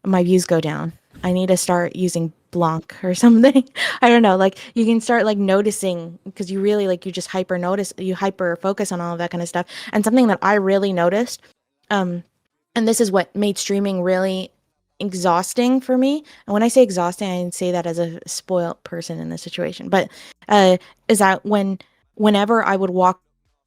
my views go down. I need to start using blanc or something. I don't know. Like you can start like noticing because you really like you just hyper focus on all of that kind of stuff. And something that I really noticed, and this is what made streaming really exhausting for me. And when I say exhausting, I say that as a spoiled person in this situation. But is that whenever I would walk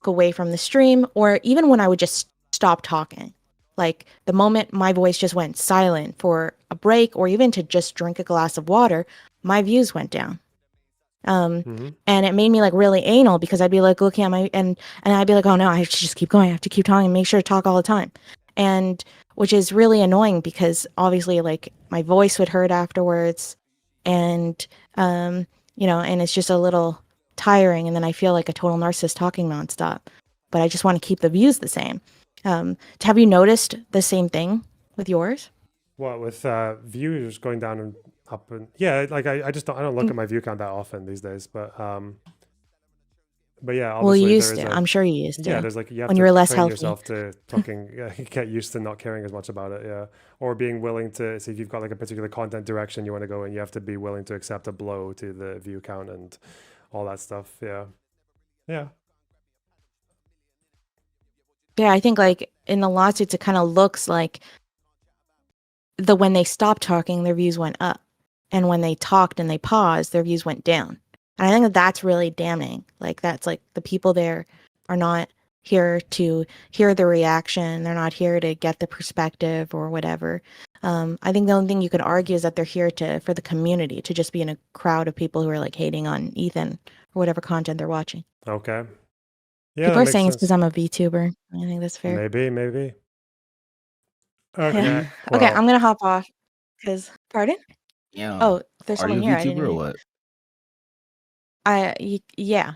away from the stream, or even when I would just stop talking. Like the moment my voice just went silent for a break or even to just drink a glass of water, my views went down. And it made me like really anal because I'd be like looking at my and I'd be like, oh no, I have to just keep going. I have to keep talking and make sure to talk all the time. And which is really annoying because obviously like my voice would hurt afterwards and you know, and it's just a little tiring and then I feel like a total narcissist talking nonstop. But I just want to keep the views the same. Have you noticed the same thing with yours? What with views going down and up and yeah, like I don't look at my view count that often these days, but yeah, obviously well, you used to. I'm sure you used to. Yeah, there's like you have when to you were less train healthy. yourself to fucking get used to not caring as much about it, yeah, or being willing to see if you've got like a particular content direction you want to go in, you have to be willing to accept a blow to the view count and all that stuff. Yeah. Yeah, I think like in the lawsuits, it kind of looks like when they stopped talking, their views went up. And when they talked and they paused, their views went down. And I think that's really damning. Like that's like the people there are not here to hear the reaction. They're not here to get the perspective or whatever. I think the only thing you could argue is that they're here for the community, to just be in a crowd of people who are like hating on Ethan or whatever content they're watching. Okay. Yeah, people are saying it's because I'm a VTuber. I think that's fair. Maybe. Okay. Okay, Well, I'm gonna hop off. Cause, pardon? Yeah. Oh, there's Are you someone a here. I didn't VTuber or even. what? Yeah.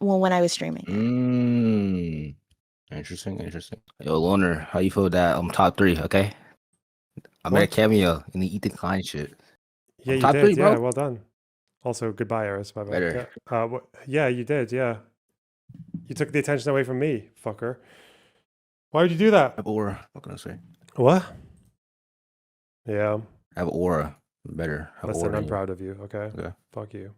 Well, when I was streaming. Interesting, interesting. Yo, Loner, how you feel with that? I'm top 3, okay? I made a What? cameo in the Ethan Klein shit. Yeah, I'm you top did. 3, bro. Yeah, well done. Also, goodbye, Eris. Bye bye. Better. Yeah. Yeah, you did. Yeah. You took the attention away from me, fucker. Why would you do that? I have aura. What can I say? What? Yeah. I have aura. Better. Have Listen, aura I'm than you. proud of you. Okay. Okay. Fuck you.